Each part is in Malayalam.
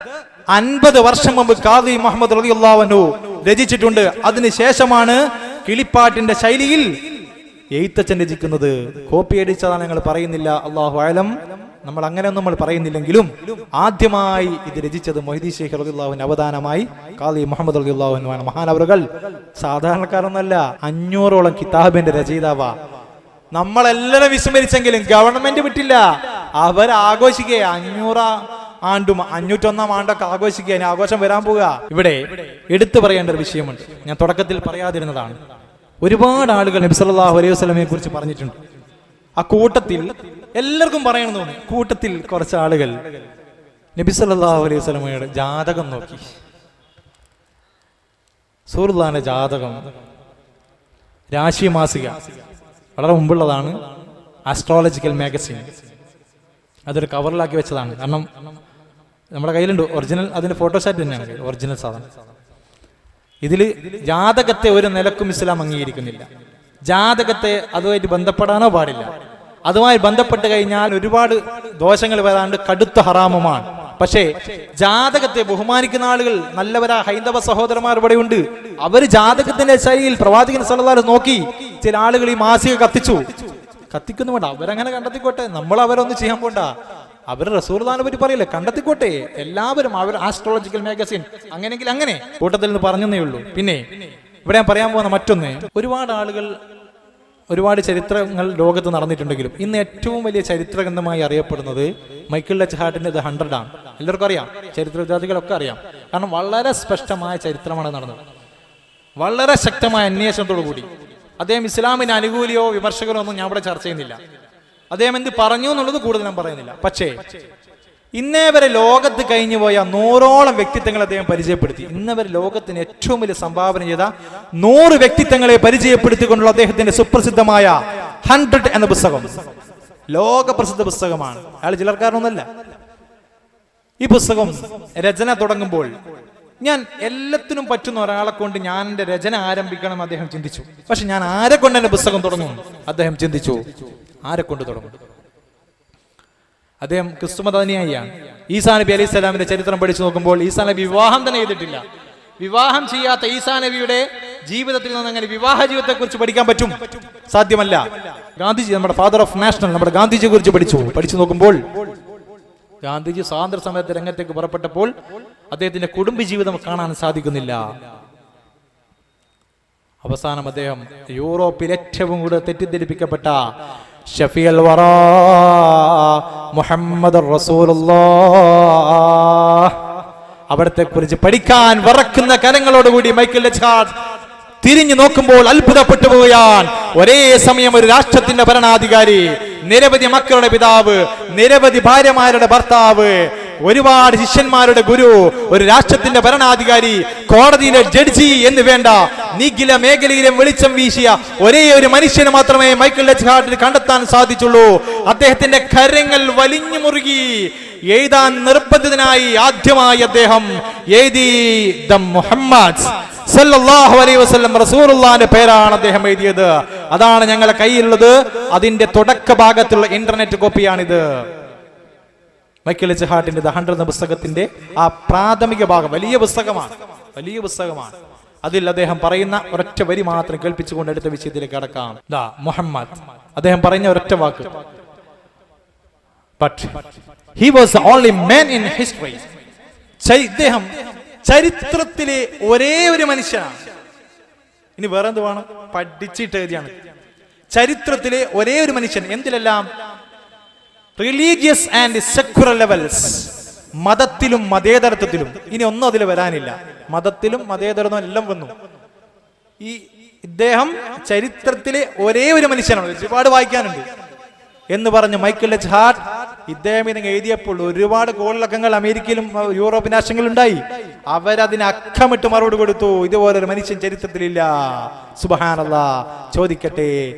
50 വർഷം മുമ്പ് ഖാദി മുഹമ്മദ് റളിയല്ലാഹു അൻഹു രചിച്ചിട്ടുണ്ട്. അതിനുശേഷമാണ് കിളിപ്പാട്ടിന്റെ ശൈലിയിൽ എഴുത്തച്ഛൻ രചിക്കുന്നത്. കോപ്പി അടിച്ചതാണ് ഞങ്ങൾ പറയുന്നില്ല, അല്ലാഹു അഅലം. നമ്മൾ അങ്ങനെയൊന്നും നമ്മൾ പറയുന്നില്ലെങ്കിലും ആദ്യമായി ഇത് രചിച്ചത് മൊഹീദ്ദീൻ ശൈഖ് റളിയല്ലാഹു അൻഹു അവദാനമായി ഖാദി മുഹമ്മദ് റളിയല്ലാഹു അൻഹു ആണ്. മഹാനവറുകൾ സാധാരണക്കാരൊന്നല്ല, 500ഓളം കിതാബിന്റെ രചയിതാവാ. നമ്മളെല്ലാവരും വിസ്മരിച്ചെങ്കിലും ഗവൺമെന്റ് വിട്ടില്ല. അവരാഘോഷിക്കുക 500 ആണ്ടും 501 ആണ്ടൊക്കെ ആഘോഷിക്കുക. ഇനി ആഘോഷം വരാൻ പോവുക. ഇവിടെ എടുത്തു പറയേണ്ട ഒരു വിഷയമുണ്ട്, ഞാൻ തുടക്കത്തിൽ പറയാതിരുന്നതാണ്. ഒരുപാട് ആളുകൾ നബി സല്ലല്ലാഹു അലൈഹി വസല്ലമയെ കുറിച്ച് പറഞ്ഞിട്ടുണ്ട്. ആ കൂട്ടത്തിൽ എല്ലാവർക്കും പറയണം തോന്നി, കൂട്ടത്തിൽ കുറച്ച് ആളുകൾ നബി സല്ലല്ലാഹു അലൈഹി വസല്ലമയുടെ ജാതകം നോക്കി. റസൂലുള്ളാഹിന്റെ ജാതകം രാശി മാസിക, വളരെ മുമ്പുള്ളതാണ്, ആസ്ട്രോളജിക്കൽ മാഗസിൻ. അതൊരു കവറിലാക്കി വെച്ചതാണ്. കാരണം നമ്മുടെ കയ്യിലുണ്ട് ഒറിജിനൽ, അതിന്റെ ഫോട്ടോസ്റ്റാറ്റ് തന്നെയാണ് ഒറിജിനൽ സാധനം. ഇതിൽ ജാതകത്തെ ഒരു നിലക്കും ഇസ്ലാം അംഗീകരിക്കുന്നില്ല. ജാതകത്തെ അതുമായിട്ട് ബന്ധപ്പെടാനോ പാടില്ല. അതുമായി ബന്ധപ്പെട്ട് കഴിഞ്ഞാൽ ഒരുപാട് ദോഷങ്ങൾ വരാണ്ട് കടുത്ത ഹറാമുമാണ്. പക്ഷേ ജാതകത്തെ ബഹുമാനിക്കുന്ന ആളുകൾ, നല്ലവരാ ഹൈന്ദവ സഹോദരന്മാർ ഇവിടെ ഉണ്ട്. അവർ ജാതകത്തിന്റെ ശൈലിയിൽ പ്രവാചകൻ സല്ലല്ലാഹു അലൈഹി വസല്ലം നോക്കി. ചില ആളുകൾ ഈ മാസിക കത്തിക്കുന്നു വേണ്ട, അവരങ്ങനെ കണ്ടെത്തിക്കോട്ടെ, നമ്മൾ അവരൊന്നും ചെയ്യാൻ പോണ്ട. അവർ റസൂലുള്ളാഹിനെ പറ്റി പറയില്ലേ, കണ്ടെത്തിക്കോട്ടെ. എല്ലാവരും അവർ ആസ്ട്രോളജിക്കൽ മാഗസിൻ അങ്ങനെയെങ്കിൽ അങ്ങനെ കൂട്ടത്തിൽ നിന്ന് പറഞ്ഞതേ ഉള്ളൂ. പിന്നെ ഇവിടെ ഞാൻ പറയാൻ പോകുന്ന മറ്റൊന്ന്, ഒരുപാട് ആളുകൾ ഒരുപാട് ചരിത്രങ്ങൾ ലോകത്ത് നടന്നിട്ടുണ്ടെങ്കിലും ഇന്ന് ഏറ്റവും വലിയ ചരിത്ര ഗ്രന്ഥമായി അറിയപ്പെടുന്നത് മൈക്കിൾ എച്ച് ഹാർട്ടിന്റെ ദ 100 ആണ്. എല്ലാവർക്കും അറിയാം, ചരിത്ര വിദ്യാർത്ഥികളൊക്കെ അറിയാം. കാരണം വളരെ സ്പഷ്ടമായ ചരിത്രമാണ് നടന്നത്, വളരെ ശക്തമായ അന്വേഷണത്തോടു കൂടി. അദ്ദേഹം ഇസ്ലാമിന് അനുകൂലിയോ വിമർശകരോ ഒന്നും ഞാൻ ഇവിടെ ചർച്ച ചെയ്യുന്നില്ല. അദ്ദേഹം എന്ത് പറഞ്ഞു എന്നുള്ളത് കൂടുതൽ ഞാൻ പറയുന്നില്ല. പക്ഷേ ഇന്നേ വരെ ലോകത്ത് കഴിഞ്ഞു പോയ 100ഓളം വ്യക്തിത്വങ്ങൾ അദ്ദേഹം പരിചയപ്പെടുത്തി. ഇന്നേ വരെ ലോകത്തിന് ഏറ്റവും വലിയ സംഭാവന ചെയ്ത 100 വ്യക്തിത്വങ്ങളെ പരിചയപ്പെടുത്തിക്കൊണ്ടുള്ള അദ്ദേഹത്തിന്റെ സുപ്രസിദ്ധമായ 100 എന്ന പുസ്തകം ലോക പ്രസിദ്ധ പുസ്തകമാണ്. അയാൾ ചിലർക്കാരൊന്നല്ല. ഈ പുസ്തകം രചന തുടങ്ങുമ്പോൾ ഞാൻ എല്ലാത്തിനും പറ്റുന്ന ഒരാളെ കൊണ്ട് ഞാൻ എന്റെ രചന ആരംഭിക്കണം അദ്ദേഹം ചിന്തിച്ചു. പക്ഷെ ഞാൻ ആരെ കൊണ്ട് എന്റെ പുസ്തകം തുടങ്ങും അദ്ദേഹം ചിന്തിച്ചു. ആരെ കൊണ്ട് തുടങ്ങും? അദ്ദേഹം ക്രിസ്തുമതനിയായിയാണ്. ഈസാ നബി അലൈഹി സ്വലാമിന്റെ ചരിത്രം പഠിച്ചു നോക്കുമ്പോൾ ഈസാ നബി വിവാഹം തന്നെ ചെയ്തിട്ടില്ല. വിവാഹം ചെയ്യാത്ത ഈസാ നബിയുടെ ജീവിതത്തിൽ നിന്ന് അങ്ങനെ വിവാഹ ജീവിതത്തെ കുറിച്ച് പഠിക്കാൻ പറ്റും? സാധ്യമല്ല. ഗാന്ധിജി, നമ്മുടെ ഫാദർ ഓഫ് നാഷണൽ, നമ്മുടെ ഗാന്ധിജിയെ കുറിച്ച് പഠിച്ചു നോക്കുമ്പോൾ ഗാന്ധിജി സ്വാതന്ത്ര്യ സമരത്തെ രംഗത്തേക്ക് പുറപ്പെട്ടപ്പോൾ അദ്ദേഹത്തിന്റെ കുടുംബ ജീവിതം കാണാൻ സാധിക്കുന്നില്ല. അവസാനം അദ്ദേഹം യൂറോപ്പിൽ ഏറ്റവും കൂടുതൽ തെറ്റിദ്ധരിപ്പിക്കപ്പെട്ട ഷഫീഉൽ വറാ മുഹമ്മദ് റസൂലുള്ളാഹ്, അവിടത്തെ കുറിച്ച് പഠിക്കാൻ വിറക്കുന്ന കരങ്ങളോടുകൂടി മൈക്കിൾ എച്ച് ഹാർട്ട് തിരിഞ്ഞു നോക്കുമ്പോൾ അത്ഭുതപ്പെട്ടു പോയാൻ. ഒരേ സമയം ഒരു രാഷ്ട്രത്തിന്റെ ഭരണാധികാരി, നിരവധി മക്കളുടെ പിതാവ്, നിരവധി ഭാര്യമാരുടെ ഭർത്താവ്, ഒരുപാട് ശിഷ്യന്മാരുടെ ഗുരു, ഒരു രാഷ്ട്രത്തിന്റെ ഭരണാധികാരി, കോടതിയിലെ ജഡ്ജി എന്ന് വേണ്ട നിഖില മേഖലയിലും വെളിച്ചം വീശിയ ഒരേ ഒരു മനുഷ്യന് മാത്രമേ മൈക്കിൾ എച്ച് ഹാർട്ടിന് കണ്ടെത്താൻ സാധിച്ചുള്ളൂ. അദ്ദേഹത്തിന്റെ കരങ്ങൾ വലിഞ്ഞു മുറുകി. എഴുതാൻ നിർബന്ധിതനായി ആദ്യമായി അദ്ദേഹം എഴുതി ദ മുഹമ്മദ് സല്ലല്ലാഹു അലൈഹി വസല്ലം, റസൂലുള്ളാഹിന്റെ പേരാണ് അദ്ദേഹം എഴുതിയത്. അതാണ് ഞങ്ങളുടെ കയ്യിലുള്ളത്. അതിന്റെ തുടക്ക ഭാഗത്തുള്ള ഇന്റർനെറ്റ് കോപ്പിയാണിത്. മൈക്കിൾ എച്ച് ഹാർട്ടിന്റെ ദ 100 എന്ന പുസ്തകത്തിന്റെ ആ പ്രാഥമിക ഭാഗം വലിയ പുസ്തകമാണ്. അതിൽ അദ്ദേഹം പറയുന്ന ഒരൊറ്റ വരി മാത്രം കേൾപ്പിച്ചുകൊണ്ട് അടുത്ത വിഷയത്തിലേക്ക് കടക്കാം. ദാ മുഹമ്മദ്, അദ്ദേഹം പറഞ്ഞ ഒരൊറ്റ വാക്ക്, but he was the only man in history. ഇദ്ദേഹം ചരിത്രത്തിലെ ഒരേ ഒരു മനുഷ്യനാണ്. ഇനി വേറെ എന്ത് വേണം? പഠിച്ചിട്ട് എഴുതിയാണ്. ചരിത്രത്തിലെ ഒരേ ഒരു മനുഷ്യൻ. എന്തിലെല്ലാം? റിലീജിയസ് ആൻഡ് സെക്യുലർ ലെവൽസ്, മതത്തിലും മതേതരത്വത്തിലും. ഇനി ഒന്നും അതിൽ വരാനില്ല. മതത്തിലും മതേതരത്വം എല്ലാം വന്നു. ഈ ഇദ്ദേഹം ചരിത്രത്തിലെ ഒരേ ഒരു മനുഷ്യനാണ്. ഒരുപാട് വായിക്കാനുണ്ട് എന്ന് പറഞ്ഞ് മൈക്കിൾ എച്ച് ഹാർട്ട് ഇദ്ദേഹം ഇതിനെ എഴുതിയപ്പോൾ ഒരുപാട് കോളിളക്കങ്ങൾ അമേരിക്കയിലും യൂറോപ്യൻ രാഷ്ട്രങ്ങളിലുണ്ടായി. അവരതിന് അക്കമിട്ട് മറുപടി കൊടുത്തു. ഇതുപോലൊരു മനുഷ്യൻ ചരിത്രത്തിലില്ല. സുബ്ഹാനല്ലാഹ്. ചോദിക്കട്ടെ,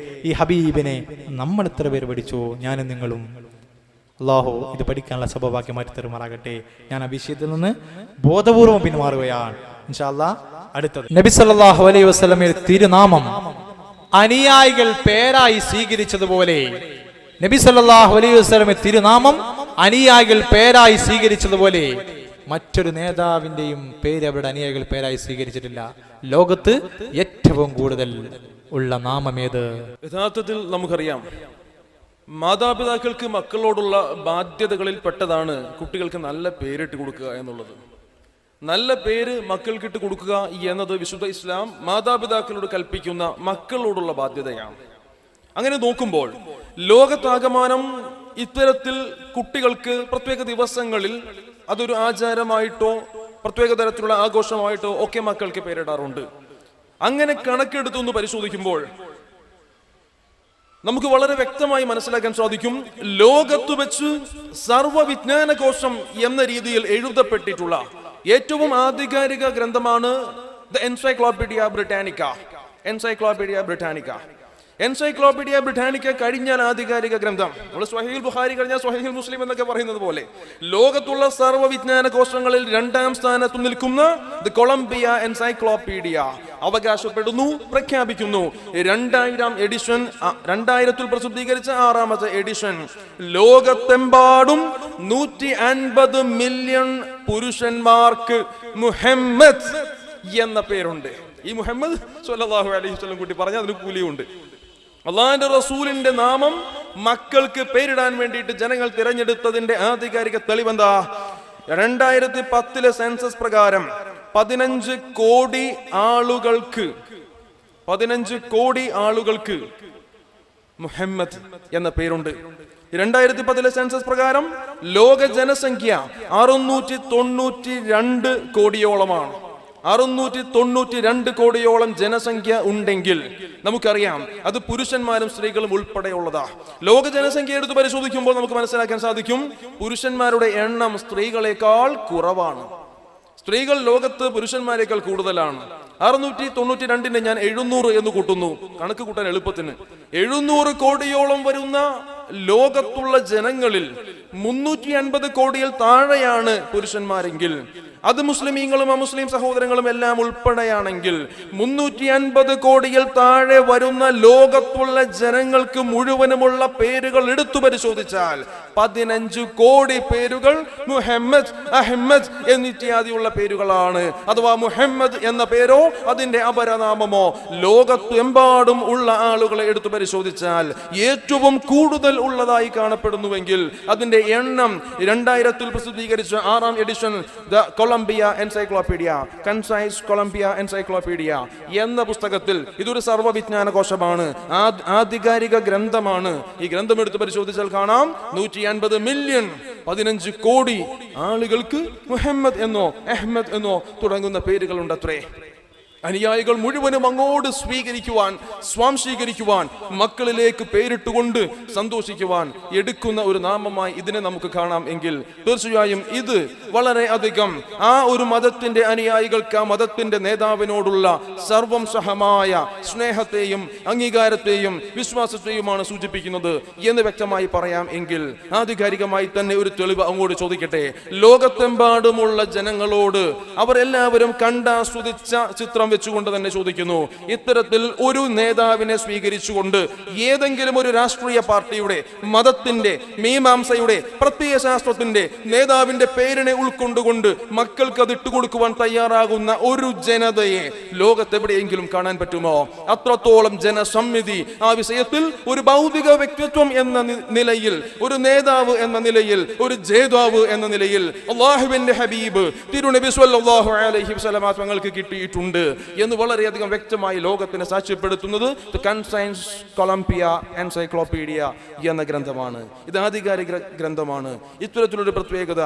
ഈ ഹബീബിനെ നമ്മൾ എത്ര പേര് പഠിച്ചു? ഞാനും നിങ്ങളും. അല്ലാഹു ഇത് പഠിക്കാനുള്ള സബബാക്കി മാറ്റി തരുമാറാകട്ടെ. ഞാൻ ആ വിഷയത്തിൽ നിന്ന് ബോധപൂർവം പിന്മാറുകയാണ്. ഇൻഷാ അല്ലാഹ് അടുത്തത് നബി സല്ലല്ലാഹു അലൈഹി വസല്ലമയുടെ തിരുനാമം അനുയായികൾ പേരായി സ്വീകരിച്ചതുപോലെ, നബി സല്ലല്ലാഹു അലൈഹി വസല്ലമയുടെ തിരുനാമം അനുയായികൾ പേരായി സ്വീകരിച്ചതുപോലെ മറ്റൊരു നേതാവിൻ്റെയും പേര് അവരുടെ അനുയായികൾ പേരായി സ്വീകരിച്ചിട്ടില്ല. ലോകത്ത് ഏറ്റവും കൂടുതൽ ഉള്ള നാമമേത്? യഥാർത്ഥത്തിൽ നമുക്കറിയാം, മാതാപിതാക്കൾക്ക് മക്കളോടുള്ള ബാധ്യതകളിൽ പെട്ടതാണ് കുട്ടികൾക്ക് നല്ല പേരിട്ട് കൊടുക്കുക എന്നുള്ളത്. നല്ല പേര് മക്കൾക്കിട്ട് കൊടുക്കുക എന്നത് വിശുദ്ധ ഇസ്ലാം മാതാപിതാക്കളോട് കൽപ്പിക്കുന്ന മക്കളോടുള്ള ബാധ്യതയാണ്. അങ്ങനെ നോക്കുമ്പോൾ ലോകത്താകമാനം ഇത്തരത്തിൽ കുട്ടികൾക്ക് പ്രത്യേക ദിവസങ്ങളിൽ അതൊരു ആചാരമായിട്ടോ പ്രത്യേക തരത്തിലുള്ള ആഘോഷമായിട്ടോ ഒക്കെ മക്കൾക്ക് പേരിടാറുണ്ട്. അങ്ങനെ കണക്കെടുത്തൊന്ന് പരിശോധിക്കുമ്പോൾ നമുക്ക് വളരെ വ്യക്തമായി മനസ്സിലാക്കാൻ സാധിക്കും, ലോകത്ത് വെച്ച് സർവ്വവിജ്ഞാനകോശം എന്ന രീതിയിൽ എഴുതപ്പെട്ടിട്ടുള്ള ഏറ്റവും ആധികാരിക ഗ്രന്ഥമാണ് the Encyclopaedia Britannica. Encyclopaedia Britannica കഴിഞ്ഞാൽ ആധികാരിക ഗ്രന്ഥം. നമ്മൾ സ്വഹീഹുൽ ബുഖാരി കഴിഞ്ഞാൽ സ്വഹീഹുൽ മുസ്ലിം എന്നൊക്കെ പറയുന്നത് പോലെ ലോകത്തുള്ള സർവ്വവിജ്ഞാന കോശങ്ങളിൽ 2ാം സ്ഥാനത്ത് നിൽക്കുന്ന ദ കൊളംബിയ എൻസൈക്ലോപീഡിയ അവകാശപ്പെടുന്നു, പ്രഖ്യാപിക്കുന്നു 2000 എഡിഷൻ, 2000 പ്രസിദ്ധീകരിച്ച 6ാമത്തെ എഡിഷൻ ലോകത്തെമ്പാടും 150 മില്യൺ പുരുഷന്മാർക്ക് മുഹമ്മദ് എന്ന പേരുണ്ട്. ഈ മുഹമ്മദ് സ്വല്ലല്ലാഹു അലൈഹി വസല്ലം കൂട്ടി പറഞ്ഞ അതിന് കൂലിയുണ്ട്. അള്ളാഹുവിന്റെ റസൂലിന്റെ നാമം മക്കൾക്ക് പേരിടാൻ വേണ്ടിയിട്ട് ജനങ്ങൾ തിരഞ്ഞെടുത്തതിന്റെ ആധികാരിക തെളിവെന്താ? 2010 സെൻസസ് പ്രകാരം 15 കോടി ആളുകൾക്ക് മുഹമ്മദ് എന്ന പേരുണ്ട്. 2010 സെൻസസ് പ്രകാരം ലോക ജനസംഖ്യ 692 കോടിയോളമാണ്. 692 കോടിയോളം ജനസംഖ്യ ഉണ്ടെങ്കിൽ നമുക്കറിയാം അത് പുരുഷന്മാരും സ്ത്രീകളും ഉൾപ്പെടെയുള്ളതാ. ലോക ജനസംഖ്യ എടുത്ത് പരിശോധിക്കുമ്പോൾ നമുക്ക് മനസ്സിലാക്കാൻ സാധിക്കും, പുരുഷന്മാരുടെ എണ്ണം സ്ത്രീകളെക്കാൾ കുറവാണ്. സ്ത്രീകൾ ലോകത്ത് പുരുഷന്മാരെക്കാൾ കൂടുതലാണ്. 692 ഞാൻ 700 എന്ന് കൂട്ടുന്നു, കണക്ക് കൂട്ടാൻ എളുപ്പത്തിന്. 700 കോടിയോളം വരുന്ന ലോകത്തുള്ള ജനങ്ങളിൽ 350 കോടിയിൽ താഴെയാണ് പുരുഷന്മാരെങ്കിൽ, അത് മുസ്ലിമീങ്ങളും അമുസ്ലിം സഹോദരങ്ങളും എല്ലാം ഉൾപ്പെടെയാണെങ്കിൽ 350 കോടിയിൽ താഴെ വരുന്ന ലോകത്തുള്ള ജനങ്ങൾക്ക് മുഴുവനുമുള്ള പേരുകൾ എടുത്തു പരിശോധിച്ചാൽ 15 കോടി പേരുകൾ മുഹമ്മദ്, അഹ്മദ് എന്നിത്യാദിയുള്ള പേരുകളാണ്. അഥവാ മുഹമ്മദ് എന്ന പേരോ അതിന്റെ അപരനാമമോ ലോകത്തെമ്പാടും ഉള്ള ആളുകളെ എടുത്തു പരിശോധിച്ചാൽ ഏറ്റവും കൂടുതൽ ഉള്ളതായി കാണപ്പെടുന്നുവെങ്കിൽ അതിന്റെ എണ്ണം 2000 പ്രസിദ്ധീകരിച്ച 6ാം എഡിഷൻ ദ കൊളംബിയ എൻസൈക്ലോപീഡിയ എന്ന പുസ്തകത്തിൽ ഇതൊരു സർവ്വവിജ്ഞാന കോശമാണ്, ആധികാരിക ഗ്രന്ഥമാണ്. ഈ ഗ്രന്ഥം എടുത്ത് പരിശോധിച്ചാൽ കാണാം 150 മില്യൺ 15 കോടി ആളുകൾക്ക് മുഹമ്മദ് എന്നോ അഹ്മദ് എന്നോ തുടങ്ങുന്ന പേരുകളുണ്ട് അത്രേ. അനുയായികൾ മുഴുവനും അങ്ങോട്ട് സ്വീകരിക്കുവാൻ, സ്വാംശീകരിക്കുവാൻ, മക്കളിലേക്ക് പേരിട്ടുകൊണ്ട് സന്തോഷിക്കുവാൻ എടുക്കുന്ന ഒരു നാമമായി ഇതിനെ നമുക്ക് കാണാം. എങ്കിൽ തീർച്ചയായും ഇത് വളരെ അധികം ആ ഒരു മതത്തിന്റെ അനുയായികൾക്ക്, ആ മതത്തിന്റെ നേതാവിനോടുള്ള സർവം സഹമായ സ്നേഹത്തെയും അംഗീകാരത്തെയും വിശ്വാസത്തെയുമാണ് സൂചിപ്പിക്കുന്നത് എന്ന് വ്യക്തമായി പറയാം. എങ്കിൽ ആധികാരികമായി തന്നെ ഒരു തെളിവ് അങ്ങോട്ട് ചോദിക്കട്ടെ. ലോകത്തെമ്പാടുമുള്ള ജനങ്ങളോട് അവർ എല്ലാവരും കണ്ടാസ്വദിച്ച ചിത്രം വെച്ചുകൊണ്ട് തന്നെ ചോദിക്കുന്നു, ഇത്തരത്തിൽ ഒരു നേതാവിനെ സ്വീകരിച്ചുകൊണ്ട് ഏതെങ്കിലും ഒരു രാഷ്ട്രീയ പാർട്ടിയുടെ, മതത്തിന്റെ, മീമാംസയുടെ, പ്രത്യയശാസ്ത്രത്തിന്റെ നേതാവിന്റെ പേരിനെ ഉൾക്കൊണ്ടുകൊണ്ട് മക്കൾക്ക് അത് ഇട്ടുകൊടുക്കുവാൻ തയ്യാറാകുന്ന ഒരു ജനതയെ ലോകത്തെവിടെയെങ്കിലും കാണാൻ പറ്റുമോ? അത്രത്തോളം ജനസമ്മിതി ആ വിഷയത്തിൽ ഒരു ഭൗതിക വ്യക്തിത്വം എന്ന നിലയിൽ, ഒരു നേതാവ് എന്ന നിലയിൽ, ഒരു ജേതാവ് എന്ന നിലയിൽ അല്ലാഹുവിന്റെ ഹബീബ് തിരുനബി സ്വല്ലല്ലാഹു അലൈഹി വസല്ലം തങ്ങൾക്ക് കിട്ടിയിട്ടുണ്ട് എന്ന് വളരെയധികം വ്യക്തമായി ലോകത്തിന് സാക്ഷ്യപ്പെടുത്തുന്നത് കൊളംബിയ എൻസൈക്ലോപീഡിയ എന്ന ഗ്രന്ഥമാണ്. ഇത് ആധികാരിക ഗ്രന്ഥമാണ്. ഇത്തരത്തിലൊരു പ്രത്യേകത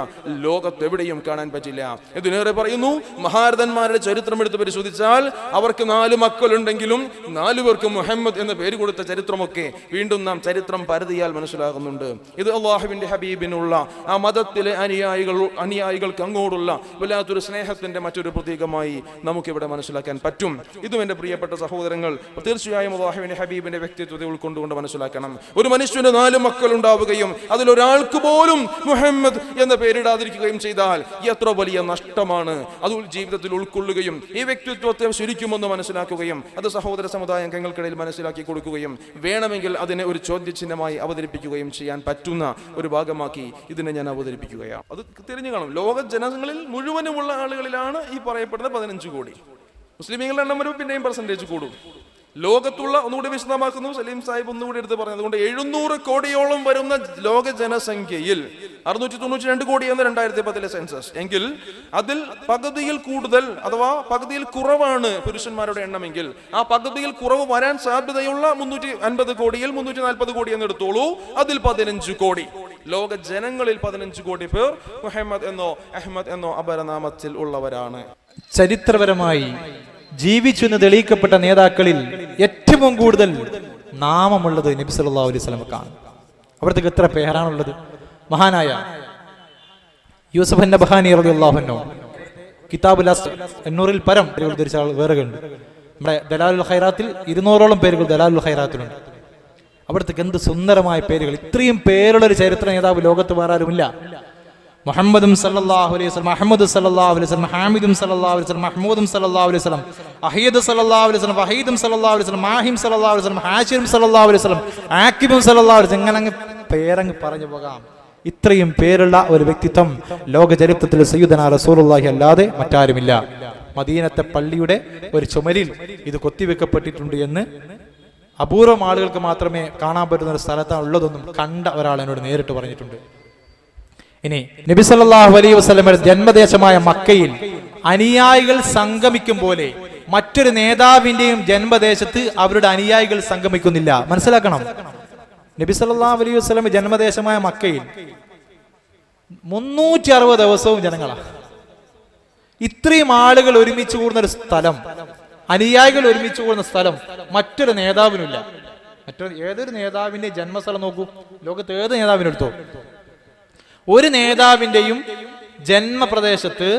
ലോകത്തെവിടെയും കാണാൻ പറ്റില്ല. ഇതിനേറെ പറയുന്നു, മഹാരഥന്മാരുടെ ചരിത്രം എടുത്ത് പരിശോധിച്ചാൽ അവർക്ക് 4 മക്കളുണ്ടെങ്കിലും 4 പേർക്ക് മുഹമ്മദ് എന്ന പേര് കൊടുത്ത ചരിത്രമൊക്കെ വീണ്ടും നാം ചരിത്രം പരതിയാൽ മനസ്സിലാകുന്നുണ്ട്. ഇത് അല്ലാഹുവിന്റെ ഹബീബിനുള്ള, ആ മതത്തിലെ അനുയായികൾക്ക് അങ്ങോട്ടുള്ള വല്ലാത്തൊരു സ്നേഹത്തിന്റെ മറ്റൊരു പ്രതീകമായി നമുക്കിവിടെ മനസ്സിലാക്കാൻ മനസ്സിലാക്കാൻ പറ്റും. ഇതും എൻ്റെ പ്രിയപ്പെട്ട സഹോദരങ്ങൾ തീർച്ചയായും അല്ലാഹുവിന്റെ ഹബീബിന്റെ വ്യക്തിത്വത്തെ ഉൾക്കൊണ്ടുകൊണ്ട് മനസ്സിലാക്കണം. ഒരു മനുഷ്യന് 4 മക്കൾ ഉണ്ടാവുകയും അതിലൊരാൾക്ക് പോലും മുഹമ്മദ് എന്ന പേരിടാതിരിക്കുകയും ചെയ്താൽ എത്ര വലിയ നഷ്ടമാണ്. അത് ജീവിതത്തിൽ ഉൾക്കൊള്ളുകയും ഈ വ്യക്തിത്വത്തെ ശരിക്കും ഒന്ന് മനസ്സിലാക്കുകയും അത് സഹോദര സമുദായ അംഗങ്ങൾക്കിടയിൽ മനസ്സിലാക്കി കൊടുക്കുകയും വേണമെങ്കിൽ അതിനെ ഒരു ചോദ്യചിഹ്നമായി അവതരിപ്പിക്കുകയും ചെയ്യാൻ പറ്റുന്ന ഒരു ഭാഗമാക്കി ഇതിനെ ഞാൻ അവതരിപ്പിക്കുകയാണ്. അത് തിരിഞ്ഞു കാണും. ലോക ജനങ്ങളിൽ മുഴുവനുമുള്ള ആളുകളിലാണ് ഈ പറയപ്പെടുന്ന 15 കോടി. മുസ്ലിമീങ്ങളുടെ എണ്ണം വരുമ്പോൾ പിന്നെയും പെർസെൻറ്റേജ് കൂടും. ലോകത്തുള്ള ഒന്നുകൂടി വിശദമാക്കുന്നു സലീം സാഹിബ് ഒന്നുകൂടി എടുത്ത് പറഞ്ഞത്. അതുകൊണ്ട് 700 കോടിയോളം വരുന്ന ലോക ജനസംഖ്യയിൽ 692 കോടി എന്ന 2010 സെൻസസ് എങ്കിൽ അതിൽ പകുതിയിൽ കൂടുതൽ അഥവാ പകുതിയിൽ കുറവാണ് പുരുഷന്മാരുടെ എണ്ണമെങ്കിൽ ആ പകുതിയിൽ കുറവ് വരാൻ സാധ്യതയുള്ള 350 കോടിയിൽ 340 കോടി എന്ന് എടുത്തോളൂ. അതിൽ 15 കോടി ലോക ജനങ്ങളിൽ 15 കോടി പേർ മുഹമ്മദ് എന്നോ അഹ്മദ് എന്നോ അപരനാമത്തിൽ ഉള്ളവരാണ്. ചരിത്രപരമായി ജീവിച്ചു എന്ന് തെളിയിക്കപ്പെട്ട നേതാക്കളിൽ ഏറ്റവും കൂടുതൽ നാമമുള്ളത് നബി സല്ലല്ലാഹു അലൈഹി വസല്ലമക്കാണ്. അവിടത്തേക്ക് എത്ര പേരാണുള്ളത്? മഹാനായ യൂസുഫ് നബഹാനി റളിയല്ലാഹു അൻഹു കിതാബുൽ 800-ൽ പരം പേരുകൾ ധരിച്ച ആൾ വേറെ ഉണ്ട്. നമ്മുടെ ദലാലുൽ ഖൈറാത്തിൽ 200ഓളം പേരുകൾ ദലാലുൽ ഖൈറാത്തിലുണ്ട്. അവിടത്തേക്ക് എന്ത് സുന്ദരമായ പേരുകൾ! ഇത്രയും പേരുള്ള ഒരു ചരിത്ര നേതാവ് ലോകത്ത് വേറെ ആരുമില്ല. മുഹമ്മദും സല്ലല്ലാഹു അലൈഹി വസല്ലം, അഹ്മദ് സല്ലല്ലാഹു അലൈഹി വസല്ലം, ഹാമിദും സല്ലല്ലാഹു അലൈഹി വസല്ലം, മഹ്മൂദും സല്ലല്ലാഹു അലൈഹി വസല്ലം, അഹീദ് സല്ലല്ലാഹു അലൈഹി വസല്ലം, വഹീദും സല്ലല്ലാഹു അലൈഹി വസല്ലം, മാഹിം സല്ലല്ലാഹു അലൈഹി വസല്ലം, ഹാശിം സല്ലല്ലാഹു അലൈഹി വസല്ലം, ആക്കിബും സല്ലല്ലാഹു അലൈഹി വസല്ലം. ഇങ്ങനെ പേരങ്ങ് പറഞ്ഞു പോകാം. ഇത്രയും പേരുള്ള ഒരു വ്യക്തിത്വം ലോക ചരിത്രത്തിൽ സയ്യിദുനാ റസൂലുള്ളാഹി അല്ലാതെ മറ്റാരുമില്ല. മദീനത്തെ പള്ളിയുടെ ഒരു ചുമരിൽ ഇത് കൊത്തിവെക്കപ്പെട്ടിട്ടുണ്ട് എന്ന് അപൂർവം ആളുകൾക്ക് മാത്രമേ കാണാൻ പറ്റുന്ന ഒരു സ്ഥലത്താണ് ഉള്ളതെന്നും കണ്ട ഒരാൾ എന്നോട് നേരിട്ട് പറഞ്ഞിട്ടുണ്ട്. ഇനി നബി സല്ലല്ലാഹു അലൈഹി വസല്ലമയുടെ ജന്മദേശമായ മക്കയിൽ അനുയായികൾ സംഗമിക്കും പോലെ മറ്റൊരു നേതാവിന്റെയും ജന്മദേശത്ത് അവരുടെ അനുയായികൾ സംഗമിക്കുന്നില്ല. മനസ്സിലാക്കണം, നബി സല്ലല്ലാഹു അലൈഹി വസല്ലം ജന്മദേശമായ മക്കയിൽ 360 ദിവസവും ജനങ്ങളാണ്. ഇത്രയും ആളുകൾ ഒരുമിച്ച് കൂടുന്ന ഒരു സ്ഥലം, അനുയായികൾ ഒരുമിച്ച് കൂടുന്ന സ്ഥലം മറ്റൊരു നേതാവിനില്ല. ഏതൊരു നേതാവിന്റെ ജന്മസ്ഥലം നോക്കൂ, ലോകത്ത് ഏത് നേതാവിനെടുത്തോ, ഒരു നേതാവിന്റെയും ജന്മപ്രദേശത്ത്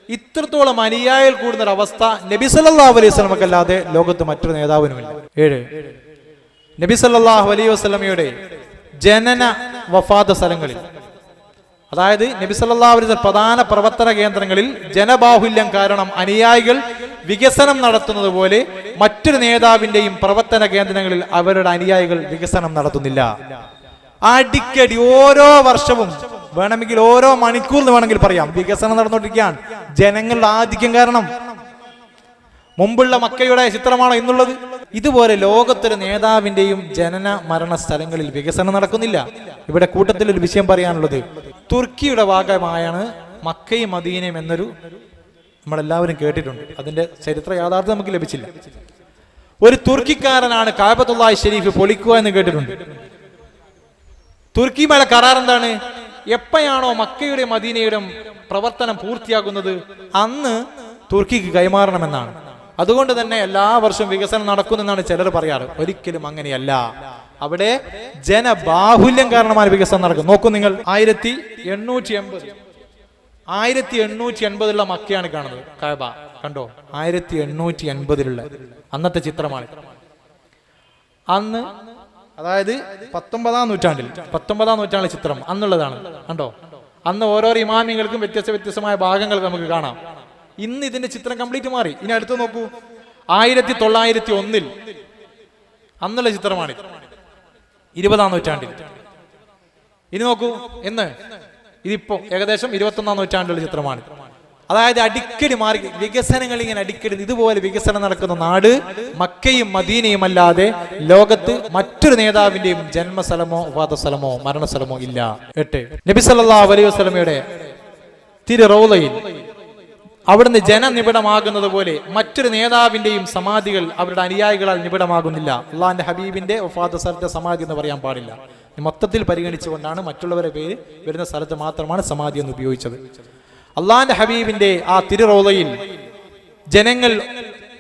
ഇത്രത്തോളം അനുയായികൾ കൂടുന്ന ഒരു അവസ്ഥ നബി സല്ലല്ലാഹു അലൈഹി വസല്ലമക്കല്ലാതെ ലോകത്ത് മറ്റൊരു നേതാവിനുമില്ല. 7 നബി സല്ലല്ലാഹു അലൈഹി വസല്ലമയുടെ ജനന വഫാത്ത് സ്ഥലങ്ങളിൽ, അതായത് നബി സല്ലല്ലാഹു അലൈഹി വസല്ലം പ്രധാന പ്രവർത്തന കേന്ദ്രങ്ങളിൽ ജനബാഹുല്യം കാരണം അനുയായികൾ വികസനം നടത്തുന്നത് പോലെ മറ്റൊരു നേതാവിന്റെയും പ്രവർത്തന കേന്ദ്രങ്ങളിൽ അവരുടെ അനുയായികൾ വികസനം നടത്തുന്നില്ല. അടിക്കടി ഓരോ വർഷവും വേണമെങ്കിൽ ഓരോ മണിക്കൂറിന് വേണമെങ്കിൽ പറയാം വികസനം നടന്നുകൊണ്ടിരിക്കുകയാണ്. ജനങ്ങളുടെ ആധിക്യം കാരണം. മുമ്പുള്ള മക്കയുടെ ചിത്രമാണോ ഇന്നുള്ളത്? ഇതുപോലെ ലോകത്തൊരു നേതാവിന്റെയും ജനന മരണ സ്ഥലങ്ങളിൽ വികസനം നടക്കുന്നില്ല. ഇവിടെ കൂട്ടത്തിൽ ഒരു വിഷയം പറയാനുള്ളത്, തുർക്കിയുടെ ഭാഗമായാണ് മക്കയും മദീനയും എന്നൊരു നമ്മളെല്ലാവരും കേട്ടിട്ടുണ്ട്. അതിന്റെ ചരിത്ര യാഥാർത്ഥ്യം നമുക്ക് ലഭിച്ചില്ല. ഒരു തുർക്കിക്കാരനാണ് കഅബത്തുല്ലാഹി ഷരീഫ് പൊളിക്കുക എന്ന് കേട്ടിട്ടുണ്ട്. തുർക്കിയുമായുള്ള കരാർ എന്താണ്? എപ്പോഴാണോ മക്കയുടെ മദീനയുടെ പ്രവർത്തനം പൂർത്തിയാകുന്നത് അന്ന് തുർക്കിക്ക് കൈമാറണമെന്നാണ്. അതുകൊണ്ട് തന്നെ എല്ലാ വർഷവും വികസനം നടക്കുമെന്നാണ് ചിലർ പറയാറ്. ഒരിക്കലും അങ്ങനെയല്ല. അവിടെ ജനബാഹുല്യം കാരണമാണ് വികസനം നടക്കുന്നത്. നോക്കൂ നിങ്ങൾ, 1880 മക്കയാണ് കാണുന്നത്. കഅബ കണ്ടോ? 1880 അന്നത്തെ ചിത്രമാണ്. അന്ന്, അതായത് 19-ാം നൂറ്റാണ്ടിലെ ചിത്രം അന്നുള്ളതാണ്. കണ്ടോ? അന്ന് ഓരോ ഇമാമിങ്ങൾക്കും വ്യത്യസ്തമായ ഭാഗങ്ങൾ നമുക്ക് കാണാം. ഇന്ന് ഇതിന്റെ ചിത്രം കംപ്ലീറ്റ് മാറി. ഇനി അടുത്ത് നോക്കൂ, 1901 അന്നുള്ള ചിത്രമാണ്. 20-ാം നൂറ്റാണ്ടിൽ. ഇനി നോക്കൂ, ഇതിപ്പോ ഏകദേശം 21-ാം നൂറ്റാണ്ടിലുള്ള ചിത്രമാണ്. അതായത് അടിക്കടി മാറി വികസനങ്ങൾ, ഇങ്ങനെ അടിക്കടി ഇതുപോലെ വികസനം നടക്കുന്ന നാട് മക്കയും മദീനയും അല്ലാതെ ലോകത്ത് മറ്റൊരു നേതാവിന്റെയും ജന്മസ്ഥലമോ വഫാത്ത് മരണസ്ഥലമോ ഇല്ല. 8 നബി സല്ലല്ലാഹു അലൈഹി വസല്ലമയുടെ തിരു റൗളയിൽ അവിടുന്ന് ജനനിബിഡമാകുന്നത് പോലെ മറ്റൊരു നേതാവിന്റെയും സമാധികൾ അവരുടെ അനുയായികളാൽ നിബിഡമാകുന്നില്ല. അള്ളാഹിന്റെ ഹബീബിന്റെ വഫാത്ത് സ്ഥലത്തെ സമാധി എന്ന് പറയാൻ പാടില്ല. മൊത്തത്തിൽ പരിഗണിച്ചുകൊണ്ടാണ് മറ്റുള്ളവരുടെ പേര് വരുന്ന സ്ഥലത്ത് മാത്രമാണ് സമാധി എന്ന് ഉപയോഗിച്ചത്. അള്ളാഹിന്റെ ഹബീബിന്റെ ആ തിരു റൗളയിൽ ജനങ്ങൾ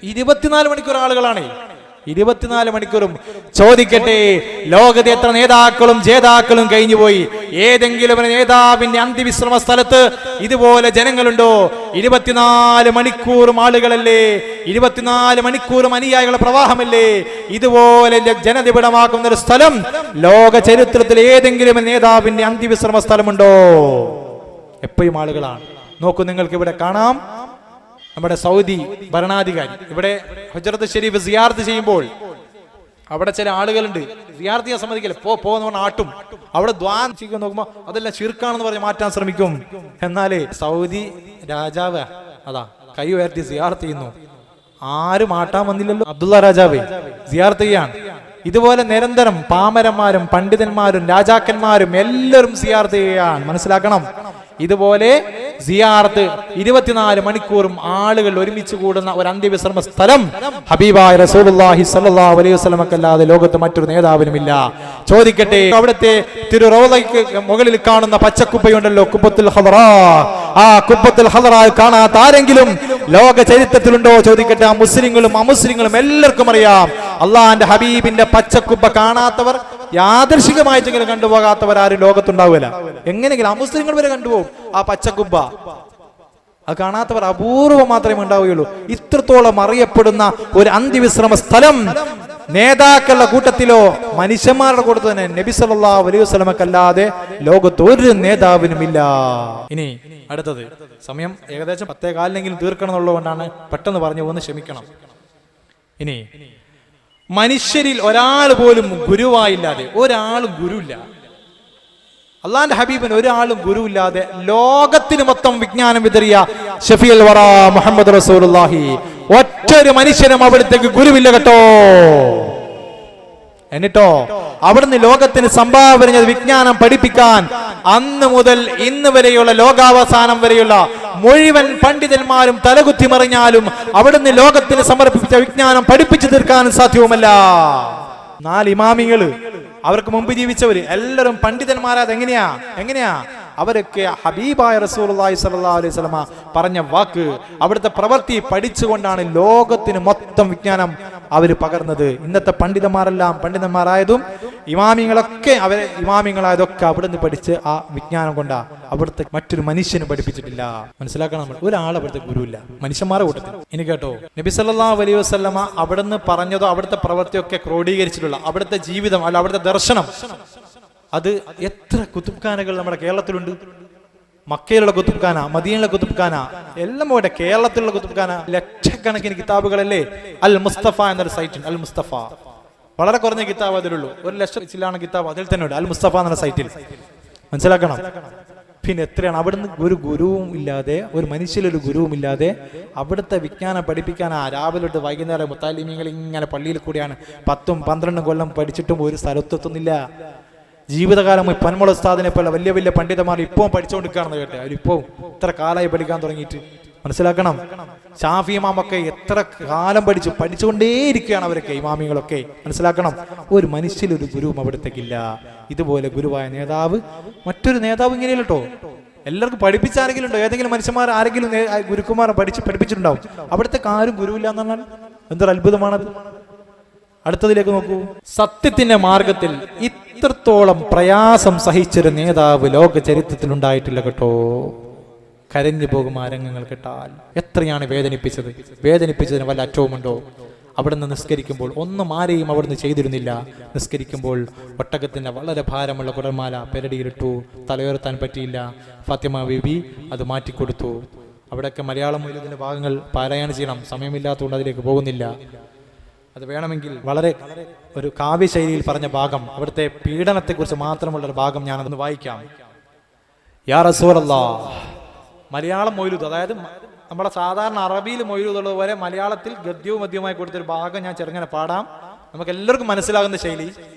24 മണിക്കൂർ ആളുകളാണ്. 24 മണിക്കൂറും. ചോദിക്കട്ടെ, ലോകത്തെ എത്ര നേതാക്കളും ജേതാക്കളും കഴിഞ്ഞുപോയി? ഏതെങ്കിലും ഒരു നേതാവിന്റെ അന്ത്യവിശ്രമ സ്ഥലത്ത് ഇതുപോലെ ജനങ്ങളുണ്ടോ? 24 മണിക്കൂറും ആളുകളല്ലേ, 24 മണിക്കൂറും അനുയായികളുടെ പ്രവാഹമല്ലേ? ഇതുപോലെ ജനനിബിഡമാക്കുന്ന ഒരു സ്ഥലം ലോക ചരിത്രത്തിൽ ഏതെങ്കിലും നേതാവിന്റെ അന്ത്യവിശ്രമ സ്ഥലമുണ്ടോ? എപ്പോഴും ആളുകളാണ്. നോക്കൂ, നിങ്ങൾക്ക് ഇവിടെ കാണാം, നമ്മുടെ സൗദി ഭരണാധികാരി ഇവിടെ ഹുജ്റത്ത് ഷരീഫ് സിയാറത്ത് ചെയ്യുമ്പോൾ അവിടെ ചില ആളുകളുണ്ട്, സിയാറത്ത് ചെയ്യാൻ സമ്മതിക്കില്ല, പോന്ന് പറഞ്ഞ ആട്ടും. അവിടെ ദ്വാൻ ചെയ്യാൻ നോക്കുമ്പോ അതെല്ലാം ശിർക്കാണെന്ന് പറഞ്ഞ് മാറ്റാൻ ശ്രമിക്കും. എന്നാലേ സൗദി രാജാവ് അതാ കൈ ഉയർത്തി സിയാറത്ത് ചെയ്യുന്നു. ആരും ആട്ടാൻ വന്നില്ലല്ലോ. അബ്ദുള്ള രാജാവേ സിയാറത്ത് ചെയ്യാണ്. ഇതുപോലെ നിരന്തരം പാമരന്മാരും പണ്ഡിതന്മാരും രാജാക്കന്മാരും എല്ലാവരും സിയാറത്ത് ചെയ്യുകയാണ്. മനസ്സിലാക്കണം, ഇതുപോലെ സിയാറത്ത് 24 മണിക്കൂറും ആളുകൾ ഒരുമിച്ച് കൂടുന്ന ഒരു അന്ത്യവിശ്രമ സ്ഥലം ഹബീബായ റസൂലുള്ളാഹി സ്വല്ലല്ലാഹു അലൈഹി വസല്ലമക്കല്ലാതെ ലോകത്ത് മറ്റൊരു നേതാവിനുമില്ല. ചോദിക്കട്ടെ, അവിടുത്തെ തിരുറൗളയ്ക്ക് മുകളിൽ കാണുന്ന പച്ചക്കുപ്പയുണ്ടല്ലോ, കുബ്ബത്തുൽ ഹദറ, ആ കുബ്ബത്തുൽ ഹദറ കാണാത്ത ആരെങ്കിലും ലോക ചരിത്രത്തിലുണ്ടോ? ചോദിക്കട്ടെ. മുസ്ലിങ്ങളും അമുസ്ലിങ്ങളും എല്ലാവർക്കും അറിയാം, അള്ളാഹിന്റെ ഹബീബിന്റെ പച്ചക്കുബ്ബ കാണാത്തവർ, യാദൃശികമായിട്ടെങ്കിലും കണ്ടുപോകാത്തവർ ആരും ലോകത്തുണ്ടാവില്ല. എങ്ങനെയെങ്കിലും അമുസ്ലിങ്ങൾ വരെ കണ്ടുപോകും ആ പച്ചക്കുബ്ബ. അത് കാണാത്തവർ അപൂർവം മാത്രമേ ഉണ്ടാവുകയുള്ളൂ. ഇത്രത്തോളം അറിയപ്പെടുന്ന ഒരു അന്ത്യവിശ്രമ സ്ഥലം നേതാക്കളുടെ കൂട്ടത്തിലോ മനുഷ്യന്മാരുടെ കൂട്ടത്തിൽ തന്നെ നബി സല്ലല്ലാഹു അലൈഹി വസല്ലമക്കല്ലാതെ ലോകത്ത് ഒരു നേതാവിനുമില്ല. ഇനി അടുത്തത്, സമയം ഏകദേശം 10:15 തീർക്കണം എന്നുള്ളതുകൊണ്ടാണ് പെട്ടെന്ന് പറഞ്ഞു പോകുന്നത്, ക്ഷമിക്കണം. ഇനി മനുഷ്യരിൽ ഒരാൾ പോലും ഗുരുവായില്ലാതെ, ഒരാളും ഗുരുവില്ല, അള്ളാന്റെ ഹബീബിന് ഒരാളും ഗുരുവില്ലാതെ ലോകത്തിന് മൊത്തം വിജ്ഞാനം വിതറിയ ഷഫീഉൽ വറ മുഹമ്മദ് റസൂലുള്ളാഹി, ഒറ്റൊരു മനുഷ്യനും അവിടത്തേക്ക് ഗുരുവില്ല കേട്ടോ. എന്നിട്ടോ അവിടുന്ന് ലോകത്തിന് സംഭാവന ചെയ്ത വിജ്ഞാനം പഠിപ്പിക്കാൻ അന്ന് മുതൽ ഇന്ന് വരെയുള്ള ലോകാവസാനം വരെയുള്ള മുഴുവൻ പണ്ഡിതന്മാരും തലകുത്തി മറിഞ്ഞാലും അവിടുന്ന് ലോകത്തിന് സമർപ്പിച്ച വിജ്ഞാനം പഠിപ്പിച്ചു തീർക്കാനും സാധ്യവുമല്ല. 4 ഇമാമിങ്ങള്, അവർക്ക് മുമ്പ് ജീവിച്ചവര് എല്ലാവരും പണ്ഡിതന്മാരാത് എങ്ങനെയാ അവരൊക്കെ ഹബീബായ റസൂലുള്ളാഹി സ്വല്ലല്ലാഹു അലൈഹി വസല്ലമ പറഞ്ഞ വാക്ക്, അവിടുത്തെ പ്രവൃത്തി പഠിച്ചുകൊണ്ടാണ് ലോകത്തിന് മൊത്തം വിജ്ഞാനം അവർ പകർന്നത്. ഇന്നത്തെ പണ്ഡിതന്മാരെല്ലാം പണ്ഡിതന്മാരായതും ഇമാമിങ്ങളൊക്കെ അവരെ ഇമാമിങ്ങളായതൊക്കെ അവിടുന്ന് പഠിച്ച് ആ വിജ്ഞാനം കൊണ്ടാ. അവിടുത്തെ മറ്റൊരു മനുഷ്യന് പഠിപ്പിച്ചിട്ടില്ല. മനസ്സിലാക്കണം, നമ്മൾ ഒരാൾ അവിടുത്തെ ഗുരുവില്ല മനുഷ്യന്മാരുടെ കൂട്ടത്തിൽ. ഇനി കേട്ടോ, നബി സല്ലല്ലാഹു അലൈഹി വസല്ലമ അവിടുന്ന് പറഞ്ഞതോ അവിടുത്തെ പ്രവൃത്തിയൊക്കെ ക്രോഡീകരിച്ചിട്ടുള്ള അവിടുത്തെ ജീവിതം അല്ല അവിടുത്തെ ദർശനം, അത് എത്ര കുത്തുബ്ഖാനകൾ നമ്മുടെ കേരളത്തിലുണ്ട്. മക്കയിലുള്ള കുത്തുബ്ഖാന, മദീനയിലെ കുത്തുബ്ഖാന, എല്ലാം പോട്ടെ, കേരളത്തിലുള്ള കുത്തുബ്ഖാന ലക്ഷക്കണക്കിന് കിതാബുകളല്ലേ. അൽ മുസ്തഫ എന്നൊരു സൈറ്റ്, അൽ മുസ്തഫ, വളരെ കുറഞ്ഞ കിതാബ് അതിലുള്ളൂ. 1,00,000 ചില്ലാണ് കിതാബ് അതിൽ തന്നെ ഉണ്ട്, അൽ മുസ്തഫ എന്ന സൈറ്റിൽ. മനസ്സിലാക്കണം. പിന്നെ എത്രയാണ് അവിടുന്ന് ഒരു ഗുരുവും ഇല്ലാതെ, ഒരു മനുഷ്യരൊരു ഗുരുവും ഇല്ലാതെ അവിടുത്തെ വിജ്ഞാനം പഠിപ്പിക്കാനാ രാവിലെ തൊട്ട് വൈകുന്നേരം മുത്താലിമീങ്ങൾ ഇങ്ങനെ പള്ളിയിൽ കൂടിയാണ് 10-12 കൊല്ലം പഠിച്ചിട്ടും ഒരു സ്ഥലത്തെത്തുന്നില്ല. ജീവിതകാലം പന്മള ഉസ്താദിനെ പോലെ വലിയ വലിയ പണ്ഡിതന്മാർ ഇപ്പോൾ പഠിച്ചുകൊണ്ടിരിക്കുകയാണെന്ന് കേട്ടെ. അവരിപ്പോൾ ഇത്ര കാലമായി പഠിക്കാൻ തുടങ്ങിയിട്ട്. മനസ്സിലാക്കണം, ഷാഫി ഇമാമൊക്കെ എത്ര കാലം പഠിച്ചുകൊണ്ടേയിരിക്കുകയാണ് അവരൊക്കെ, ഇമാമികളൊക്കെ. മനസ്സിലാക്കണം, ഒരു മനുഷ്യരൊരു ഗുരുവും അവിടത്തേക്കില്ല. ഇതുപോലെ ഗുരുവായ നേതാവ്, മറ്റൊരു നേതാവ് ഇങ്ങനെയല്ല കേട്ടോ. എല്ലാവർക്കും പഠിപ്പിച്ച ആരെങ്കിലും ഉണ്ടോ? ഏതെങ്കിലും മനുഷ്യന്മാർ ആരെങ്കിലും ഗുരുക്കുമാർ പഠിപ്പിച്ചിട്ടുണ്ടാവും. അവിടത്തേക്ക് ആരും ഗുരുവില്ല എന്നാണ്. എന്തൊരു അത്ഭുതമാണത്. അടുത്തതിലേക്ക് നോക്കൂ. സത്യത്തിന്റെ മാർഗത്തിൽ ഇത്രത്തോളം പ്രയാസം സഹിച്ചൊരു നേതാവ് ലോക ചരിത്രത്തിൽ ഉണ്ടായിട്ടില്ല കേട്ടോ. കരഞ്ഞു പോകും ആ രംഗങ്ങൾ കേട്ടാൽ. എത്രയാണ് വേദനിപ്പിച്ചത്. വേദനിപ്പിച്ചതിന് വല്ല അറ്റവുമുണ്ടോ? അവിടുന്ന് നിസ്കരിക്കുമ്പോൾ ഒന്നും ആരെയും അവിടുന്ന് ചെയ്തിരുന്നില്ല. നിസ്കരിക്കുമ്പോൾ ഒട്ടകത്തിന്റെ വളരെ ഭാരമുള്ള കുടൽമാല പെരടിയിലിട്ടു, തലയുയർത്താൻ പറ്റിയില്ല. ഫാത്തിമ ബീബി അത് മാറ്റിക്കൊടുത്തു. അവിടെയൊക്കെ മലയാളം മൗലിദിന്റെ ഭാഗങ്ങൾ പാരായണം ചെയ്യണം, സമയമില്ലാത്തതുകൊണ്ട് അതിലേക്ക് പോകുന്നില്ല. അത് വേണമെങ്കിൽ വളരെ ഒരു കാവ്യശൈലിയിൽ പറഞ്ഞ ഭാഗം, അവിടുത്തെ പീഡനത്തെക്കുറിച്ച് മാത്രമുള്ള ഒരു ഭാഗം ഞാനതൊന്ന് വായിക്കാം. യാ റസൂലല്ലാഹ്, മലയാളം മൗലൂദ്, അതായത് നമ്മുടെ സാധാരണ അറബിയിൽ മൗലൂദുള്ളത് പോലെ മലയാളത്തിൽ ഗദ്യവും മദ്യവുമായി കൊടുത്തൊരു ഭാഗം ഞാൻ ചെറുങ്ങനെ പാടാം. നമുക്ക് എല്ലാവർക്കും മനസ്സിലാകുന്ന ശൈലി.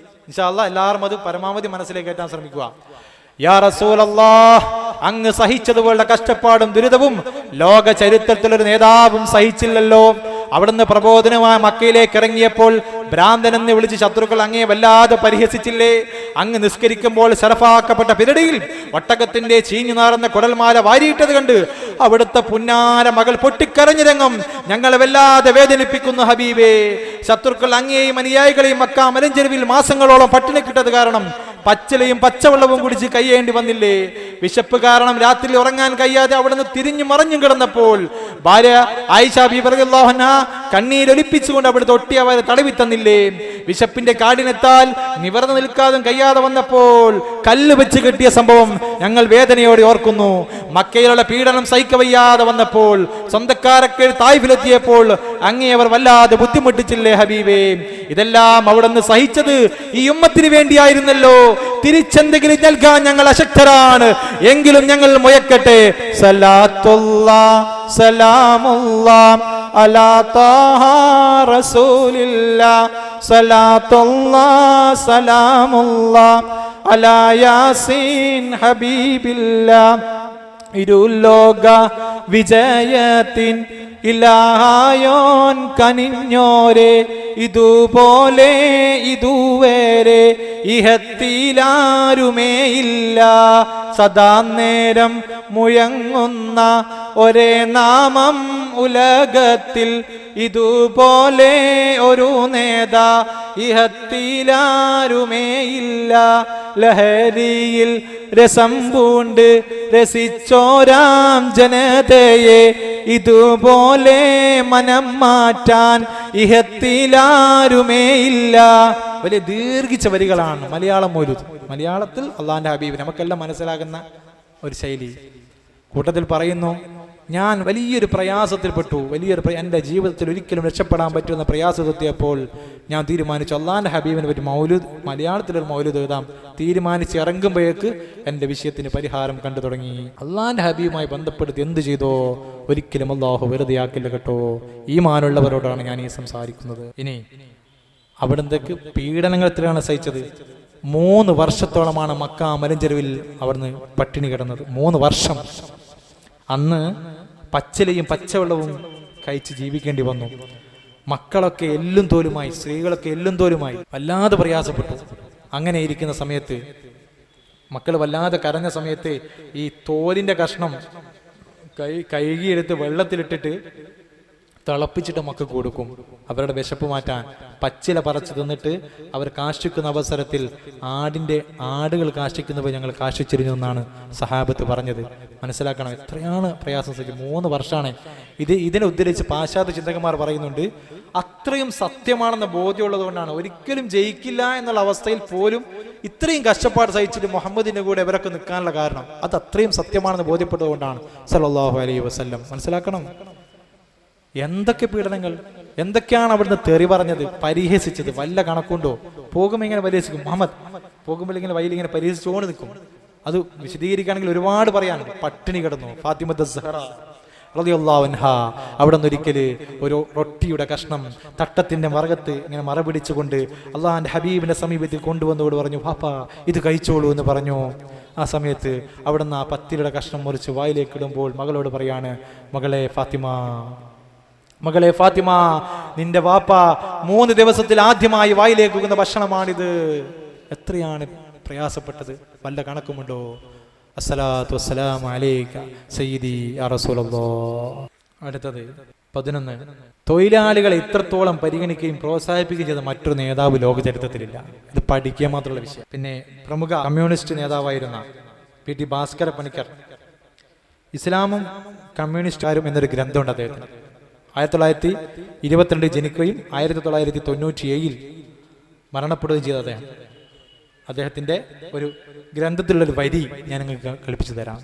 ഇൻഷാ അല്ലാഹ് എല്ലാവരും അത് പരമാവധി മനസ്സിലേക്ക് കയറ്റാൻ ശ്രമിക്കുക. യാ റസൂലല്ലാഹ്, അങ്ങ് സഹിച്ചതുപോലുള്ള കഷ്ടപ്പാടും ദുരിതവും ലോക ചരിത്രത്തിലൊരു നേതാവും സഹിച്ചില്ലല്ലോ. അവിടുന്ന് പ്രബോധനമായി മക്കയിലേക്ക് ഇറങ്ങിയപ്പോൾ ഭ്രാന്തൻ എന്ന് വിളിച്ച് ശത്രുക്കൾ അങ്ങയെ വല്ലാതെ പരിഹസിച്ചില്ലേ? അങ്ങ് നിസ്കരിക്കുമ്പോൾ ശറഫാക്കപ്പെട്ട പിരടിയിൽ ഒട്ടകത്തിന്റെ ചീഞ്ഞു നാറുന്ന കുടൽമാല വാരിയിട്ടത് കണ്ട് അവിടുത്തെ പുന്നാര മകൾ പൊട്ടിക്കരഞ്ഞ രംഗം ഞങ്ങളെ വല്ലാതെ വേദനിപ്പിക്കുന്നു ഹബീബേ. ശത്രുക്കൾ അങ്ങയെയും അനുയായികളെയും മക്ക മലഞ്ചെരുവിൽ മാസങ്ങളോളം പട്ടിണി കിട്ടത് കാരണം പച്ചിലയും പച്ചവെള്ളവും കുടിച്ച് കഴിയേണ്ടി വന്നില്ലേ? വിശപ്പ് കാരണം രാത്രി ഉറങ്ങാൻ കഴിയാതെ അവിടുന്ന് തിരിഞ്ഞു മറിഞ്ഞു കിടന്നപ്പോൾ ഭാര്യ ആയിഷ ബീബി റളിയല്ലാഹു അൻഹാ കണ്ണീരൊലിപ്പിച്ചുകൊണ്ട് അവിടുത്തെ ഒട്ടി അവരെ തടവി തന്നില്ലേ? വിശപ്പിന്റെ കാഠിന്യത്താൽ നിവർന്നു നിൽക്കാതും കഴിയാതെ വന്നപ്പോൾ കല്ല് വെച്ച് കെട്ടിയ സംഭവം ഞങ്ങൾ വേദനയോടെ ഓർക്കുന്നു. മക്കയിലുള്ള പീഡനം സഹിക്കവയ്യാതെ വന്നപ്പോൾ സ്വന്തക്കാരൊക്കെ തായിഫിലെത്തിയപ്പോൾ അങ്ങേ അവർ വല്ലാതെ ബുദ്ധിമുട്ടിച്ചില്ലേ ഹബീബേ? ഇതെല്ലാം അവിടുന്ന് സഹിച്ചത് ഈ ഉമ്മത്തിന് വേണ്ടിയായിരുന്നല്ലോ. തിരിച്ചെന്തെങ്കിലും നൽകാൻ ഞങ്ങൾ അശക്തരാണ്, എങ്കിലും ഞങ്ങൾ മുയക്കട്ടെ. സലാത്തുല്ലാഹ് സലാമുല്ലാഹ് അലാ ത്വാഹ റസൂലില്ലാഹ് സലാത്തുല്ലാഹ് സലാമുല്ലാഹ് അലാ യാസീൻ ഹബീബില്ലാഹ്. ഇരുലോക വിജയത്തിൻ ഇലാഹായോൻ കനിഞ്ഞോരെ ഇതുപോലെ ഇതുവരെ ഇഹത്തിലാരുമേ ഇല്ല. സദാ നേരം മുഴങ്ങുന്ന ഒരേ നാമം ഉലകത്തിൽ ഇതുപോലെ ഒരു നേതാ ഇഹത്തിലാരുമേ ഇല്ല. ലഹരിയിൽ രസം പൂണ്ട് രസിച്ചോരാം ജനതയെ ഇതുപോലെ മനം മാറ്റാൻ ഇഹത്തിലാരുമേ ഇല്ല. വലിയ ദീർഘിച്ച വരികളാണ് മലയാളം മൗലൂദ്. മലയാളത്തിൽ അള്ളാന്റെ ഹബീബ് നമുക്കെല്ലാം മനസ്സിലാകുന്ന ഒരു ശൈലി. കൂട്ടത്തിൽ പറയുന്നു, ഞാൻ വലിയൊരു പ്രയാസത്തിൽപ്പെട്ടു, എൻ്റെ ജീവിതത്തിൽ ഒരിക്കലും രക്ഷപ്പെടാൻ പറ്റുന്ന പ്രയാസത്തെത്തിയപ്പോൾ ഞാൻ തീരുമാനിച്ചു അള്ളാന്റെ ഹബീബിനെ പറ്റി മൗലൂദ്, മലയാളത്തിലൊരു മൗലൂദ് എഴുതാം. തീരുമാനിച്ച് ഇറങ്ങുമ്പോഴേക്ക് എൻ്റെ വിഷയത്തിന് പരിഹാരം കണ്ടു തുടങ്ങി. അള്ളാന്റെ ഹബീബുമായി ബന്ധപ്പെടുത്തി എന്ത് ചെയ്തോ ഒരിക്കലും അള്ളാഹു വെറുതെ ആക്കില്ല കേട്ടോ. ഈമാനുള്ളവരോടാണ് ഞാൻ ഈ സംസാരിക്കുന്നത്. ഇനി അവിടുന്നേക്ക് പീഡനങ്ങളത്തിലാണ് സഹിച്ചത്. 3 വർഷത്തോളമാണ് മക്ക മലഞ്ചെരുവിൽ അവിടുന്ന് പട്ടിണി കിടന്നത്. 3 വർഷം. അന്ന് പച്ചിലയും പച്ചവെള്ളവും കഴിച്ച് ജീവിക്കേണ്ടി വന്നു. മക്കളൊക്കെ എല്ലും തോലുമായി, സ്ത്രീകളൊക്കെ എല്ലും തോലുമായി വല്ലാതെ പ്രയാസപ്പെട്ടു. അങ്ങനെ ഇരിക്കുന്ന സമയത്ത്, മക്കൾ വല്ലാതെ കരഞ്ഞ സമയത്ത് ഈ തോലിന്റെ കഷ്ണം കഴുകിയെടുത്ത് വെള്ളത്തിലിട്ടിട്ട് തിളപ്പിച്ചിട്ട് മക്കൾക്ക് കൊടുക്കും, അവരുടെ വിശപ്പ് മാറ്റാൻ. പച്ചില പറിച്ച് തിന്നിട്ട് അവർ കാഷ്ടിക്കുന്ന അവസരത്തിൽ ആടുകൾ കാഷ്ടിക്കുന്നവർ ഞങ്ങൾ കാഷ്ടിച്ചിരുന്നു എന്നാണ് സഹാബത്ത് പറഞ്ഞത്. മനസ്സിലാക്കണം, എത്രയാണ് പ്രയാസം സഹിച്ചത്. 3 വർഷമാണ് ഇതിനെ ഉദ്ധരിച്ച് പാശ്ചാത്യ ചിന്തകന്മാർ പറയുന്നുണ്ട്, അത്രയും സത്യമാണെന്ന ബോധ്യമുള്ളത് കൊണ്ടാണ് ഒരിക്കലും ജയിക്കില്ല എന്നുള്ള അവസ്ഥയിൽ പോലും ഇത്രയും കഷ്ടപ്പാട് സഹിച്ചിട്ട് മുഹമ്മദിന്റെ കൂടെ ഇവരൊക്കെ നിൽക്കാനുള്ള കാരണം അത് അത്രയും സത്യമാണെന്ന് ബോധ്യപ്പെട്ടത് കൊണ്ടാണ് സല്ലല്ലാഹു അലൈഹി വസല്ലം. മനസ്സിലാക്കണം, എന്തൊക്കെ പീഡനങ്ങൾ, എന്തൊക്കെയാണ് അവിടുന്ന് തെറി പറഞ്ഞത്, പരിഹസിച്ചത്. വല്ല കണക്കുണ്ടോ? പോകുമ്പോൾ ഇങ്ങനെ പരിഹസിക്കും. മുഹമ്മദ് പോകുമ്പോൾ ഇങ്ങനെ വയലിൽ ഇങ്ങനെ പരിഹസിച്ചോണ്ട് നിൽക്കും. അത് വിശദീകരിക്കുകയാണെങ്കിൽ ഒരുപാട് പറയാനുണ്ട്. പട്ടിണി കിടന്നു ഫാത്തിമത്ത് സഹറ റളിയല്ലാഹു അൻഹാ. അവിടെ നിന്ന് ഒരിക്കല് ഒരു റൊട്ടിയുടെ കഷ്ണം തട്ടത്തിന്റെ മറകത്ത് ഇങ്ങനെ മറപിടിച്ചുകൊണ്ട് അള്ളാഹിന്റെ ഹബീബിന്റെ സമീപത്തിൽ കൊണ്ടുവന്നോട് പറഞ്ഞു, പാപ്പാ ഇത് കഴിച്ചോളൂ എന്ന് പറഞ്ഞു. ആ സമയത്ത് അവിടെ നിന്ന് ആ പത്തിരിയുടെ കഷ്ണം മുറിച്ച് വായിലേക്ക് ഇടുമ്പോൾ മകളോട് പറയാണ്, മകളെ ഫാത്തിമ, നിന്റെ വാപ്പ 3 ദിവസത്തിൽ ആദ്യമായി വായിലേക്ക് വെക്കുന്ന ഭക്ഷണമാണിത്. എത്രയാണ് പ്രയാസപ്പെട്ടത്, വല്ല കണക്കുമുണ്ടോ? അസ്സലാത്തു വസ്സലാമു അലൈക സയ്യിദി യാ റസൂലല്ലാഹ്. അടുത്തത് 11. തൊഴിലാളികളെ ഇത്രത്തോളം പരിഗണിക്കുകയും പ്രോത്സാഹിപ്പിക്കുകയും ചെയ്ത മറ്റൊരു നേതാവ് ലോക ചരിത്രത്തിലില്ല. ഇത് പഠിക്കുക മാത്രമുള്ള വിഷയം. പിന്നെ പ്രമുഖ കമ്മ്യൂണിസ്റ്റ് നേതാവായിരുന്ന PT ഭാസ്കര പണിക്കർ, ഇസ്ലാമും കമ്മ്യൂണിസ്റ്റുകാരും എന്നൊരു ഗ്രന്ഥമുണ്ട് അദ്ദേഹത്തിന്. 1922 ജനിക്കുകയും 1997 മരണപ്പെടുകയും ചെയ്ത അദ്ദേഹത്തിന്റെ ഒരു ഗ്രന്ഥത്തിലുള്ളൊരു വരി ഞാൻ നിങ്ങൾക്ക് കളിപ്പിച്ചു തരാം.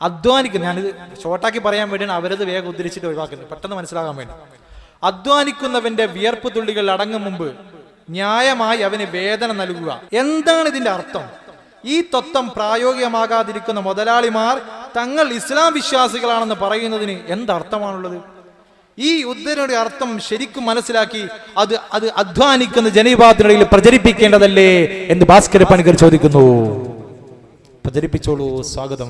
അധ്വാനിക്കുന്ന, ഞാനിത് ഷോർട്ടാക്കി പറയാൻ വേണ്ടിയാണ് അവരത് വേഗം ഉദ്ധരിച്ചിട്ട് ഒഴിവാക്കുന്നത്, പെട്ടെന്ന് മനസ്സിലാകാൻ വേണ്ടി. അധ്വാനിക്കുന്നവന്റെ വിയർപ്പ് തുള്ളികൾ അടങ്ങും മുമ്പ് ന്യായമായി അവന് വേതന നൽകുക. എന്താണ് ഇതിന്റെ അർത്ഥം? ഈ തത്വം പ്രായോഗികമാകാതിരിക്കുന്ന മുതലാളിമാർ തങ്ങൾ ഇസ്ലാം വിശ്വാസികളാണെന്ന് പറയുന്നതിന് എന്തർത്ഥമാണുള്ളത്? ഈ ഉദ്ധരണിയുടെ അർത്ഥം ശരിക്കും മനസ്സിലാക്കി അത് അധ്വാനിക്കുന്ന ജനവിഭാഗത്തിനിടയിൽ പ്രചരിപ്പിക്കേണ്ടതല്ലേ എന്ന് ഭാസ്കര പണിക്കർ ചോദിക്കുന്നു. പ്രചരിപ്പിച്ചോളൂ, സ്വാഗതം.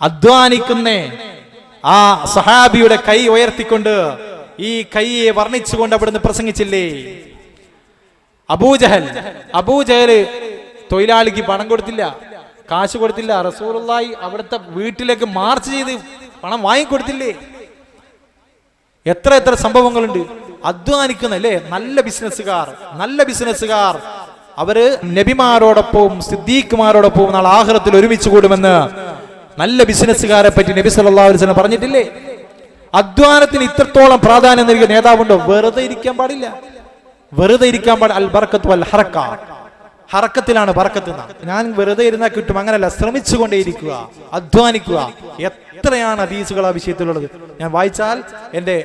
അധ്വാനിക്കുന്ന ആ സഹാബിയുടെ കൈ ഉയർത്തിക്കൊണ്ട് ഈ കൈയെ വർണ്ണിച്ചുകൊണ്ട് അവിടുന്ന് പ്രസംഗിച്ചില്ലേ? അബൂജഹൽ തൊഴിലാളിക്ക് പണം കൊടുത്തില്ല, കാശ് കൊടുത്തില്ല. റസൂലുള്ളാഹി അവിടുത്തെ വീട്ടിലേക്ക് മാർച്ച് ചെയ്ത് പണം വാങ്ങിക്കൊടുത്തില്ലേ? എത്ര സംഭവങ്ങളുണ്ട്. അധ്വാനിക്കുന്ന അല്ലേ നല്ല ബിസിനസ്സുകാർ അവര് നബിമാരോടൊപ്പവും സിദ്ദീഖുമാരോടൊപ്പവും നാളെ ആഖിറത്തിൽ ഒരുമിച്ച് കൂടുമെന്ന് നല്ല ബിസിനസ്സുകാരെ പറ്റി നബി സല്ലല്ലാഹു അലൈഹി വസല്ലം പറഞ്ഞിട്ടില്ലേ? അധ്വാനത്തിന് ഇത്രത്തോളം പ്രാധാന്യം നൽകിയ നേതാവുണ്ടോ? വെറുതെ ഇരിക്കാൻ പാടില്ല. അൽ ബർക്കത്തു വൽ ഹറക്ക, ഹറക്കത്തിലാണ് ബർക്കത്ത്. ഞാൻ വെറുതെ ഇരുന്നാൽ കിട്ടും അങ്ങനല്ല, ശ്രമിച്ചുകൊണ്ടേയിരിക്കുക, അധ്വാനിക്കുക. എത്രയാണ് ഹദീസുകൾ ആ വിഷയത്തിലുള്ളത്. ഞാൻ വായിച്ചാൽ എന്റെ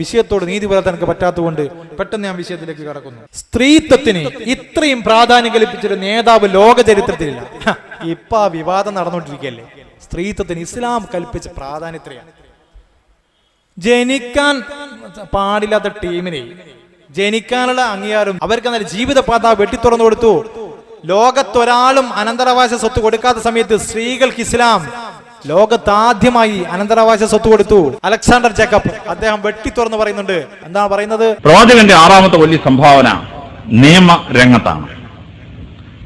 വിഷയത്തോട് നീതി പുലർത്താൻ എനിക്ക് പറ്റാത്തതുകൊണ്ട് പെട്ടെന്ന് ഞാൻ വിഷയത്തിലേക്ക് കടക്കുന്നു. സ്ത്രീത്വത്തിന് ഇത്രയും പ്രാധാന്യം കൽപ്പിച്ചൊരു നേതാവ് ലോക ചരിത്രത്തിലില്ല. ഇപ്പൊ ആ വിവാദം നടന്നുകൊണ്ടിരിക്കുകയല്ലേ. സ്ത്രീത്വത്തിന് ഇസ്ലാം കൽപ്പിച്ച പ്രാധാന്യം ഇത്രയാണ്. ജനിക്കാൻ പാടില്ലാത്ത ടീമിനെ ജനിക്കാനുള്ള അംഗീകാരം അവർക്ക് എന്നാൽ ജീവിതപാത വെട്ടിത്തുറന്നു കൊടുത്തു. ലോകത്തൊരാളും അനന്തരാവകാശ സ്വത്ത് കൊടുക്കാത്ത സമയത്ത് സ്ത്രീകൾക്ക് ഇസ്ലാം ലോകത്ത് ആദ്യമായി അനന്തരാവകാശ സ്വത്ത് കൊടുത്തു. അലക്സാണ്ടർ ജേക്കബ് അദ്ദേഹം വെട്ടിത്തുറന്ന് പറയുന്നുണ്ട്. എന്താണ് പറയുന്നത്? പ്രവാചകന്റെ 6ാമത്തെ വലിയ സംഭാവന നിയമ രംഗത്താണ്.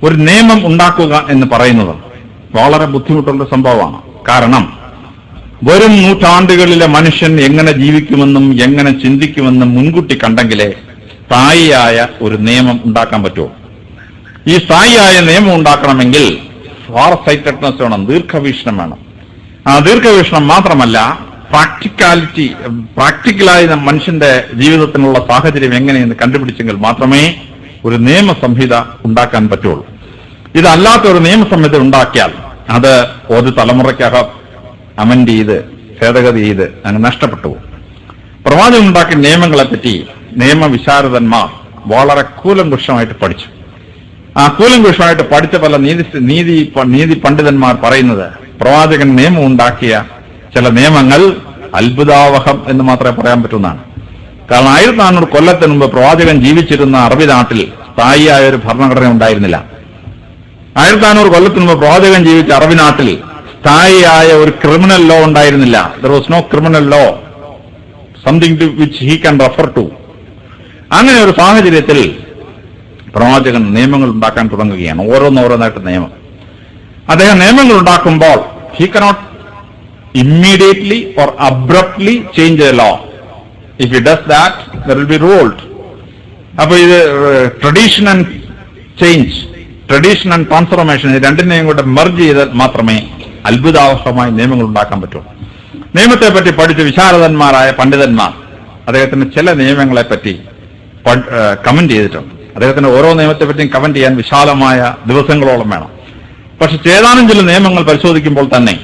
ഒരു നിയമം ഉണ്ടാക്കുക എന്ന് പറയുന്നത് വളരെ ബുദ്ധിമുട്ടുള്ള സംഭവമാണ്. കാരണം വരും നൂറ്റാണ്ടുകളിലെ മനുഷ്യൻ എങ്ങനെ ജീവിക്കുമെന്നും എങ്ങനെ ചിന്തിക്കുമെന്നും മുൻകൂട്ടി കണ്ടെങ്കിലേ സ്ഥായിയായ ഒരു നിയമം ഉണ്ടാക്കാൻ പറ്റുമോ. ഈ സ്ഥായിയായ നിയമം ഉണ്ടാക്കണമെങ്കിൽ ഫാർ സൈറ്റഡ്നെസ് വേണം, ദീർഘവീക്ഷണം വേണം. ആ ദീർഘവീക്ഷണം മാത്രമല്ല, പ്രാക്ടിക്കലായി മനുഷ്യന്റെ ജീവിതത്തിനുള്ള സാഹചര്യം എങ്ങനെയെന്ന് കണ്ടുപിടിച്ചെങ്കിൽ മാത്രമേ ഒരു നിയമസംഹിത ഉണ്ടാക്കാൻ പറ്റുള്ളൂ. ഇതല്ലാത്ത ഒരു നിയമസംഹിത ഉണ്ടാക്കിയാൽ അത് ഒരു തലമുറയ്ക്കകം അമെൻഡ് ചെയ്ത് ഭേദഗതി ചെയ്ത് അങ്ങ് നഷ്ടപ്പെട്ടു. പ്രവാചകൻ ഉണ്ടാക്കിയ നിയമങ്ങളെപ്പറ്റി നിയമവിശാരദന്മാർ വളരെ കൂലങ്കുഷമായിട്ട് പഠിച്ചു. ആ കൂലങ്കുഷമായിട്ട് പഠിച്ച പല നീതി പണ്ഡിതന്മാർ പറയുന്നത് പ്രവാചകൻ നിയമം ഉണ്ടാക്കിയ ചില നിയമങ്ങൾ അത്ഭുതാവഹം എന്ന് മാത്രമേ പറയാൻ പറ്റുന്നതാണ്. കാരണം 1400 കൊല്ലത്തിന് മുമ്പ് പ്രവാചകൻ ജീവിച്ചിരുന്ന അറബി നാട്ടിൽ സ്ഥായിയായ ഒരു ഭരണഘടന ഉണ്ടായിരുന്നില്ല. 1400 കൊല്ലത്തിന് മുമ്പ് പ്രവാചകൻ ജീവിച്ച അറബി നാട്ടിൽ സ്ഥായിയായ ഒരു ക്രിമിനൽ ലോ ഉണ്ടായിരുന്നില്ല. There was no criminal law, something to which he can refer to. അങ്ങനെ ഒരു സാഹചര്യത്തിൽ പ്രവാചകൻ നിയമങ്ങൾ ഉണ്ടാക്കാൻ തുടങ്ങുകയാണ്. ഓരോന്നോരോന്നായിട്ട് നിയമം. അദ്ദേഹം നിയമങ്ങൾ ഉണ്ടാക്കുമ്പോൾ he cannot immediately or abruptly change a law. If he does that there will be revolt. അപ്പൊ ഇത് tradition and change, tradition and transformation, ഇത് രണ്ടിനെയും കൂടെ മെർജ് ചെയ്താൽ മാത്രമേ അത്ഭുതാവഹമായ നിയമങ്ങൾ ഉണ്ടാക്കാൻ പറ്റുള്ളൂ. നിയമത്തെ പറ്റി പഠിച്ച വിശാരദന്മാരായ പണ്ഡിതന്മാർ അദ്ദേഹത്തിന് ചില നിയമങ്ങളെ പറ്റി കമന്റ് ചെയ്തിട്ടുണ്ട്. അദ്ദേഹത്തിന് ഓരോ നിയമത്തെ പറ്റിയും കമന്റ് ചെയ്യാൻ വിശാലമായ ദിവസങ്ങളോളം വേണം. പക്ഷെ ഏതാനും ചില നിയമങ്ങൾ പരിശോധിക്കുമ്പോൾ തന്നെ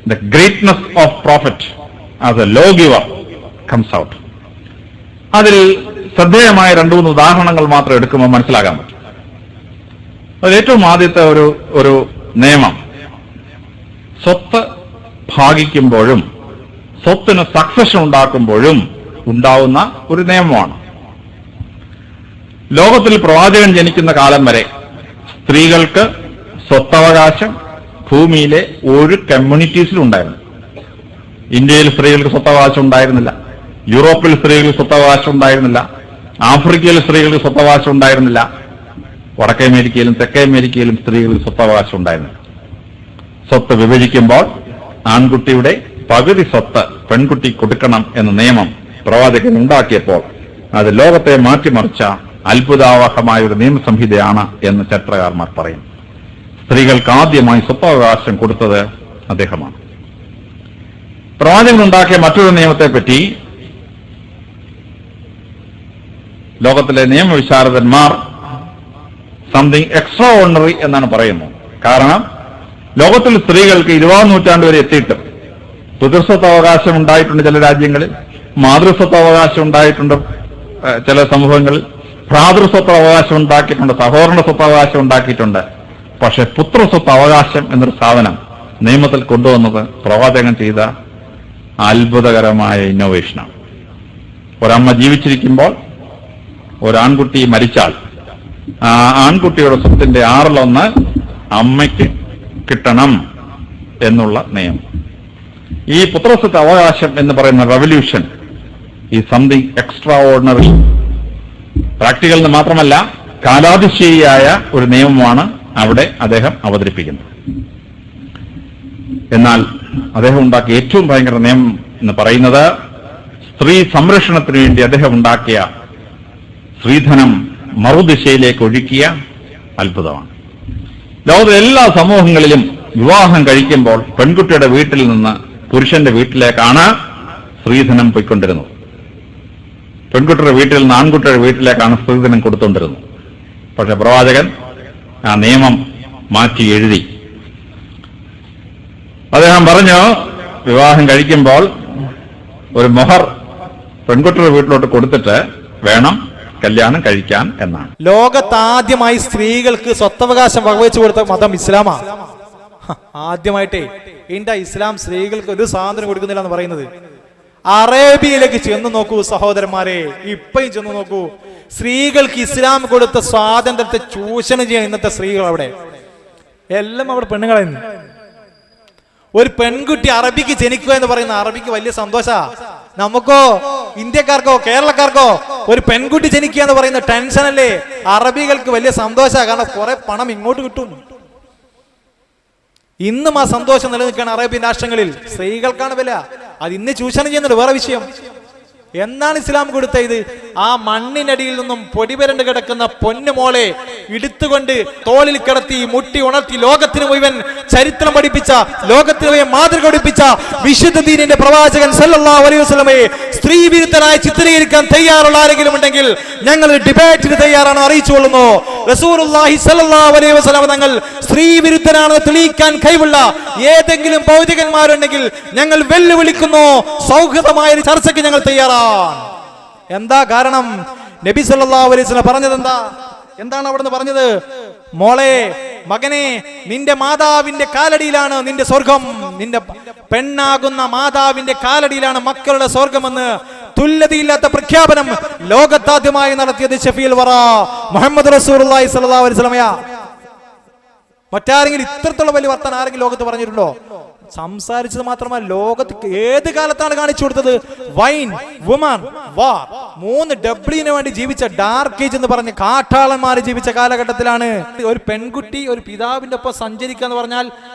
the greatness of profit as A law giver comes out. അതിൽ ശ്രദ്ധേയമായ 2-3 ഉദാഹരണങ്ങൾ മാത്രം എടുക്കുമ്പോൾ മനസ്സിലാക്കാൻ പറ്റും. അതിൽ ഏറ്റവും ആദ്യത്തെ ഒരു നിയമം സ്വത്ത് ഭാഗിക്കുമ്പോഴും സ്വത്തിന് സക്സഷൻ ഉണ്ടാക്കുമ്പോഴും ഉണ്ടാവുന്ന ഒരു നിയമമാണ്. ലോകത്തിൽ പ്രവാചകൻ ജനിക്കുന്ന കാലം വരെ സ്ത്രീകൾക്ക് സ്വത്തവകാശം ഭൂമിയിലെ ഒരു കമ്മ്യൂണിറ്റീസിലും ഉണ്ടായിരുന്നു. ഇന്ത്യയിൽ സ്ത്രീകൾക്ക് സ്വത്തവകാശം ഉണ്ടായിരുന്നില്ല, യൂറോപ്പിൽ സ്ത്രീകൾക്ക് സ്വത്തവകാശം ഉണ്ടായിരുന്നില്ല, ആഫ്രിക്കയിൽ സ്ത്രീകൾക്ക് സ്വത്തവകാശം ഉണ്ടായിരുന്നില്ല, വടക്കേ അമേരിക്കയിലും തെക്കേ അമേരിക്കയിലും സ്ത്രീകൾക്ക് സ്വത്തവകാശം ഉണ്ടായിരുന്നില്ല. സ്വത്ത് വിഭജിക്കുമ്പോൾ ആൺകുട്ടിയുടെ പകുതി സ്വത്ത് പെൺകുട്ടി കൊടുക്കണം എന്ന നിയമം പ്രവാചകൻ ഉണ്ടാക്കിയപ്പോൾ അത് ലോകത്തെ മാറ്റിമറിച്ച അത്ഭുതാവഹമായ ഒരു നിയമസംഹിതയാണ് എന്ന് ചരിത്രകാരന്മാർ പറയും. സ്ത്രീകൾക്ക് ആദ്യമായി സ്വത്തവകാശം കൊടുത്തത് അദ്ദേഹമാണ്. പ്രവാചകൻ ഉണ്ടാക്കിയ മറ്റൊരു നിയമത്തെപ്പറ്റി ലോകത്തിലെ നിയമവിശാരദന്മാർ സംതിങ് എക്സ്ട്രാ ഓർഡിനറി എന്നാണ് പറയുന്നത്. കാരണം ലോകത്തിൽ സ്ത്രീകൾക്ക് 20-ാം നൂറ്റാണ്ട് വരെ എത്തിയിട്ട് പിതൃസ്വത്തവകാശം ഉണ്ടായിട്ടുണ്ട് ചില രാജ്യങ്ങളിൽ, മാതൃസ്വത്തവകാശം ഉണ്ടായിട്ടുണ്ട് ചില സമൂഹങ്ങളിൽ, ഭ്രാതൃസ്വത്ത് അവകാശം ഉണ്ടാക്കിയിട്ടുണ്ട്, സഹോദരന സ്വത്തവകാശം ഉണ്ടാക്കിയിട്ടുണ്ട്. പക്ഷെ പുത്രസ്വത്ത് അവകാശം എന്നൊരു സാധനം നിയമത്തിൽ കൊണ്ടുവന്നത് പ്രവാചകൻ ചെയ്ത അത്ഭുതകരമായ ഇന്നോവേഷനാണ്. ഒരമ്മ ജീവിച്ചിരിക്കുമ്പോൾ ഒരാൺകുട്ടി മരിച്ചാൽ ആ ആൺകുട്ടിയുടെ സ്വത്തിന്റെ 1/6 അമ്മയ്ക്ക് കിട്ടണം എന്നുള്ള നിയമം. ഈ പുത്രസ്വത്ത് അവകാശം എന്ന് പറയുന്ന റവല്യൂഷൻ ഈ സംതിങ് എക്സ്ട്രാ ഓർഡിനറി. പ്രാക്ടിക്കൽ എന്ന് മാത്രമല്ല, കാലാതിശയിയായ ഒരു നിയമമാണ് അവിടെ അദ്ദേഹം അവതരിപ്പിക്കുന്നത്. എന്നാൽ അദ്ദേഹം ഉണ്ടാക്കിയ ഏറ്റവും ഭയങ്കര നിയമം എന്ന് പറയുന്നത് സ്ത്രീ സംരക്ഷണത്തിന് വേണ്ടി അദ്ദേഹം ഉണ്ടാക്കിയ സ്ത്രീധനം മറുദിശയിലേക്ക് ഒഴുക്കിയ അത്ഭുതമാണ്. ലോകത്തിലെ എല്ലാ സമൂഹങ്ങളിലും വിവാഹം കഴിക്കുമ്പോൾ പെൺകുട്ടിയുടെ വീട്ടിൽ നിന്ന് പുരുഷന്റെ വീട്ടിലേക്കാണ് സ്ത്രീധനം പോയിക്കൊണ്ടിരുന്നത്. പെൺകുട്ടിയുടെ വീട്ടിൽ നിന്ന് ആൺകുട്ടിയുടെ വീട്ടിലേക്കാണ് സ്ത്രീധനം കൊടുത്തുകൊണ്ടിരുന്നത്. പക്ഷെ പ്രവാചകൻ ആ നിയമം മാറ്റി എഴുതി. അദ്ദേഹം പറഞ്ഞു, വിവാഹം കഴിക്കുമ്പോൾ ഒരു മൊഹർ പെൺകുട്ടിയുടെ വീട്ടിലോട്ട് കൊടുത്തിട്ട് വേണം കല്യാണം കഴിക്കാൻ എന്നാണ്. ലോകത്താദ്യമായി സ്ത്രീകൾക്ക് സ്വത്തവകാശം വകവെച്ചു കൊടുത്ത മതം ഇസ്ലാമാണ്. ആദ്യമായിട്ടേ ഇന്ത്യ ഇസ്ലാം സ്ത്രീകൾക്ക് ഒരു സ്വാതന്ത്ര്യം കൊടുക്കുന്നില്ല എന്ന് പറയുന്നത്. അറേബ്യയിലേക്ക് ചെന്ന് നോക്കൂ സഹോദരന്മാരെ, ഇപ്പയും ചെന്ന് നോക്കൂ. സ്ത്രീകൾക്ക് ഇസ്ലാം കൊടുത്ത സ്വാതന്ത്ര്യത്തെ ചൂഷണം ചെയ്യാൻ ഇന്നത്തെ സ്ത്രീകൾ അവിടെ എല്ലാം അവിടെ പെണ്ണുങ്ങളെ. ഒരു പെൺകുട്ടി അറബിക്ക് ജനിക്കുക എന്ന് പറയുന്ന അറബിക്ക് വലിയ സന്തോഷാ. നമുക്കോ ഇന്ത്യക്കാർക്കോ കേരളക്കാർക്കോ ഒരു പെൺകുട്ടി ജനിക്കുക എന്ന് പറയുന്ന ടെൻഷൻ അല്ലേ? അറബികൾക്ക് വലിയ സന്തോഷാ. കാരണം കുറെ പണം ഇങ്ങോട്ട് കിട്ടും. ഇന്നും ആ സന്തോഷം നിലനിൽക്കുകയാണ് അറേബ്യൻ രാഷ്ട്രങ്ങളിൽ. സ്ത്രീകൾക്കാണ് വില. അത് ഇന്ന് ചൂഷണം ചെയ്യുന്നത് വേറെ വിഷയം. എന്താണ് ഇസ്ലാം കൊടുത്ത ഇത്? ആ മണ്ണിനടിയിൽ നിന്നും പൊടിപരണ്ട് കിടക്കുന്ന പൊന്നുമോളെ എടുത്തുകൊണ്ട് തോളിൽ കിടത്തി മുട്ടി ഉണർത്തി ലോകത്തിന് മുഴുവൻ ചരിത്രം പഠിപ്പിച്ച, ലോകത്തിന് മുഴുവൻ മാതൃക പഠിപ്പിച്ച വിശുദ്ധ ദീനിന്റെ പ്രവാചകൻ സല്ലല്ലാഹു അലൈഹി വസല്ലമയെ സ്ത്രീ വിരുദ്ധനായി ചിത്രീകരിക്കാൻ തയ്യാറുള്ള ആരെങ്കിലും ഉണ്ടെങ്കിൽ ഞങ്ങൾ ഡിബേറ്റിന് തയ്യാറാണ്, അറിയിച്ചുകൊള്ളുന്നു. റസൂലുള്ളാഹി സല്ലല്ലാഹു അലൈഹി വസല്ലമ തങ്ങൾ സ്ത്രീ വിരുദ്ധനാണെന്ന് തെളിയിക്കാൻ കഴിവുള്ള ഏതെങ്കിലും ഭൗതികന്മാരുണ്ടെങ്കിൽ ഞങ്ങൾ വെല്ലുവിളിക്കുന്നു. സൗഹൃദമായ ഒരു ചർച്ചയ്ക്ക് ഞങ്ങൾ തയ്യാറാണ്. എന്താ കാരണം? നബി സല്ലല്ലാഹു അലൈഹി വസല്ലം പറഞ്ഞത് എന്താണ് അവിടുന്ന് പറഞ്ഞത്? മോളെ, മകനെ, നിന്റെ മാതാവിന്റെ കാലടിയിലാണ് നിന്റെ സ്വർഗം. നിന്റെ പെണ്ണാകുന്ന മാതാവിന്റെ കാലടിയിലാണ് മക്കളുടെ സ്വർഗമെന്ന് തുല്യതയില്ലാത്ത പ്രഖ്യാപനം ലോകത്താദ്യമായി നടത്തിയത് ഷഫീൽ വറ മുഹമ്മദ് റസൂലുള്ളാഹി സ്വല്ലല്ലാഹു അലൈഹി വസല്ലമയാ. മറ്റാരെങ്കിലും ഇത്രത്തോളം വലിയ വർത്തമാനം ആരെങ്കിലും ലോകത്ത് പറഞ്ഞിട്ടുണ്ടോ? സംസാരിച്ചത് മാത്രമല്ല, ലോകത്ത് ഏത് കാലത്താണ് കാണിച്ചു കൊടുത്തത്? വൈൻ, വുമൻ, വാർ, 3 ഡബ്ല്യൂന് വേണ്ടി ജീവിച്ച ഡാർക്ക് ഏജ് എന്ന് പറഞ്ഞ കാട്ടാളന്മാര് ജീവിച്ച കാലഘട്ടത്തിലാണ് ഒരു പെൺകുട്ടി ഒരു പിതാവിന്റെ ഒപ്പം സഞ്ചരിക്കുക എന്ന് പറഞ്ഞാൽ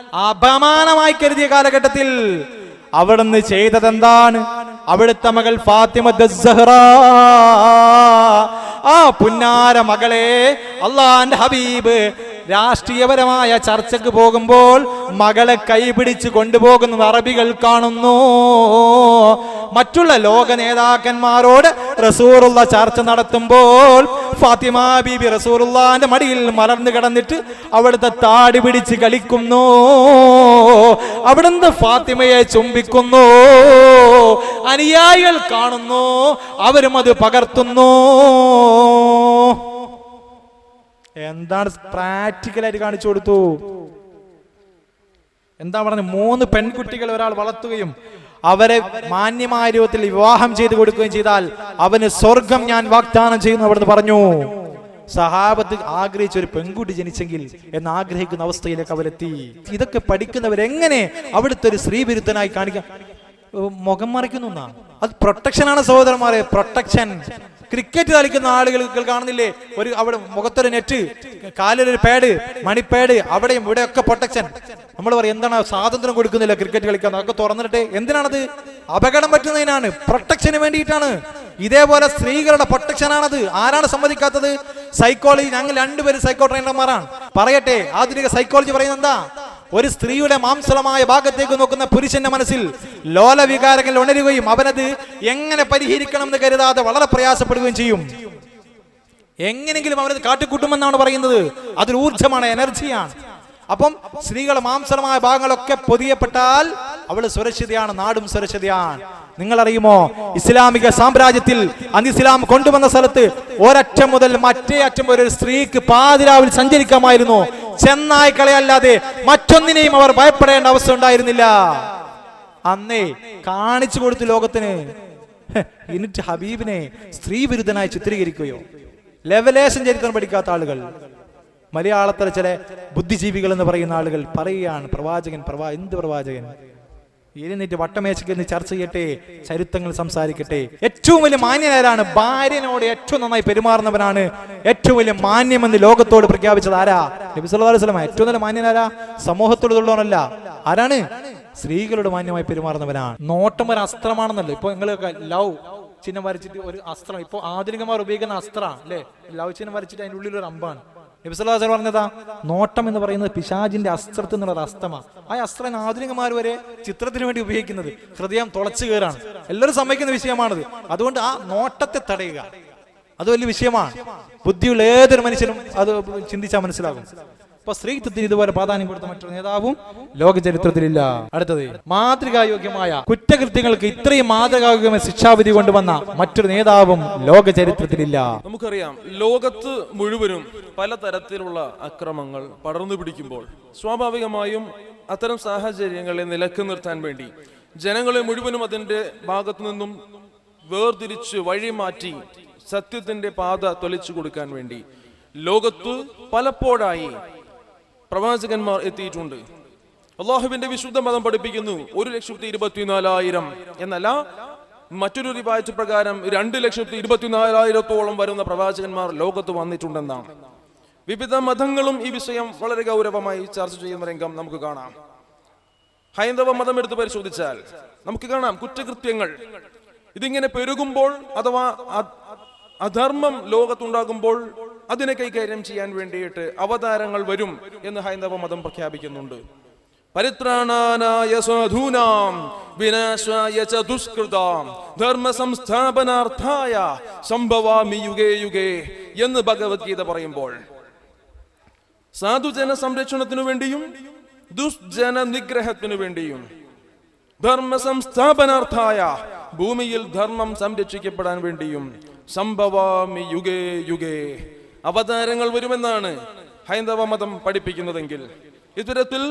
അപമാനമായി കരുതിയ കാലഘട്ടത്തിൽ അവിടുന്ന് ചെയ്തത് എന്താണ്? അവിടുത്തെ മകൾ ഫാത്തിമത്ത് സഹ്റ, ആ പുന്നാര മകളെ അള്ളാന്റെ ഹബീബ് രാഷ്ട്രീയപരമായ ചർച്ചയ്ക്ക് പോകുമ്പോൾ മകളെ കൈപിടിച്ച് കൊണ്ടുപോകുന്നത് അറബികൾ കാണുന്നു. മറ്റുള്ള ലോക നേതാക്കന്മാരോട് റസൂലുള്ള ചർച്ച നടത്തുമ്പോൾ ഫാത്തിമ ബീബി റസൂലുള്ളാന്റെ മടിയിൽ മലർന്നു കിടന്നിട്ട് അവിടുത്തെ താടി പിടിച്ച് കളിക്കുന്നു. അവിടുന്ന് ഫാത്തിമയെ ചുംബിക്കുന്നു. അനുയായികൾ കാണുന്നു, അവരും അത് പകർത്തുന്നു. എന്താണ് പ്രാക്ടിക്കലായിട്ട് കാണിച്ചു കൊടുത്തു? എന്താ പറഞ്ഞത്? 3 പെൺകുട്ടികൾ ഒരാൾ വളർത്തുകയും അവരെ മാന്യമായ രൂപത്തിൽ വിവാഹം ചെയ്തു കൊടുക്കുകയും ചെയ്താൽ അവന് സ്വർഗം ഞാൻ വാഗ്ദാനം ചെയ്യുന്നു അവിടുന്ന് പറഞ്ഞു. സഹാബത്ത് ആഗ്രഹിച്ച ഒരു പെൺകുട്ടി ജനിച്ചെങ്കിൽ എന്ന് ആഗ്രഹിക്കുന്ന അവസ്ഥയിലേക്ക് അവരെത്തി. ഇതൊക്കെ പഠിക്കുന്നവരെങ്ങനെ അവിടുത്തെ ഒരു സ്ത്രീ വിരുദ്ധനായി കാണിക്കാം? മുഖം മറയ്ക്കുന്നു. അത് പ്രൊട്ടക്ഷനാണ് സഹോദരന്മാരെ, പ്രൊട്ടക്ഷൻ. ക്രിക്കറ്റ് കളിക്കുന്ന ആളുകൾ കാണുന്നില്ലേ, ഒരു അവിടെ മുഖത്തൊരു നെറ്റ്, കാലിലൊരു പാഡ്, മണിപ്പാഡ്, അവിടെയും ഇവിടെയൊക്കെ പ്രൊട്ടക്ഷൻ. നമ്മൾ പറയും എന്താണ് സ്വാതന്ത്ര്യം കൊടുക്കുന്നില്ല ക്രിക്കറ്റ് കളിക്കാൻ, അതൊക്കെ തുറന്നിട്ട് എന്തിനാണത്? അപകടം പറ്റുന്നതിനാണ്, പ്രൊട്ടക്ഷന് വേണ്ടിയിട്ടാണ്. ഇതേപോലെ സ്ത്രീകളുടെ പ്രൊട്ടക്ഷനാണത്. ആരാണ് സമ്മതിക്കാത്തത്? സൈക്കോളജി, ഞങ്ങൾ 2 പേര് സൈക്കോ ട്രെയിനർമാരാണ്. പറയട്ടെ, ആധുനിക സൈക്കോളജി പറയുന്നത് എന്താ? ഒരു സ്ത്രീയുടെ മാംസളമായ ഭാഗത്തേക്ക് നോക്കുന്ന പുരുഷന്റെ മനസ്സിൽ ലോലവികാരങ്ങൾ ഉണരുകയും അവനത് എങ്ങനെ പരിഹരിക്കണം എന്ന് കരുതാതെ വളരെ പ്രയാസപ്പെടുകയും ചെയ്യും. എങ്ങനെങ്കിലും അവനത് കാട്ടിക്കൂട്ടുമെന്നാണ് പറയുന്നത്. അതൊരു ഊർജ്ജമാണ്, എനർജിയാണ്. അപ്പം സ്ത്രീകളുടെ മാംസളമായ ഭാഗങ്ങളൊക്കെ പൊതിയപ്പെട്ടാൽ അവൾ സുരക്ഷിതയാണ്, നാടും സുരക്ഷിതയാണ്. നിങ്ങൾ അറിയുമോ, ഇസ്ലാമിക സാമ്രാജ്യത്തിൽ അന്ന് ഇസ്ലാം കൊണ്ടുവന്ന സ്ഥലത്ത് ഒരറ്റം മുതൽ മറ്റേ അറ്റം വരെ ഒരു സ്ത്രീക്ക് പാതിരാവിൽ സഞ്ചരിക്കാമായിരുന്നു. ചെന്നായ്ക്കളയല്ലാതെ മറ്റൊന്നിനെയും അവർ ഭയപ്പെടേണ്ട അവസ്ഥ ഉണ്ടായിരുന്നില്ല. അന്നേ കാണിച്ചു കൊടുത്തു ലോകത്തിന്. എന്നിട്ട് ഹബീബിനെ സ്ത്രീ വിരുദ്ധനായി ചിത്രീകരിക്കുകയോ? ലെവലേഷൻ ചരിത്രം പഠിക്കാത്ത ആളുകൾ, മലയാളത്തിലെ ചില ബുദ്ധിജീവികൾ എന്ന് പറയുന്ന ആളുകൾ പറയുകയാണ് പ്രവാചകൻ എന്ത് പ്രവാചകൻ? ഇരുന്നിട്ട് വട്ടമേശയ്ക്ക് ഇരുന്ന് ചർച്ച ചെയ്യട്ടെ, ചരിത്രങ്ങൾ സംസാരിക്കട്ടെ. ഏറ്റവും വലിയ മാന്യനാരാണ്? ഭാര്യനോട് ഏറ്റവും നന്നായി പെരുമാറുന്നവനാണ് ഏറ്റവും വലിയ മാന്യമെന്ന് ലോകത്തോട് പ്രഖ്യാപിച്ചത് ആരാ? നബി സല്ലല്ലാഹു അലൈഹി വസല്ലം. ഏറ്റവും നല്ല മാന്യനാരാ? സമൂഹത്തോടുള്ളവനല്ല. ആരാണ്? സ്ത്രീകളോട് മാന്യമായി പെരുമാറുന്നവനാണ്. നോട്ടം ഒരു അസ്ത്രമാണെന്നല്ലോ. ഇപ്പൊ നിങ്ങൾ ലവ് ചിഹ്നം വരച്ചിട്ട് ഒരു അസ്ത്രം, ഇപ്പൊ ആധുനികന്മാർ ഉപയോഗിക്കുന്ന അസ്ത്രമാണ് അല്ലെ? ലവ് ചിഹ്നം വരച്ചിട്ട് അതിൻ്റെ ഉള്ളിൽ ഒരു അമ്പാണ്. നബി സല്ലല്ലാഹു അലൈഹി വസല്ലം പറഞ്ഞതാ നോട്ടം എന്ന് പറയുന്നത് പിശാചിന്റെ അസ്ത്രത്തിൽ നിന്നുള്ള അസ്ത്രമാണ്. ആ അസ്ത്രം ആധുനികന്മാർ വരെ ചിത്രത്തിന് വേണ്ടി ഉപയോഗിക്കുന്നത്. ഹൃദയം തുളച്ചു കയറാണ്. എല്ലാവരും സമ്മതിക്കുന്ന വിഷയമാണത്. അതുകൊണ്ട് ആ നോട്ടത്തെ തടയുക, അത് വലിയ വിഷയമാണ്. ബുദ്ധിയുള്ള ഏതൊരു മനുഷ്യനും അത് ചിന്തിച്ചാൽ മനസ്സിലാകും. അപ്പൊ സ്ത്രീത്വത്തിന് ഇതുപോലെ പ്രാധാന്യം കൊടുത്ത മറ്റൊരു നേതാവും ലോക ചരിത്രത്തിലില്ല. അടുത്തത്, മാതൃകായോഗ്യമായ കുറ്റകൃത്യങ്ങൾക്ക് ഇത്രയും മാതൃകായോഗ്യമായ ശിക്ഷാവിധി കൊണ്ടുവന്ന മറ്റൊരു നേതാവും ലോക ചരിത്രത്തിലില്ല. നമുക്കറിയാം, ലോകത്ത് മുഴുവനും പലതരത്തിലുള്ള അക്രമങ്ങൾ പടർന്നു പിടിക്കുമ്പോൾ സ്വാഭാവികമായും അത്തരം സാഹചര്യങ്ങളെ നിലക്ക് നിർത്താൻ വേണ്ടി ജനങ്ങളെ മുഴുവനും അതിന്റെ ഭാഗത്തു നിന്നും വേർതിരിച്ച് വഴിമാറ്റി സത്യത്തിന്റെ പാത തെളിച്ചു കൊടുക്കാൻ വേണ്ടി ലോകത്ത് പലപ്പോഴായി പ്രവാചകന്മാർ എത്തിയിട്ടുണ്ട്. അള്ളാഹുവിന്റെ വിശുദ്ധ മതം പഠിപ്പിക്കുന്നു 1,24,000 എന്നല്ല, മറ്റൊരു റിവായത്ത് പ്രകാരം 2,24,000 വരുന്ന പ്രവാചകന്മാർ ലോകത്ത് വന്നിട്ടുണ്ടെന്നാണ്. വിവിധ മതങ്ങളും ഈ വിഷയം വളരെ ഗൗരവമായി ചർച്ച ചെയ്യുന്ന രംഗം നമുക്ക് കാണാം. ഹൈന്ദവ മതം എടുത്ത് പരിശോധിച്ചാൽ നമുക്ക് കാണാം, കുറ്റകൃത്യങ്ങൾ ഇതിങ്ങനെ പെരുകുമ്പോൾ അഥവാ അധർമ്മം ലോകത്തുണ്ടാകുമ്പോൾ അതിനെ കൈകാര്യം ചെയ്യാൻ വേണ്ടിയിട്ട് അവതാരങ്ങൾ വരും എന്ന് ഹൈന്ദവ മതം പ്രഖ്യാപിക്കുന്നുണ്ട്. പരിത്രാണാനായ സാധൂനാം വിനാശായ ച ദുഷ്കൃതാം ധർമ്മ സംസ്ഥാപനാർത്ഥായ സംഭവാമി യുഗേ യുഗേ എന്ന് ഭഗവത്ഗീത പറയുമ്പോൾ സാധുജന സംരക്ഷണത്തിനു വേണ്ടിയും ദുഷ്ജന നിഗ്രഹത്തിനു വേണ്ടിയും ധർമ്മ സംസ്ഥാപനാർത്ഥായ ഭൂമിയിൽ ധർമ്മം സംരക്ഷിക്കപ്പെടാൻ വേണ്ടിയും സംഭവാമി യുഗേ യുഗേ അവതാരങ്ങൾ വരുമെന്നാണ് ഹൈന്ദവ മതം പഠിപ്പിക്കുന്നതെങ്കിൽ, ഇത്തരത്തിൽ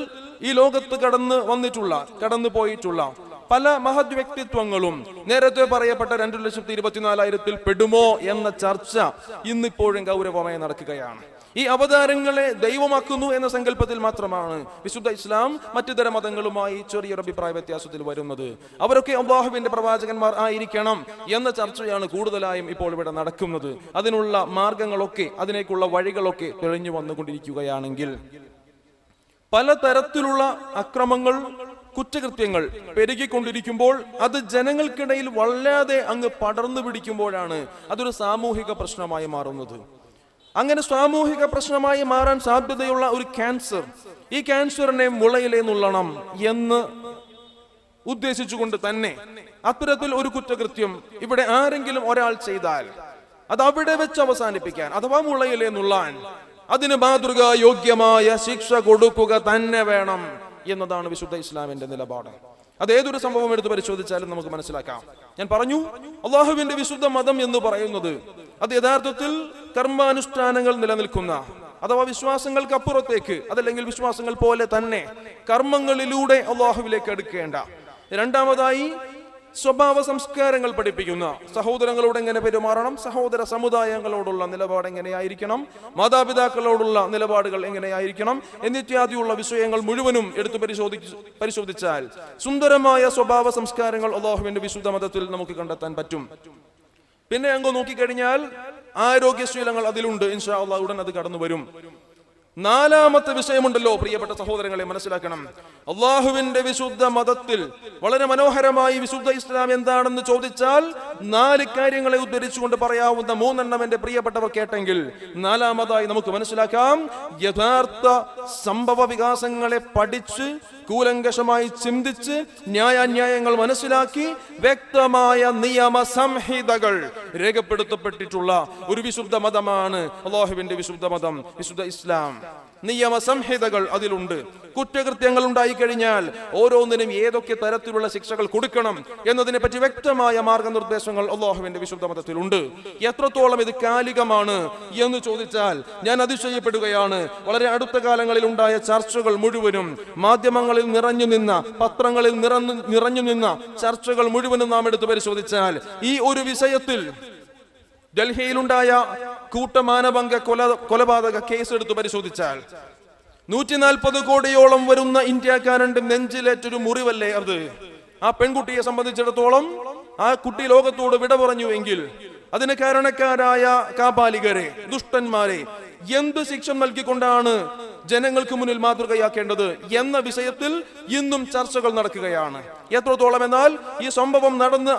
ഈ ലോകത്ത് കടന്നു പോയിട്ടുള്ള പല മഹത് വ്യക്തിത്വങ്ങളും നേരത്തെ പറയപ്പെട്ട 2,24,000 പെടുമോ എന്ന ചർച്ച ഇന്നിപ്പോഴും ഗൗരവമായി നടക്കുകയാണ്. ഈ അവതാരങ്ങളെ ദൈവമാക്കുന്നു എന്ന സങ്കല്പത്തിൽ മാത്രമാണ് വിശുദ്ധ ഇസ്ലാം മറ്റുതര മതങ്ങളുമായി ചെറിയൊരു അഭിപ്രായ വ്യത്യാസത്തിൽ വരുന്നത്. അവരൊക്കെ അല്ലാഹുവിന്റെ പ്രവാചകന്മാർ ആയിരിക്കണം എന്ന ചർച്ചയാണ് കൂടുതലായും ഇപ്പോൾ ഇവിടെ നടക്കുന്നത്. അതിനുള്ള മാർഗങ്ങളൊക്കെ, അതിനേക്കുള്ള വഴികളൊക്കെ തെളിഞ്ഞു വന്നുകൊണ്ടിരിക്കുകയാണെങ്കിൽ പലതരത്തിലുള്ള അക്രമങ്ങൾ, കുറ്റകൃത്യങ്ങൾ പെരുകിക്കൊണ്ടിരിക്കുമ്പോൾ അത് ജനങ്ങൾക്കിടയിൽ വല്ലാതെ അങ്ങ് പടർന്നു പിടിക്കുമ്പോഴാണ് അതൊരു സാമൂഹിക പ്രശ്നമായി മാറുന്നത്. അങ്ങനെ സാമൂഹിക പ്രശ്നമായി മാറാൻ സാധ്യതയുള്ള ഒരു ക്യാൻസർ, ഈ ക്യാൻസറിനെ മുളയിലേ നുള്ളണം എന്ന് ഉദ്ദേശിച്ചുകൊണ്ട് തന്നെ അത്തരത്തിൽ ഒരു കുറ്റകൃത്യം ഇവിടെ ആരെങ്കിലും ഒരാൾ ചെയ്താൽ അത് അവിടെ വെച്ച് അവസാനിപ്പിക്കാൻ അഥവാ മുളയിലേ നുള്ളാൻ അതിന് മാതൃകാ യോഗ്യമായ ശിക്ഷ കൊടുക്കുക തന്നെ വേണം എന്നതാണ് വിശുദ്ധ ഇസ്ലാമിന്റെ നിലപാട്. അത് ഏതൊരു സംഭവം എടുത്ത് പരിശോധിച്ചാലും നമുക്ക് മനസ്സിലാക്കാം. ഞാൻ പറഞ്ഞു, അള്ളാഹുവിന്റെ വിശുദ്ധ മതം എന്ന് പറയുന്നത് അത് യഥാർത്ഥത്തിൽ കർമാനുഷ്ഠാനങ്ങൾ നിലനിൽക്കുന്ന അഥവാ വിശ്വാസങ്ങൾക്ക് അപ്പുറത്തേക്ക്, അതല്ലെങ്കിൽ വിശ്വാസങ്ങൾ പോലെ തന്നെ കർമ്മങ്ങളിലൂടെ അള്ളാഹുവിലേക്ക് അടുക്കേണ്ട, രണ്ടാമതായി സ്വഭാവ സംസ്കാരങ്ങൾ പഠിപ്പിക്കുന്ന, സഹോദരങ്ങളോട് എങ്ങനെ പെരുമാറണം, സഹോദര സമുദായങ്ങളോടുള്ള നിലപാട് എങ്ങനെയായിരിക്കണം, മാതാപിതാക്കളോടുള്ള നിലപാടുകൾ എങ്ങനെയായിരിക്കണം എന്നിത്യാദിയുള്ള വിഷയങ്ങൾ മുഴുവനും എടുത്തു പരിശോധിച്ചാൽ സുന്ദരമായ സ്വഭാവ സംസ്കാരങ്ങൾ അല്ലാഹുവിന്റെ വിശുദ്ധ മതത്തിൽ നമുക്ക് കണ്ടെത്താൻ പറ്റും. പിന്നെ അങ്ങ് നോക്കിക്കഴിഞ്ഞാൽ ആരോഗ്യശീലങ്ങൾ അതിലുണ്ട്. ഇൻഷാ അല്ലാഹ് ഉടൻ അത് കടന്നു വരും. നാലാമത്തെ വിഷയമുണ്ടല്ലോ പ്രിയപ്പെട്ട സഹോദരങ്ങളെ, മനസ്സിലാക്കണം. അള്ളാഹുവിന്റെ വിശുദ്ധ മതത്തിൽ വളരെ മനോഹരമായി വിശുദ്ധ ഇസ്ലാം എന്താണെന്ന് ചോദിച്ചാൽ 4 കാര്യങ്ങളെ ഉദ്ധരിച്ചുകൊണ്ട് പറയാവുന്ന 3 എന്റെ പ്രിയപ്പെട്ടവർ കേട്ടെങ്കിൽ, നാലാമതായി നമുക്ക് മനസ്സിലാക്കാം, യഥാർത്ഥ സംഭവ വികാസങ്ങളെ പഠിച്ച് കൂലങ്കഷമായി ചിന്തിച്ച് ന്യായാന്യായങ്ങൾ മനസ്സിലാക്കി വ്യക്തമായ നിയമ സംഹിതകൾ രേഖപ്പെടുത്തപ്പെട്ടിട്ടുള്ള ഒരു വിശുദ്ധ മതമാണ് അല്ലാഹുവിന്റെ വിശുദ്ധ മതം, വിശുദ്ധ ഇസ്ലാം. നിയമ സംഹിതകൾ അതിലുണ്ട്. കുറ്റകൃത്യങ്ങൾ ഉണ്ടായിക്കഴിഞ്ഞാൽ ഓരോന്നിനും ഏതൊക്കെ തരത്തിലുള്ള ശിക്ഷകൾ കൊടുക്കണം എന്നതിനെ പറ്റി വ്യക്തമായ മാർഗനിർദ്ദേശങ്ങൾ അല്ലാഹുവിന്റെ വിശുദ്ധ മതത്തിലുണ്ട്. എത്രത്തോളം ഇത് കാലികമാണ് എന്ന് ചോദിച്ചാൽ ഞാൻ അതിശയപ്പെടുകയാണ്. വളരെ അടുത്ത കാലങ്ങളിൽ ഉണ്ടായ ചർച്ചകൾ മുഴുവനും മാധ്യമങ്ങളിൽ നിറഞ്ഞു നിന്ന, പത്രങ്ങളിൽ നിറഞ്ഞു നിന്ന ചർച്ചകൾ മുഴുവനും നാം എടുത്ത് പരിശോധിച്ചാൽ ഈ ഒരു വിഷയത്തിൽ ഡൽഹിയിലുണ്ടായ കൂട്ടമാനഭംഗ കൊലപാതക കേസ് എടുത്തു പരിശോധിച്ചാൽ 140 കോടിയോളം വരുന്ന ഇന്ത്യക്കാരന്റെ നെഞ്ചിലേറ്റൊരു മുറിവല്ലേ അത്. ആ പെൺകുട്ടിയെ സംബന്ധിച്ചിടത്തോളം ആ കുട്ടി ലോകത്തോട് വിട പറഞ്ഞുവെങ്കിൽ അതിന് കാരണക്കാരായ കാപാലികരെ, ദുഷ്ടന്മാരെ എന്ത് ശിക്ഷ നൽകിക്കൊണ്ടാണ് ജനങ്ങൾക്ക് മുന്നിൽ മാതൃകയാക്കേണ്ടത് എന്ന വിഷയത്തിൽ ഇന്നും ചർച്ചകൾ നടക്കുകയാണ്. എത്രത്തോളം എന്നാൽ ഈ സംഭവം നടന്ന്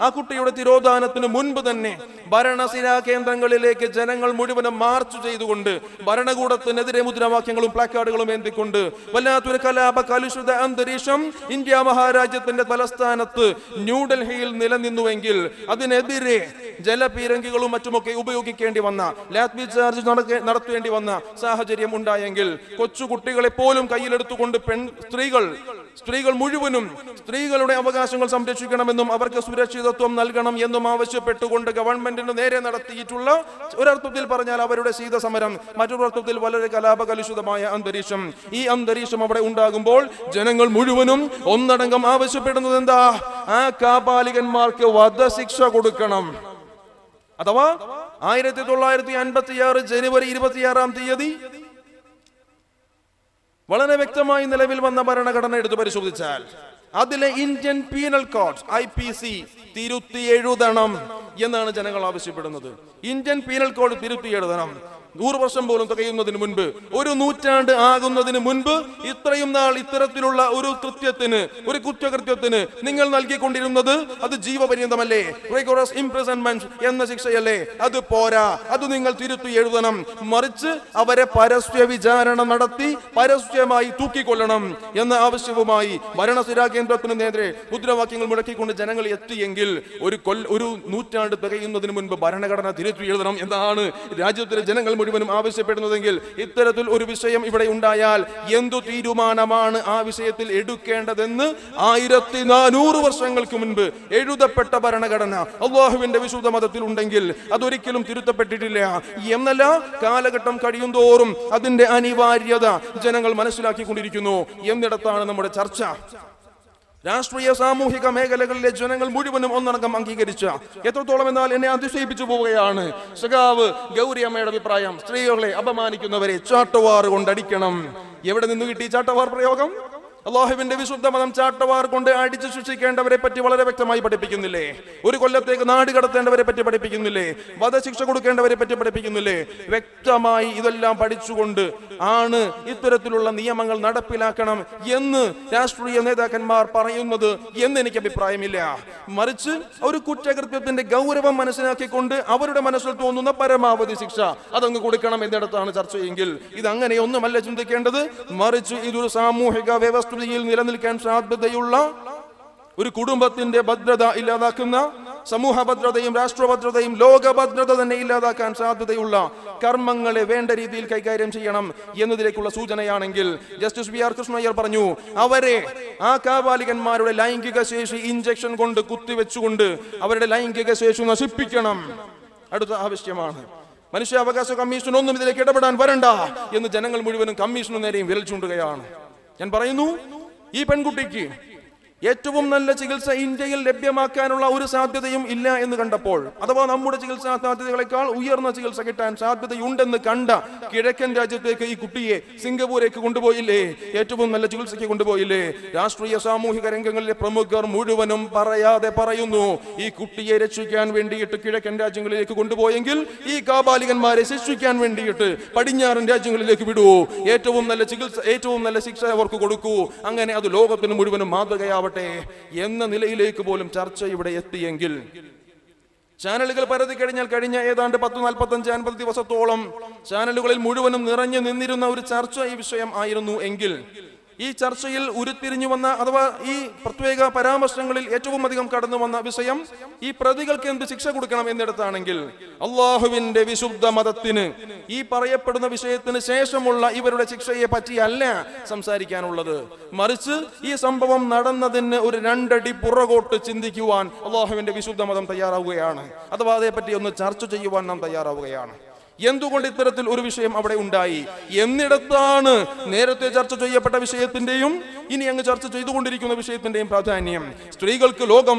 ആ കുട്ടിയുടെ തിരോധാനത്തിന് മുൻപ് തന്നെ ഭരണസിരാ കേന്ദ്രങ്ങളിലേക്ക് ജനങ്ങൾ മുഴുവനും മാർച്ച് ചെയ്തുകൊണ്ട് ഭരണകൂടത്തിനെതിരെ മുദ്രാവാക്യങ്ങളും പ്ലാക്കാർഡുകളും ഏന്തിക്കൊണ്ട് വല്ലാത്തൊരു കലാപ കലുഷിത അന്തരീക്ഷം ഇന്ത്യ മഹാരാജ്യത്തിന്റെ തലസ്ഥാനത്ത് ന്യൂഡൽഹിയിൽ നിലനിന്നുവെങ്കിൽ അതിനെതിരെ ജലപീരങ്കികളും മറ്റുമൊക്കെ ഉപയോഗിക്കേണ്ടി വന്ന, ലാത്തി ചാർജ് നടത്തേണ്ടി വന്ന സാഹചര്യം ഉണ്ടായെങ്കിൽ കൊച്ചുകുട്ടികളെ പോലും കയ്യിലെടുത്തുകൊണ്ട് സ്ത്രീകൾ മുഴുവനും സ്ത്രീകളുടെ അവകാശങ്ങൾ സംരക്ഷിക്കണമെന്നും അവർക്ക് സുരക്ഷിതത്വം നൽകണം എന്നും ആവശ്യപ്പെട്ടുകൊണ്ട് ഗവൺമെന്റിന് നേരെ നടത്തിയിട്ടുള്ള, ഒരർത്ഥത്തിൽ പറഞ്ഞാൽ അവരുടെ ശീതസമരം, മറ്റൊരർത്ഥത്തിൽ വളരെ കലാപകലുഷിതമായ അന്തരീക്ഷം. ഈ അന്തരീക്ഷം അവിടെ ഉണ്ടാകുമ്പോൾ ജനങ്ങൾ മുഴുവനും ഒന്നടങ്കം ആവശ്യപ്പെടുന്നത് എന്താ? ആ കാപാലികന്മാർക്ക് വധശിക്ഷ കൊടുക്കണം. അഥവാ 1956 ജനുവരി 26-ാം തീയതി വളരെ വ്യക്തമായി നിലവിൽ വന്ന ഭരണഘടന എടുത്തു പരിശോധിച്ചാൽ അതിലെ ഇന്ത്യൻ പീനൽ കോഡ് IPC തിരുത്തി എഴുതണം എന്നാണ് ജനങ്ങൾ ആവശ്യപ്പെടുന്നത്. ഇന്ത്യൻ പീനൽ കോഡ് തിരുത്തി എഴുതണം. 100 വർഷം പോലും തികയുന്നതിന് മുൻപ്, 1 നൂറ്റാണ്ട് ആകുന്നതിന് മുൻപ് ഇത്രയും നാൾ ഇത്തരത്തിലുള്ള ഒരു കുറ്റകൃത്യത്തിന് നിങ്ങൾ നൽകിക്കൊണ്ടിരുന്നത് അത് ജീവപര്യന്തമല്ലേ? റിഗോറസ് ഇംപ്രിസൺമെന്റ് എന്ന ശിക്ഷയല്ലേ? അത് പോരാ, അത് നിങ്ങൾ തിരുത്തി എഴുതണം. മറിച്ച് അവരെ പരസ്യ വിചാരണ നടത്തി പരസ്യമായി തൂക്കിക്കൊല്ലണം എന്ന ആവശ്യവുമായി ഭരണസിരാ കേന്ദ്രത്തിന് നേരെ മുദ്രാവാക്യങ്ങൾ മുഴക്കിക്കൊണ്ട് ജനങ്ങൾ എത്തിയെങ്കിൽ ഒരു നൂറ്റാണ്ട് തികയുന്നതിന് മുൻപ് ഭരണഘടന തിരുത്തി എഴുതണം എന്നാണ് രാജ്യത്തിലെ ജനങ്ങൾ മുഴുവനും ആവശ്യപ്പെടുന്നതെങ്കിൽ ഇത്തരത്തിൽ ഒരു വിഷയം ഇവിടെ ഉണ്ടായാൽ എന്തു തീരുമാനമാണ് ആ വിഷയത്തിൽ എടുക്കേണ്ടതെന്ന് 1400 വർഷങ്ങൾക്ക് മുൻപ് എഴുതപ്പെട്ട ഭരണഘടന അല്ലാഹുവിന്റെ വിശുദ്ധ മതത്തിൽ ഉണ്ടെങ്കിൽ അതൊരിക്കലും തിരുത്തപ്പെട്ടിട്ടില്ല എന്നല്ല, കാലഘട്ടം കഴിയുന്തോറും അതിന്റെ അനിവാര്യത ജനങ്ങൾ മനസ്സിലാക്കിക്കൊണ്ടിരിക്കുന്നു എന്നിടത്താണ് നമ്മുടെ ചർച്ച. രാഷ്ട്രീയ സാമൂഹിക മേഖലകളിലെ ജനങ്ങൾ മുഴുവനും ഒന്നടങ്കം അംഗീകരിച്ച, എത്രത്തോളം എന്നാൽ എന്നെ അതിശയിപ്പിച്ചു പോവുകയാണ് സഖാവ് ഗൗരി അമ്മയുടെ അഭിപ്രായം. സ്ത്രീകളെ അപമാനിക്കുന്നവരെ ചാട്ടവാർ കൊണ്ടടിക്കണം. എവിടെ നിന്ന് കിട്ടി ചാട്ടവാർ പ്രയോഗം? അല്ലാഹുവിന്റെ വിശുദ്ധ മതം ചാട്ടവാർ കൊണ്ട് അടിച്ചു ശിക്ഷിക്കേണ്ടവരെ പറ്റി വളരെ വ്യക്തമായി പഠിപ്പിക്കുന്നില്ലേ? 1 കൊല്ലത്തേക്ക് നാട് കടത്തേണ്ടവരെ പറ്റി പഠിപ്പിക്കുന്നില്ലേ? വധശിക്ഷ കൊടുക്കേണ്ടവരെ പറ്റി പഠിപ്പിക്കുന്നില്ലേ? വ്യക്തമായി ഇതെല്ലാം പഠിച്ചുകൊണ്ട് ആണ് ഇത്തരത്തിലുള്ള നിയമങ്ങൾ നടപ്പിലാക്കണം എന്ന് രാഷ്ട്രീയ നേതാക്കന്മാർ പറയുന്നത് എന്ന് എനിക്ക് അഭിപ്രായമില്ല. മറിച്ച് ഒരു കുറ്റകൃത്യത്തിന്റെ ഗൗരവം മനസ്സിലാക്കിക്കൊണ്ട് അവരുടെ മനസ്സിൽ തോന്നുന്ന പരമാവധി ശിക്ഷ അതങ്ങ് കൊടുക്കണം എന്നിടത്താണ് ചർച്ചയെങ്കിൽ ഇത് അങ്ങനെയൊന്നുമല്ല ചിന്തിക്കേണ്ടത്. മറിച്ച് ഇതൊരു സാമൂഹിക വ്യവസ്ഥ നിലനിൽക്കാൻ സാധ്യതയുള്ള, ഒരു കുടുംബത്തിന്റെ ഭദ്രത ഇല്ലാതാക്കുന്ന, സമൂഹ ഭദ്രതയും രാഷ്ട്രഭദ്രതയും ലോകഭദ്രത തന്നെ ഇല്ലാതാക്കാൻ സാധ്യതയുള്ള കർമ്മങ്ങളെ വേണ്ട രീതിയിൽ കൈകാര്യം ചെയ്യണം എന്നതിലേക്കുള്ള സൂചനയാണെങ്കിൽ ജസ്റ്റിസ് VR കൃഷ്ണയ്യർ പറഞ്ഞു, അവരെ ആ കാപാലികന്മാരുടെ ലൈംഗിക ശേഷി ഇഞ്ചക്ഷൻ കൊണ്ട് കുത്തിവെച്ചുകൊണ്ട് അവരുടെ ലൈംഗിക ശേഷി നശിപ്പിക്കണം. അടുത്ത ആവശ്യമാണ്. മനുഷ്യാവകാശ കമ്മീഷൻ ഒന്നും ഇതിലേക്ക് ഇടപെടാൻ വരണ്ട എന്ന് ജനങ്ങൾ മുഴുവനും കമ്മീഷനു നേരെയും വിരൽ ചൂണ്ടുകയാണ്. ഞാൻ പറയുന്നു, ഈ പെൺകുട്ടിക്ക് ഏറ്റവും നല്ല ചികിത്സ ഇന്ത്യയിൽ ലഭ്യമാക്കാനുള്ള ഒരു സാധ്യതയും ഇല്ല എന്ന് കണ്ടപ്പോൾ, അഥവാ നമ്മുടെ ചികിത്സാ സാധ്യതകളെക്കാൾ ഉയർന്ന ചികിത്സ കിട്ടാൻ സാധ്യതയുണ്ടെന്ന് കണ്ട കിഴക്കൻ രാജ്യത്തേക്ക് ഈ കുട്ടിയെ സിംഗപ്പൂരേക്ക് കൊണ്ടുപോയില്ലേ? ഏറ്റവും നല്ല ചികിത്സയ്ക്ക് കൊണ്ടുപോയില്ലേ? രാഷ്ട്രീയ സാമൂഹിക രംഗങ്ങളിലെ പ്രമുഖർ മുഴുവനും പറയാതെ പറയുന്നു, ഈ കുട്ടിയെ രക്ഷിക്കാൻ വേണ്ടിയിട്ട് കിഴക്കൻ രാജ്യങ്ങളിലേക്ക് കൊണ്ടുപോയെങ്കിൽ ഈ കാപാലികന്മാരെ ശിക്ഷിക്കാൻ വേണ്ടിയിട്ട് പടിഞ്ഞാറൻ രാജ്യങ്ങളിലേക്ക് വിടുവോ? ഏറ്റവും നല്ല ചികിത്സ, ഏറ്റവും നല്ല ശിക്ഷ അവർക്ക് കൊടുക്കൂ. അങ്ങനെ അത് ലോകത്തിന് മുഴുവനും മാതൃകയാവട്ടെ എന്ന നിലയിലേക്ക് പോലും ചർച്ച ഇവിടെ എത്തിയെങ്കിൽ, ചാനലുകൾ പരതി കഴിഞ്ഞ ഏതാണ്ട് 10-45-50 ദിവസത്തോളം ചാനലുകളിൽ മുഴുവനും നിറഞ്ഞു നിന്നിരുന്ന ഒരു ചർച്ച ഈ വിഷയം ആയിരുന്നു എങ്കിൽ, ഈ ചർച്ചയിൽ ഉരുത്തിരിഞ്ഞു വന്ന, അഥവാ ഈ പ്രത്യേക പരാമർശങ്ങളിൽ ഏറ്റവും അധികം കടന്നു വന്ന വിഷയം ഈ പ്രതികൾക്ക് എന്ത് ശിക്ഷ കൊടുക്കണം എന്നിടത്താണെങ്കിൽ, അള്ളാഹുവിന്റെ വിശുദ്ധ മതത്തിന് ഈ പറയപ്പെടുന്ന വിഷയത്തിന് ശേഷമുള്ള ഇവരുടെ ശിക്ഷയെ പറ്റിയല്ല സംസാരിക്കാനുള്ളത്. മറിച്ച് ഈ സംഭവം നടന്നതിന് ഒരു 2 അടി പുറകോട്ട് ചിന്തിക്കുവാൻ അള്ളാഹുവിന്റെ വിശുദ്ധ മതം തയ്യാറാവുകയാണ്. അഥവാ അതേപ്പറ്റി ഒന്ന് ചർച്ച ചെയ്യുവാൻ നാം തയ്യാറാവുകയാണ്. എന്തുകൊണ്ട് ഇത്തരത്തിൽ ഒരു വിഷയം അവിടെ ഉണ്ടായി എന്നിടത്താണ് നേരത്തെ ചർച്ച ചെയ്യപ്പെട്ട വിഷയത്തിന്റെയും ഇനി അങ്ങ് ചർച്ച ചെയ്തുകൊണ്ടിരിക്കുന്ന വിഷയത്തിന്റെയും പ്രാധാന്യം. സ്ത്രീകൾക്ക്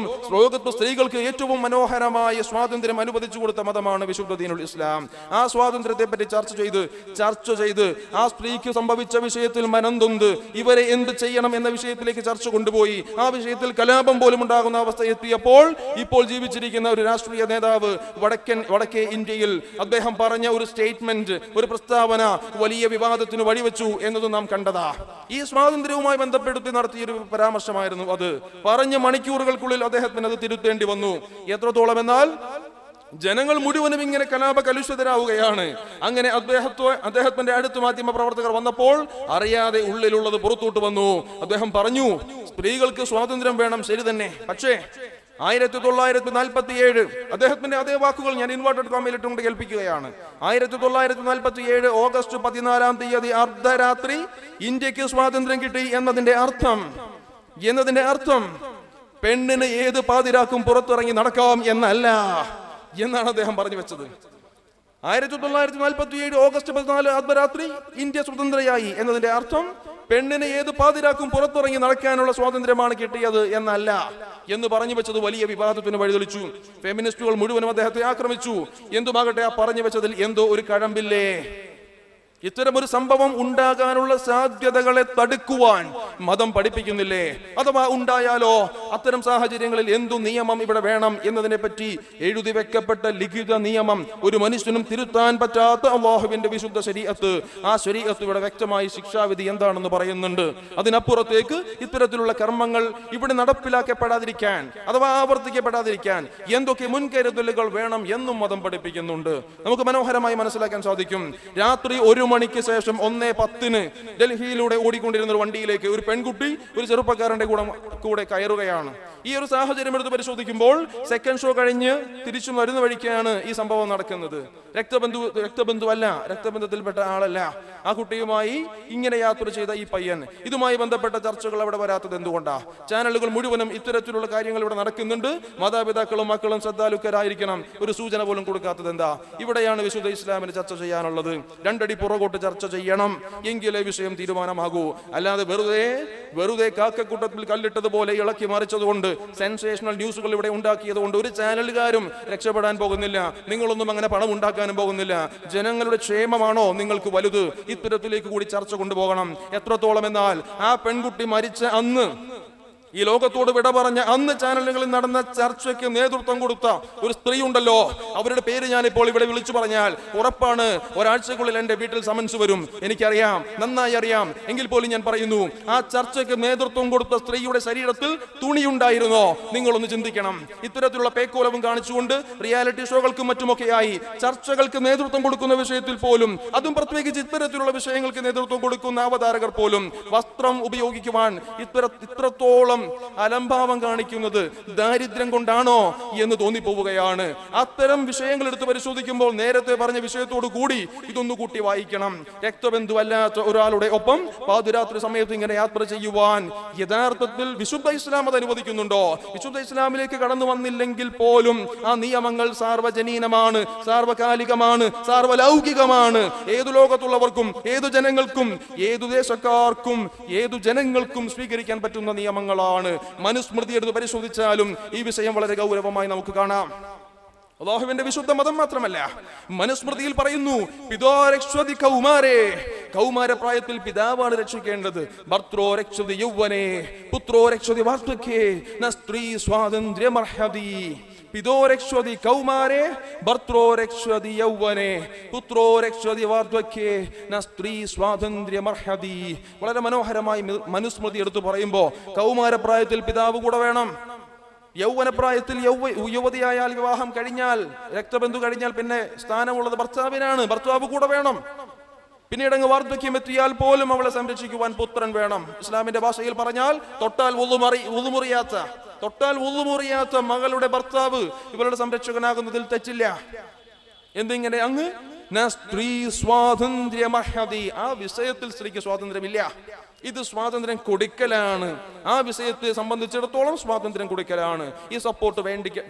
ലോകത്ത് സ്ത്രീകൾക്ക് ഏറ്റവും മനോഹരമായ സ്വാതന്ത്ര്യം അനുവദിച്ചു കൊടുത്ത മതമാണ് വിശുദ്ധ ദീനുൽ ഇസ്ലാം. ആ സ്വാതന്ത്ര്യത്തെ പറ്റി ചർച്ച ചെയ്ത് ആ സ്ത്രീക്ക് സംഭവിച്ച വിഷയത്തിൽ മനംതൊന്ത് ഇവരെ എന്ത് ചെയ്യണം എന്ന വിഷയത്തിലേക്ക് ചർച്ച കൊണ്ടുപോയി ആ വിഷയത്തിൽ കലാപം പോലും ഉണ്ടാകുന്ന അവസ്ഥ എത്തിയപ്പോൾ ഇപ്പോൾ ജീവിച്ചിരിക്കുന്ന ഒരു രാഷ്ട്രീയ നേതാവ് വടക്കേ ഇന്ത്യയിൽ അദ്ദേഹം പറഞ്ഞ ഒരു സ്റ്റേറ്റ്മെന്റ്, ഒരു പ്രസ്താവന വലിയ വിവാദത്തിന് വഴിവെച്ചു എന്നത് നാം കണ്ടതാ. ഈ സ്വാതന്ത്ര്യവുമായി ബന്ധപ്പെടുത്തി നടത്തിയൊരു പരാമർശമായിരുന്നു അത്. പറഞ്ഞ മണിക്കൂറുകൾക്കുള്ളിൽ അദ്ദേഹത്തിന് അത് തിരുത്തേണ്ടി വന്നു. എത്രത്തോളം എന്നാൽ ജനങ്ങൾ മുഴുവനും ഇങ്ങനെ കലാപ കലുഷിതരാവുകയാണ്. അങ്ങനെ അദ്ദേഹത്തിന്റെ അടുത്ത് മാധ്യമ പ്രവർത്തകർ വന്നപ്പോൾ അറിയാതെ ഉള്ളിലുള്ളത് പുറത്തോട്ട് വന്നു. അദ്ദേഹം പറഞ്ഞു, സ്ത്രീകൾക്ക് സ്വാതന്ത്ര്യം വേണം, ശരി തന്നെ, പക്ഷേ 1947 അദ്ദേഹത്തിന്റെ അതേ വാക്കുകൾ ഞാൻ ഇൻവേർട്ടഡ് കോമയിലിട്ടുകൊണ്ട് കേൾപ്പിക്കുകയാണ്. 1947 ഓഗസ്റ്റ് 14 അർദ്ധരാത്രി ഇന്ത്യക്ക് സ്വാതന്ത്ര്യം കിട്ടി എന്നതിന്റെ അർത്ഥം പെണ്ണിന് ഏത് പാതിരാക്കും പുറത്തിറങ്ങി നടക്കാം എന്നല്ല എന്നാണ് അദ്ദേഹം പറഞ്ഞു വെച്ചത്. 1947 ഓഗസ്റ്റ് 14 അർദ്ധരാത്രി ഇന്ത്യ സ്വതന്ത്രയായി എന്നതിന്റെ അർത്ഥം പെണ്ണിന് ഏത് പാതിരാക്കും പുറത്തിറങ്ങി നടക്കാനുള്ള സ്വാതന്ത്ര്യമാണ് കിട്ടിയത് എന്നല്ല എന്ന് പറഞ്ഞു വെച്ചത് വലിയ വിവാദത്തിന് വഴിതെളിച്ചു. ഫെമിനിസ്റ്റുകൾ മുഴുവനും അദ്ദേഹത്തെ ആക്രമിച്ചു. എന്തുമാകട്ടെ, ആ പറഞ്ഞു വെച്ചതിൽ എന്തോ ഒരു കഴമ്പില്ലേ. ഇത്തരമൊരു സംഭവം ഉണ്ടാകാനുള്ള സാധ്യതകളെ തടുക്കുവാൻ മതം പഠിപ്പിക്കുന്നില്ലേ? അഥവാ ഉണ്ടായാലോ അത്തരം സാഹചര്യങ്ങളിൽ എന്തു നിയമം ഇവിടെ വേണം എന്നതിനെ പറ്റി എഴുതി വെക്കപ്പെട്ട ലിഖിത നിയമം, ഒരു മനുഷ്യനും തിരുത്താൻ പറ്റാത്ത അല്ലാഹുവിന്റെ വിശുദ്ധ ശരീഅത്ത്, ആ ശരീഅത്ത് ഇവിടെ വ്യക്തമായി ശിക്ഷാവിധി എന്താണെന്ന് പറയുന്നുണ്ട്. അതിനപ്പുറത്തേക്ക് ഇത്തരത്തിലുള്ള കർമ്മങ്ങൾ ഇവിടെ നടപ്പിലാക്കപ്പെടാതിരിക്കാൻ അഥവാ ആവർത്തിക്കപ്പെടാതിരിക്കാൻ എന്തൊക്കെ മുൻകരുതലുകൾ വേണം എന്നും മതം പഠിപ്പിക്കുന്നുണ്ട്. നമുക്ക് മനോഹരമായി മനസ്സിലാക്കാൻ സാധിക്കും. രാത്രി 1 മണിക്ക് ശേഷം 1:10 ഡൽഹിയിലൂടെ ഓടിക്കൊണ്ടിരുന്ന ഒരു വണ്ടിയിലേക്ക് ഒരു പെൺകുട്ടി ഒരു ചെറുപ്പക്കാരന്റെ കൂടെ കയറുകയാണ്. ഈ ഒരു സാഹചര്യം എടുത്ത് പരിശോധിക്കുമ്പോൾ സെക്കൻഡ് ഷോ കഴിഞ്ഞ് തിരിച്ചു വരുന്ന വഴിക്കാണ് ഈ സംഭവം നടക്കുന്നത്. രക്തബന്ധുവല്ല, രക്തബന്ധത്തിൽപ്പെട്ട ആളല്ല. ആ കുട്ടിയുമായി ഇങ്ങനെ യാത്ര ചെയ്ത ഈ പയ്യൻ, ഇതുമായി ബന്ധപ്പെട്ട ചർച്ചകൾ അവിടെ വരാത്തത് എന്തുകൊണ്ടാ? ചാനലുകൾ മുഴുവനും ഇത്തരത്തിലുള്ള കാര്യങ്ങൾ ഇവിടെ നടക്കുന്നുണ്ട്. മാതാപിതാക്കളും മക്കളും ശ്രദ്ധാലുക്കരായിരിക്കണം. ഒരു സൂചന പോലും കൊടുക്കാത്തത് എന്താ? ഇവിടെയാണ് വിശുദ്ധ ഇസ്ലാമിന് ചർച്ച ചെയ്യാനുള്ളത്. 2 അടി പുറകോട്ട് ചർച്ച ചെയ്യണം, എങ്കിലേ വിഷയം തീരുമാനമാകൂ. അല്ലാതെ വെറുതെ കാക്കക്കൂട്ടത്തിൽ കല്ലിട്ടതുപോലെ ഇളക്കി മറിച്ചതുകൊണ്ട്, സെൻസേഷണൽ ന്യൂസുകൾ ഇവിടെ ഉണ്ടാക്കിയത് കൊണ്ട് ഒരു ചാനലുകാരും രക്ഷപ്പെടാൻ പോകുന്നില്ല. നിങ്ങളൊന്നും അങ്ങനെ പണം ഉണ്ടാക്കാനും പോകുന്നില്ല. ജനങ്ങളുടെ ക്ഷേമമാണോ നിങ്ങൾക്ക് വലുത്? ഇത്തരത്തിലേക്ക് കൂടി ചർച്ച കൊണ്ടുപോകണം. എത്രത്തോളം എന്നാൽ ആ പെൺകുട്ടി മരിച്ച അന്ന്, ഈ ലോകത്തോട് വിട പറഞ്ഞ അന്ന് ചാനലുകളിൽ നടന്ന ചർച്ചയ്ക്ക് നേതൃത്വം കൊടുത്ത ഒരു സ്ത്രീ ഉണ്ടല്ലോ, അവരുടെ പേര് ഞാനിപ്പോൾ ഇവിടെ വിളിച്ചു പറഞ്ഞാൽ ഉറപ്പാണ് ഒരാഴ്ചക്കുള്ളിൽ എന്റെ വീട്ടിൽ സമൻസ് വരും. എനിക്കറിയാം, നന്നായി അറിയാം. എങ്കിൽ പോലും ഞാൻ പറയുന്നു, ആ ചർച്ചയ്ക്ക് നേതൃത്വം കൊടുത്ത സ്ത്രീയുടെ ശരീരത്തിൽ തുണിയുണ്ടായിരുന്നോ? നിങ്ങളൊന്ന് ചിന്തിക്കണം. ഇത്തരത്തിലുള്ള പേക്കോലവും കാണിച്ചുകൊണ്ട് റിയാലിറ്റി ഷോകൾക്കും മറ്റുമൊക്കെയായി ചർച്ചകൾക്ക് നേതൃത്വം കൊടുക്കുന്ന വിഷയത്തിൽ പോലും, അതും പ്രത്യേകിച്ച് ഇത്തരത്തിലുള്ള വിഷയങ്ങൾക്ക് നേതൃത്വം കൊടുക്കുന്ന അവതാരകർ പോലും വസ്ത്രം ഉപയോഗിക്കുവാൻ ഇത്രത്തോളം അലംഭാവം കാണിക്കുന്നത് ദാരിദ്ര്യം കൊണ്ടാണോ എന്ന് തോന്നിപ്പോവുകയാണ്. അത്തരം വിഷയങ്ങൾ എടുത്ത് പരിശോധിക്കുമ്പോൾ നേരത്തെ പറഞ്ഞ വിഷയത്തോടു കൂടി ഇതൊന്നു കൂട്ടി വായിക്കണം. രക്തബന്ധുവല്ലാത്ത ഒരാളുടെ ഒപ്പം പാതിരാത്രി സമയത്ത് ഇങ്ങനെ യാത്ര ചെയ്യുവാൻ യഥാർത്ഥത്തിൽ വിശുദ്ധ ഇസ്ലാം അത് അനുവദിക്കുന്നുണ്ടോ? വിശുദ്ധ ഇസ്ലാമിലേക്ക് കടന്നു വന്നില്ലെങ്കിൽ പോലും ആ നിയമങ്ങൾ സാർവജനീനമാണ്, സാർവകാലികമാണ്, സാർവലൗകികമാണ്. ഏതു ലോകത്തുള്ളവർക്കും, ഏതു ജനങ്ങൾക്കും, ഏതു ദേശക്കാർക്കും, ഏതു ജനങ്ങൾക്കും സ്വീകരിക്കാൻ പറ്റുന്ന നിയമങ്ങളാണ്. മനുസ്മൃതി എടുത്ത് പരിശോധിച്ചാലും ഈ വിഷയം വളരെ ഗൗരവമായി നമുക്ക് കാണാം. അല്ലാഹുവിന്റെ വിശുദ്ധ മതം മാത്രമല്ല, മനുസ്മൃതിയിൽ പറയുന്നു, പിതോരക്ഷതി കൗമാരേ, കൗമാരപ്രായത്തിൽ പിതാവാണ് രക്ഷിക്കേണ്ടത്. ഭർത്രോ രക്ഷതി യൗവനേ പുത്രോ രക്ഷതി വാർദ്ധക്യേ ന സ്ത്രീ സ്വാതന്ത്ര്യമർഹതി. പിതോരക്ഷതി കൗമാരേ ഭർത്രോ രക്ഷതി യൗവനേ പുത്രോ രക്ഷതി വാർദ്ധക്യേ ന സ്ത്രീ സ്വാതന്ത്ര്യമർഹതി. വളരെ മനോഹരമായി മനുസ്മൃതി എടുത്തു പറയുമ്പോൾ കൗമാരപ്രായത്തിൽ പിതാവ് കൂടെ വേണം. യൗവനപ്രായത്തിൽ യുവതിയായാൽ, വിവാഹം കഴിഞ്ഞാൽ, രക്തബന്ധു കഴിഞ്ഞാൽ പിന്നെ സ്ഥാനമുള്ളത് ഭർത്താവിനാണ്. ഭർത്താവ് കൂടെ വേണം. പിന്നീട് അങ്ങ് വാർദ്ധക്യം എത്തിയാൽ പോലും അവളെ സംരക്ഷിക്കുവാൻ പുത്രൻ വേണം. ഇസ്ലാമിന്റെ ഭാഷയിൽ പറഞ്ഞാൽ തൊട്ടാൽ ഉളുമുറിയാത്ത മകളുടെ ഭർത്താവ് ഇവരുടെ സംരക്ഷകനാകുന്നതിൽ തെറ്റില്ല. എന്തിങ്ങനെ അങ്ങ് സ്ത്രീ സ്വാതന്ത്ര്യമർഹതി, ആ വിഷയത്തിൽ സ്ത്രീക്ക് സ്വാതന്ത്ര്യമില്ല. ഇത് സ്വാതന്ത്ര്യം കൊടുക്കലാണ്. ആ വിഷയത്തെ സംബന്ധിച്ചിടത്തോളം സ്വാതന്ത്ര്യം കൊടുക്കലാണ്. ഈ സപ്പോർട്ട്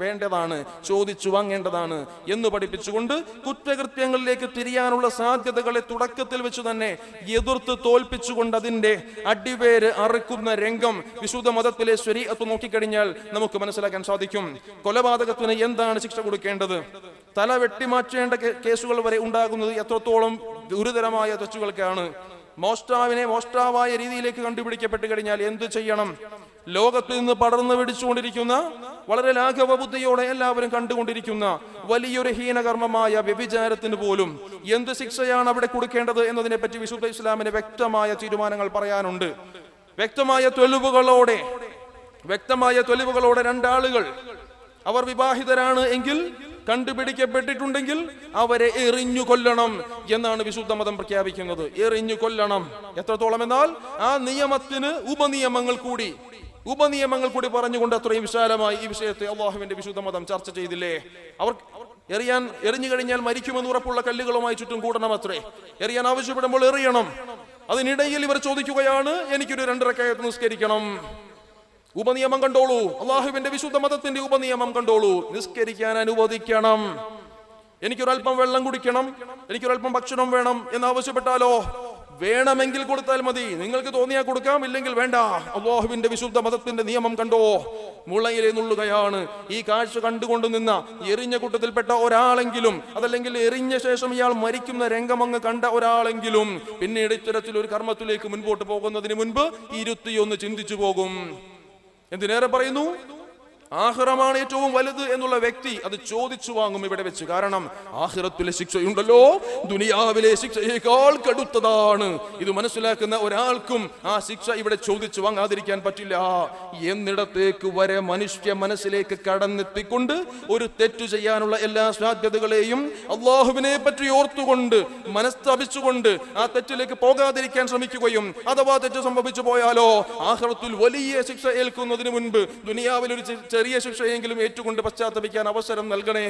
വേണ്ടതാണ്, ചോദിച്ചു വാങ്ങേണ്ടതാണ് എന്ന് പഠിപ്പിച്ചുകൊണ്ട് കുറ്റകൃത്യങ്ങളിലേക്ക് തിരിയാനുള്ള സാധ്യതകളെ തുടക്കത്തിൽ വെച്ച് തന്നെ എതിർത്ത് തോൽപ്പിച്ചുകൊണ്ട് അതിന്റെ അടിവേര് അറുക്കുന്ന രംഗം വിശുദ്ധ മതത്തിലെ ശരീഅത്ത് നോക്കിക്കഴിഞ്ഞാൽ നമുക്ക് മനസ്സിലാക്കാൻ സാധിക്കും. കൊലപാതകത്തിന് എന്താണ് ശിക്ഷ കൊടുക്കേണ്ടത്? തല വെട്ടിമാറ്റേണ്ട കേസുകൾ വരെ ഉണ്ടാകുന്നത് എത്രത്തോളം ഗുരുതരമായ തെറ്റുകൾക്കാണ്. മോഷ്ടാവിനെ മോഷ്ടാവായ രീതിയിലേക്ക് കണ്ടുപിടിക്കപ്പെട്ട് കഴിഞ്ഞാൽ എന്ത് ചെയ്യണം? ലോകത്ത് നിന്ന് പടർന്നു പിടിച്ചുകൊണ്ടിരിക്കുന്ന, വളരെ ലാഘവ ബുദ്ധിയോടെ എല്ലാവരും കണ്ടുകൊണ്ടിരിക്കുന്ന വലിയൊരു ഹീനകർമ്മമായ വ്യഭിചാരത്തിന് പോലും എന്ത് ശിക്ഷയാണ് അവിടെ കൊടുക്കേണ്ടത് എന്നതിനെ പറ്റി വിശുദ്ധ ഇസ്ലാമിന് വ്യക്തമായ തീരുമാനങ്ങൾ പറയാനുണ്ട്. വ്യക്തമായ തെളിവുകളോടെ രണ്ടാളുകൾ അവർ വിവാഹിതരാണ് എങ്കിൽ കണ്ടുപിടിക്കപ്പെട്ടിട്ടുണ്ടെങ്കിൽ അവരെ എറിഞ്ഞു കൊല്ലണം എന്നാണ് വിശുദ്ധ മതം പ്രഖ്യാപിക്കുന്നത്. എറിഞ്ഞു കൊല്ലണം. എത്രത്തോളം എന്നാൽ ആ നിയമത്തിന് ഉപനിയമങ്ങൾ കൂടി പറഞ്ഞുകൊണ്ട് അത്രയും വിശാലമായി ഈ വിഷയത്തെ അള്ളാഹുവിന്റെ വിശുദ്ധ മതം ചർച്ച ചെയ്തില്ലേ? അവർ എറിഞ്ഞു കഴിഞ്ഞാൽ മരിക്കുമെന്ന് ഉറപ്പുള്ള കല്ലുകളുമായി ചുറ്റും കൂടണം അത്രേ. എറിയാൻ ആവശ്യപ്പെടുമ്പോൾ എറിയണം. അതിനിടയിൽ ഇവർ ചോദിക്കുകയാണ്, എനിക്കൊരു 2 റക്അത്ത് നിസ്കരിക്കണം. ഉപനിയമം കണ്ടോളൂ, അള്ളാഹുവിന്റെ വിശുദ്ധ മതത്തിന്റെ ഉപനിയമം കണ്ടോളൂ. നിസ്കരിക്കാൻ അനുവദിക്കണം. എനിക്കൊരൽപ്പം വെള്ളം കുടിക്കണം, എനിക്കൊരൽപ്പം ഭക്ഷണം വേണം എന്നാവശ്യപ്പെട്ടാലോ വേണമെങ്കിൽ കൊടുത്താൽ മതി. നിങ്ങൾക്ക് തോന്നിയാൽ കൊടുക്കാം, ഇല്ലെങ്കിൽ വേണ്ട. അള്ളാഹുവിന്റെ വിശുദ്ധ മതത്തിന്റെ നിയമം കണ്ടോ? മുളയിലെ നുള്ളുകയാണ്. ഈ കാഴ്ച കണ്ടുകൊണ്ട് നിന്ന എറിഞ്ഞ കൂട്ടത്തിൽപ്പെട്ട ഒരാളെങ്കിലും, അതല്ലെങ്കിൽ എറിഞ്ഞ ശേഷം ഇയാൾ മരിക്കുന്ന രംഗമങ്ങ് കണ്ട ഒരാളെങ്കിലും പിന്നീട് ഇത്തരത്തിലൊരു കർമ്മത്തിലേക്ക് മുൻപോട്ട് പോകുന്നതിന് മുൻപ് ഇരുത്തിയൊന്ന് ചിന്തിച്ചു പോകും. എന്തിനേറെ പറയുന്നു, ആഖിറമാണ് ഏറ്റവും വലുത് എന്നുള്ള വ്യക്തി അത് ചോദിച്ചു വാങ്ങും ഇവിടെ വെച്ച്. കാരണം ആഖിറത്തിലെ ശിക്ഷയുണ്ടല്ലോ ദുനിയാവിലെ ശിക്ഷയേക്കാൾ കടുത്തതാണ്. ഇത് മനസ്സിലാക്കുന്ന ഒരാൾക്കും ആ ശിക്ഷ ഇവിടെ ചോദിച്ചു വാങ്ങാതിരിക്കാൻ പറ്റില്ല. എന്നിടത്തേക്ക് വരെ മനുഷ്യ മനസ്സിലേക്ക് കടന്നെത്തിക്കൊണ്ട് ഒരു തെറ്റു ചെയ്യാനുള്ള എല്ലാ സാധ്യതകളെയും അള്ളാഹുവിനെ പറ്റി ഓർത്തുകൊണ്ട് മനസ്തപിച്ചുകൊണ്ട് ആ തെറ്റിലേക്ക് പോകാതിരിക്കാൻ ശ്രമിക്കുകയും അഥവാ തെറ്റ് സംഭവിച്ചു പോയാലോ ആഖിറത്തിൽ വലിയ ശിക്ഷ ഏൽക്കുന്നതിന് മുൻപ് ദുനിയാവിൽ ഒരു ചെറിയ ശിക്ഷയെങ്കിലും ഏറ്റുകൊണ്ട് പശ്ചാത്തപിക്കാൻ അവസരം നൽകണേ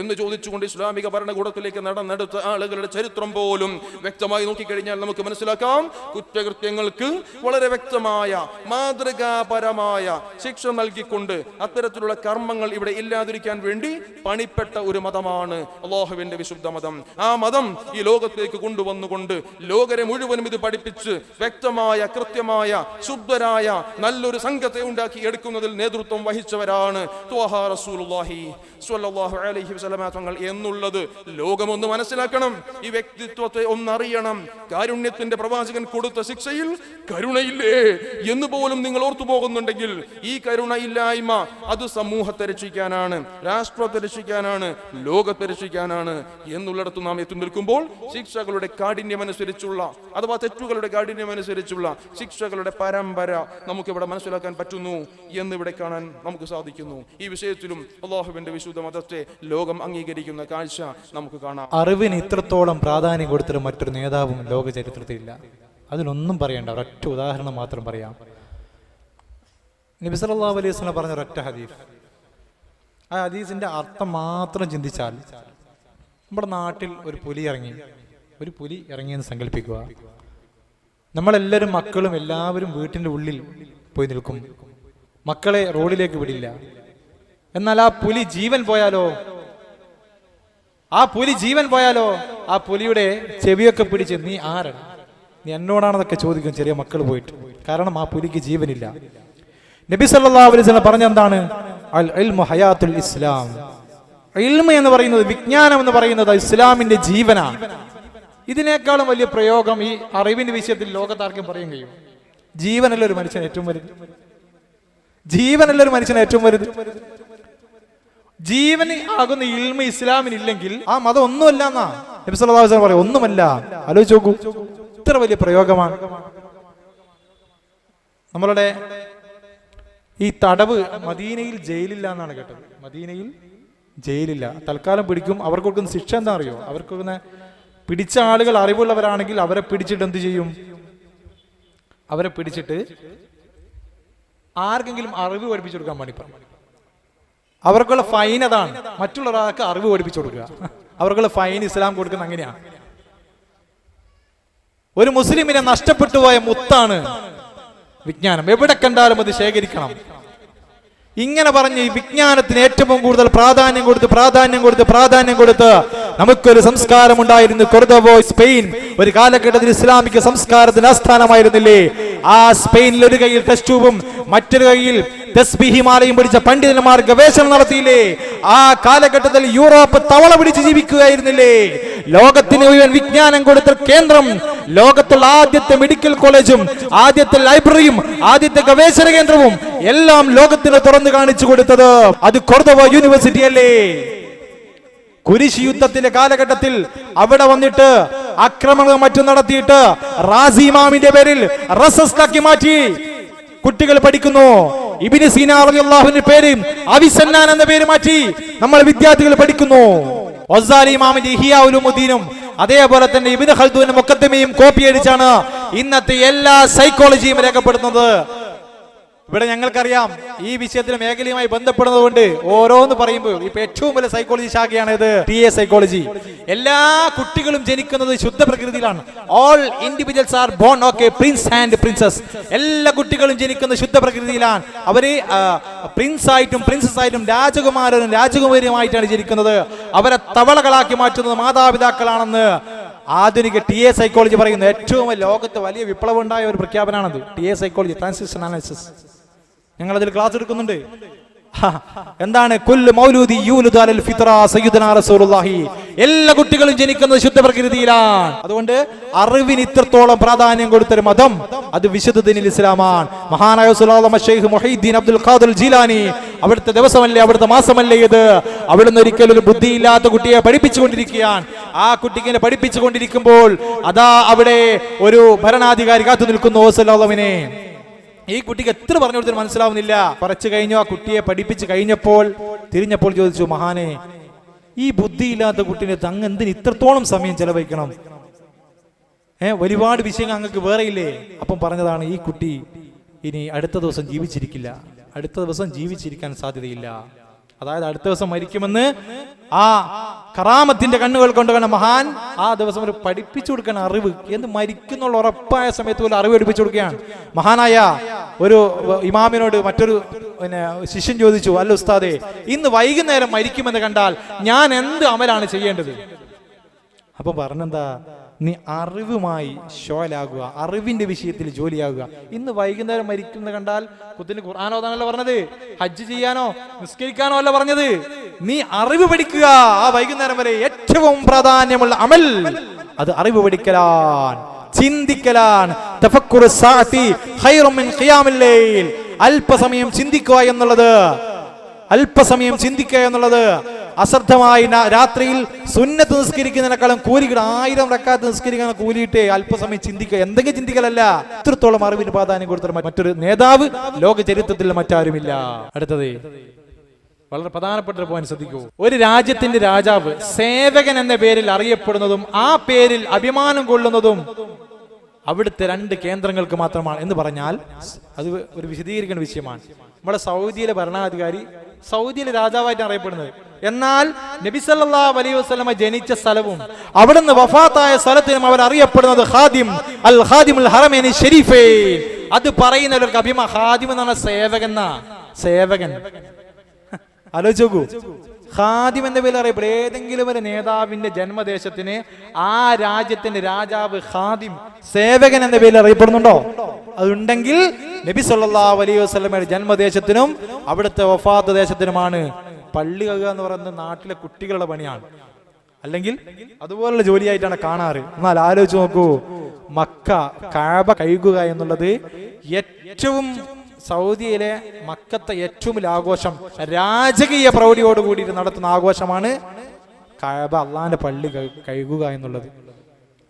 എന്ന് ചോദിച്ചുകൊണ്ട് ഇസ്ലാമിക ഭരണകൂടത്തിലേക്ക് നടന്നെടുത്ത ആളുകളുടെ ചരിത്രം പോലും വ്യക്തമായി നോക്കിക്കഴിഞ്ഞാൽ നമുക്ക് മനസ്സിലാക്കാം. കുറ്റകൃത്യങ്ങൾക്ക് വളരെ വ്യക്തമായ മാതൃകാപരമായ ശിക്ഷ നൽകിക്കൊണ്ട് അത്തരത്തിലുള്ള കർമ്മങ്ങൾ ഇവിടെ ഇല്ലാതിരിക്കാൻ വേണ്ടി പണിപ്പെട്ട ഒരു മതമാണ് അല്ലാഹുവിന്റെ വിശുദ്ധ മതം. ആ മതം ഈ ലോകത്തേക്ക് കൊണ്ടുവന്നുകൊണ്ട് ലോകരെ മുഴുവനും ഇത് പഠിപ്പിച്ച് വ്യക്തമായ കൃത്യമായ ശുദ്ധരായ നല്ലൊരു സംഘത്തെ ഉണ്ടാക്കി എടുക്കുന്നതിൽ നേതൃത്വം വഹിച്ചവരാണ് റസൂലുള്ളാഹി സ്വല്ലല്ലാഹു അലൈഹി വസല്ലം തങ്ങൾ എന്നുള്ളത് ലോകമൊന്ന് മനസ്സിലാക്കണം. ഈ വ്യക്തിത്വത്തെ ഒന്നറിയണം. കാരുണ്യത്തിന്റെ പ്രവാചകൻ കൊടുത്ത ശിക്ഷയിൽ കരുണയില്ലേ എന്ന് പോലും നിങ്ങൾ ഓർത്തു പോകുന്നുണ്ടെങ്കിൽ ഈ കരുണയില്ലായ്മ അത് സമൂഹത്തെ രക്ഷിക്കാനാണ്, രാഷ്ട്രത്തെ രക്ഷിക്കാനാണ്, ലോകത്തെ രക്ഷിക്കാനാണ് എന്നുള്ളിടത്ത് നാം എത്തി നിൽക്കുമ്പോൾ ശിക്ഷകളുടെ കാഠിന്യമനുസരിച്ചുള്ള അഥവാ തെറ്റുകളുടെ കാഠിന്യമനുസരിച്ചുള്ള ശിക്ഷകളുടെ പരമ്പര നമുക്കിവിടെ മനസ്സിലാക്കാൻ പറ്റുന്നു എന്നിവിടെ കാണാൻ നമുക്ക് സാധിക്കുന്നു. ഈ വിഷയത്തിലും അല്ലാഹുവിന്റെ വിശുദ്ധ മതത്തെ ലോകം അംഗീകരിക്കുന്ന കാഴ്ച നമുക്ക് കാണാം. അറിവിന് ഇത്രത്തോളം പ്രാധാന്യം കൊടുത്തിട്ട് മറ്റൊരു നേതാവും ലോക ചരിത്രത്തിലില്ല. അതിലൊന്നും പറയണ്ട, ഒരൊറ്റ ഉദാഹരണം മാത്രം പറയാം. നബി സല്ലല്ലാഹു അലൈഹി വസല്ലം പറഞ്ഞ ഒരൊറ്റ ഹദീസ്, ആ ഹദീസിന്റെ അർത്ഥം മാത്രം ചിന്തിച്ചാൽ നമ്മുടെ നാട്ടിൽ ഒരു പുലി ഇറങ്ങിയെന്ന് സങ്കല്പിക്കുക. നമ്മളെല്ലാവരും മക്കളും എല്ലാവരും വീട്ടിന്റെ ഉള്ളിൽ പോയി നിൽക്കും. മക്കളെ റോഡിലേക്ക് വിടില്ല. എന്നാൽ ആ പുലി ജീവൻ പോയാലോ, ആ പുലിയുടെ ചെവിയൊക്കെ പിടിച്ച് നീ ആരാണ്, നീ എന്നോടാണെന്നൊക്കെ ചോദിക്കും ചെറിയ മക്കൾ പോയിട്ട്. കാരണം ആ പുലിക്ക് ജീവനില്ല. നബി സല്ലല്ലാഹു അലൈഹി വസല്ലം പറഞ്ഞ എന്താണ്? അൽ ഇൽമു ഹയാത്തുൽ ഇസ്ലാം. ഇൽമ എന്ന് പറയുന്നത്, വിജ്ഞാനം എന്ന് പറയുന്നത് ഇസ്ലാമിന്റെ ജീവനാണ്. ഇതിനേക്കാളും വലിയ പ്രയോഗം ഈ അറിവിന്റെ വിഷയത്തിൽ ലോകത്താർക്കും പറയാൻ കഴിയും. ജീവനല്ല ഒരു മനുഷ്യൻ ഏറ്റവും വലുത്. ജീവന് ആകുന്ന ഇൽമ ഇസ്ലാമിനില്ലെങ്കിൽ ആ മതം ഒന്നുമല്ല എന്നാ നബി സല്ലല്ലാഹു അലൈഹി വസല്ലം പറയും. ഒന്നുമല്ല. ആലോചിച്ച് നോക്കൂ, ഇത്ര വലിയ പ്രയോഗമാണ്. നമ്മളുടെ ഈ തടവ് മദീനയിൽ ജയിലില്ല എന്നാണ് കേട്ടത്. മദീനയിൽ ജയിലില്ല, തൽക്കാലം പിടിക്കും. അവർക്ക് കൊടുക്കുന്ന ശിക്ഷ എന്താ അറിയോ? അവർക്ക് കൊടുക്കുന്ന പിടിച്ച ആളുകൾ അറിവുള്ളവരാണെങ്കിൽ അവരെ പിടിച്ചിട്ട് എന്ത് ചെയ്യും? അവരെ പിടിച്ചിട്ട് ആർക്കെങ്കിലും അറിവ് പഠിപ്പിച്ചു കൊടുക്കാൻ വേണ്ടി പറയും. അവർക്കുള്ള ഫൈൻ അതാണ്, മറ്റുള്ള ഒരാൾക്ക് അറിവ് പഠിപ്പിച്ചു കൊടുക്കുക. അവർക്കുള്ള ഫൈൻ ഇസ്ലാം കൊടുക്കുന്ന അങ്ങനെയാണ്. ഒരു മുസ്ലിമിനെ നഷ്ടപ്പെട്ടു പോയ മുത്താണ് വിജ്ഞാനം എവിടെ കണ്ടാലും അത് ശേഖരിക്കണം. ഇങ്ങനെ പറഞ്ഞ് ഈ വിജ്ഞാനത്തിന് ഏറ്റവും കൂടുതൽ പ്രാധാന്യം കൊടുത്ത് നമുക്കൊരു സംസ്കാരം ഉണ്ടായിരുന്നു. കൊർദോവോ, സ്പെയിൻ ഒരു കാലഘട്ടത്തിൽ ഇസ്ലാമിക സംസ്കാരത്തിന്റെ ആസ്ഥാനമായിരുന്നില്ലേ? ആ സ്പെയിനിൽ ഒരു കയ്യിൽ ടെസ്റ്റ് ട്യൂബും മറ്റൊരു കയ്യിൽ തസ്ബീഹിമാലയും പിടിച്ച പണ്ഡിതന്മാർ ഗവേഷണം നടത്തിയില്ലേ? ആ കാലഘട്ടത്തിൽ യൂറോപ്പ് തവള പിടിച്ച് ജീവിക്കുകയായിരുന്നില്ലേ? ലോകത്തിന് മുഴുവൻ വിജ്ഞാനം കൊടുത്ത കേന്ദ്രം, ലോകത്തുള്ള ആദ്യത്തെ മെഡിക്കൽ കോളേജും ആദ്യത്തെ ലൈബ്രറിയും ആദ്യത്തെ ഗവേഷണ കേന്ദ്രവും എല്ലാം ലോകത്തിന് തുറന്നു കാണിച്ചു കൊടുത്തത് അത് കൊർദോവോ യൂണിവേഴ്സിറ്റി അല്ലേ? കുരിശ് യുദ്ധത്തിന്റെ കാലഘട്ടത്തിൽ അവിടെ വന്നിട്ട് ആക്രമണം മറ്റും നടത്തിയിട്ട് റാസി ഇമാമിന്റെ പേരിൽ റസസ്ലാക്കി മാറ്റി കുട്ടികൾ പഠിക്കുന്നു. ഇബ്നു സീന റളിയല്ലാഹുവിന്റെ പേര് അവിസന്നാൻ എന്ന പേര് മാറ്റി നമ്മൾ വിദ്യാർത്ഥികൾ പഠിക്കുന്നു. ഗസാലി ഇമാമിന്റെ ഇഹ്യാ ഉലൂമുദ്ദീനും അതേപോലെ തന്നെ ഇബ്നു ഖൽദൂനും മുഖദ്ദിമയും കോപ്പി അടിച്ചാണ് ഇന്നത്തെ എല്ലാ സൈക്കോളജിയും രേഖപ്പെടുത്തുന്നത്. ഇവിടെ ഞങ്ങൾക്കറിയാം ഈ വിഷയത്തിൽ മേഖലയുമായി ബന്ധപ്പെടുന്നത് കൊണ്ട് ഓരോന്ന് പറയുമ്പോൾ ഇപ്പൊ ഏറ്റവും വലിയ സൈക്കോളജി ശാഖയാണ് ഇത് TA സൈക്കോളജി. എല്ലാ കുട്ടികളും ജനിക്കുന്നത് ശുദ്ധ പ്രകൃതിയിലാണ്. All individuals are born prince and princess. എല്ലാ കുട്ടികളും ജനിക്കുന്നത് ശുദ്ധ പ്രകൃതിയിലാണ്. അവര് പ്രിൻസ് ആയിട്ടും പ്രിൻസസ് ആയിട്ടും രാജകുമാരനും രാജകുമാരിയുമായിട്ടാണ് ജനിക്കുന്നത്. അവരെ തവളകളാക്കി മാറ്റുന്നത് മാതാപിതാക്കളാണെന്ന് ആധുനിക TA സൈക്കോളജി പറയുന്നു. ഏറ്റവും ലോകത്ത് വലിയ വിപ്ലവം ഉണ്ടായ ഒരു പ്രഖ്യാപനമാണത് TA സൈക്കോളജി, ട്രാൻസിഷൻ അനാലിസിസ്. ഞങ്ങൾ അതിൽ ക്ലാസ് എടുക്കുന്നുണ്ട്. എന്താണ് കുല്ലു മൗലൂദി യൂലദു അലൽ ഫിത്ര സയ്യിദുനാ റസൂലുള്ളാഹി. എല്ലാ കുട്ടികളും ജനിക്കുന്നത് ശുദ്ധ പ്രകൃതിയിലാണ്. അതുകൊണ്ട് അറിവിന് ഇത്രത്തോളം പ്രാധാന്യം കൊടുത്തൊരു മതം അത് വിശുദ്ധ ദീനുൽ ഇസ്ലാമാണ്. മഹാനായ ശൈഖ് മുഹീദ്ദീൻ അബ്ദുൽ ഖാദിർ ജീലാനി അവിടുത്തെ ദിവസമല്ലേ, അവിടുത്തെ മാസമല്ലേ ഇത്? അവിടുന്ന് ഒരിക്കലും ഒരു ബുദ്ധിയില്ലാത്ത കുട്ടിയെ പഠിപ്പിച്ചുകൊണ്ടിരിക്കുകയാണ്. ആ കുട്ടിക്ക് പഠിപ്പിച്ചുകൊണ്ടിരിക്കുമ്പോൾ അതാ അവിടെ ഒരു ഭരണാധികാരി കാത്തു നിൽക്കുന്നു റസൂലുള്ളാഹിനെ. ഈ കുട്ടിക്ക് എത്ര പറഞ്ഞു കൊടുത്തിട്ട് മനസ്സിലാവുന്നില്ല. കുറച്ച് കഴിഞ്ഞു ആ കുട്ടിയെ പഠിപ്പിച്ച് കഴിഞ്ഞപ്പോൾ തിരിഞ്ഞപ്പോൾ ചോദിച്ചു, മഹാനെ ഈ ബുദ്ധിയില്ലാത്ത കുട്ടീനെ അങ്ങ് എന്തിന് ഇത്രത്തോളം സമയം ചെലവഴിക്കണം? ഒരുപാട് വിഷയങ്ങൾ അങ്ങക്ക് വേറെ ഇല്ലേ? അപ്പം പറഞ്ഞതാണ് ഈ കുട്ടി ഇനി അടുത്ത ദിവസം ജീവിച്ചിരിക്കില്ല, അടുത്ത ദിവസം ജീവിച്ചിരിക്കാൻ സാധ്യതയില്ല. അതായത് അടുത്ത ദിവസം മരിക്കുമെന്ന് ആ കറാമത്തിന്റെ കണ്ണുകൾ കൊണ്ട് കണ്ട മഹാൻ ആ ദിവസം ഒരു പഠിപ്പിച്ചു കൊടുക്കണം അറിവ്. എന്ത് മരിക്കുന്നുള്ള ഉറപ്പായ സമയത്ത് പോലും അറിവ് പഠിപ്പിച്ചു കൊടുക്കുകയാണ്. മഹാനായ ഒരു ഇമാമിനോട് മറ്റൊരു ശിഷ്യൻ ചോദിച്ചു, അല്ല ഉസ്താദേ, ഇന്ന് വൈകുന്നേരം മരിക്കുമെന്ന് കണ്ടാൽ ഞാൻ എന്ത് അമലാണ് ചെയ്യേണ്ടത്? അപ്പൊ പറഞ്ഞെന്താ, നീ അറിവുമായി ഷോലാകുക, അറിവിന്റെ വിഷയത്തിൽ ജോലിയാകുക. ഇന്ന് വൈകുന്നേരം മരിക്കുന്ന കണ്ടാൽ കുത്തിന് ഖുർആൻ ഓതാനല്ല പറഞ്ഞത്, ഹജ്ജ് ചെയ്യാനോ നിസ്കരിക്കാനോ അല്ല പറഞ്ഞത്. നീ അറിവ് പഠിക്കുക. ആ വൈകുന്നേരം വരെ ഏറ്റവും പ്രാധാന്യമുള്ള അമൽ അത് അറിവ് പഠിക്കലാൻ, ചിന്തിക്കലാൻ. തഫക്കുറു സാഅതി ഖൈറും മിൻ ഖിയാമിൽ ലൈൽ. അല്പസമയം ചിന്തിക്കുക എന്നുള്ളത് അശ്രദ്ധമായി രാത്രിയിൽ സുന്നത്ത് നിസ്കരിക്കുന്നതിനേക്കാളും കൂലികൾ 1000 റക്അത്ത് നിസ്കരിക്കുന്ന കൂലിയിട്ട് അല്പസമയം ചിന്തിക്കുക. എന്തെങ്കിലും ചിന്തിക്കലല്ല. ഇത്രത്തോളം അറിവിന് പ്രാധാന്യം കൊടുത്ത മറ്റൊരു നേതാവ് ലോക ചരിത്രത്തിൽ മറ്റാരുമില്ല. അടുത്തത് വളരെ പ്രധാനപ്പെട്ട ഒരു പോയിന്റ് ശ്രദ്ധിക്കൂ. ഒരു രാജ്യത്തിന്റെ രാജാവ് സേവകൻ എന്ന പേരിൽ അറിയപ്പെടുന്നതും ആ പേരിൽ അഭിമാനം കൊള്ളുന്നതും അവിടുത്തെ 2 കേന്ദ്രങ്ങൾക്ക് മാത്രമാണ് എന്ന് പറഞ്ഞാൽ അത് ഒരു വിശദീകരിക്കേണ്ട വിഷയമാണ്. നമ്മുടെ സൗദിയിലെ ഭരണാധികാരി സൗദിയിലെ രാജാവായിട്ട് അറിയപ്പെടുന്നത്. എന്നാൽ നബി സല്ലല്ലാഹു അലൈഹി വസല്ലമ ജനിച്ച സ്ഥലവും അവിടുന്ന് വഫാത്തായ സ്ഥലത്തിനും അവർ അറിയപ്പെടുന്നത് ഖാദിം അൽ ഖാദിമുൽ ഹറമൈനി ശരീഫൈൻ. അത് പറയുന്നവർക്ക് അഭിമാനം. ഖാദിം എന്ന് പറഞ്ഞ സേവകൻ. ആലോചിച്ച് നോക്കൂ. ഖാദിം എന്ന പേരിൽ അറിയപ്പെടും. ഏതെങ്കിലും ഒരു നേതാവിന്റെ ജന്മദേശത്തിന് ആ രാജ്യത്തിന്റെ രാജാവ് ഖാദിം സേവകൻ എന്ന പേരിൽ അറിയപ്പെടുന്നുണ്ടോ? അതുണ്ടെങ്കിൽ നബി സല്ലല്ലാഹു അലൈഹി വസല്ലമയുടെ ജന്മദേശത്തിനും അവിടുത്തെ വഫാത്ത് ദേശത്തിനുമാണ്. പള്ളി കഴുകുക എന്ന് പറയുന്നത് നാട്ടിലെ കുട്ടികളുടെ പണിയാണ്, അല്ലെങ്കിൽ അതുപോലുള്ള ജോലിയായിട്ടാണ് കാണാറ്. എന്നാൽ ആലോചിച്ച് നോക്കൂ, മക്ക കഅബ കഴുകുക എന്നുള്ളത് ഏറ്റവും സൗദിയിലെ മക്കത്തെ ഏറ്റവും വലിയ ആഘോഷം, രാജകീയ പ്രൗഢിയോടുകൂടി നടത്തുന്ന ആഘോഷമാണ് കഅബ, അള്ളാന്റെ പള്ളി കഴുകുക എന്നുള്ളത്.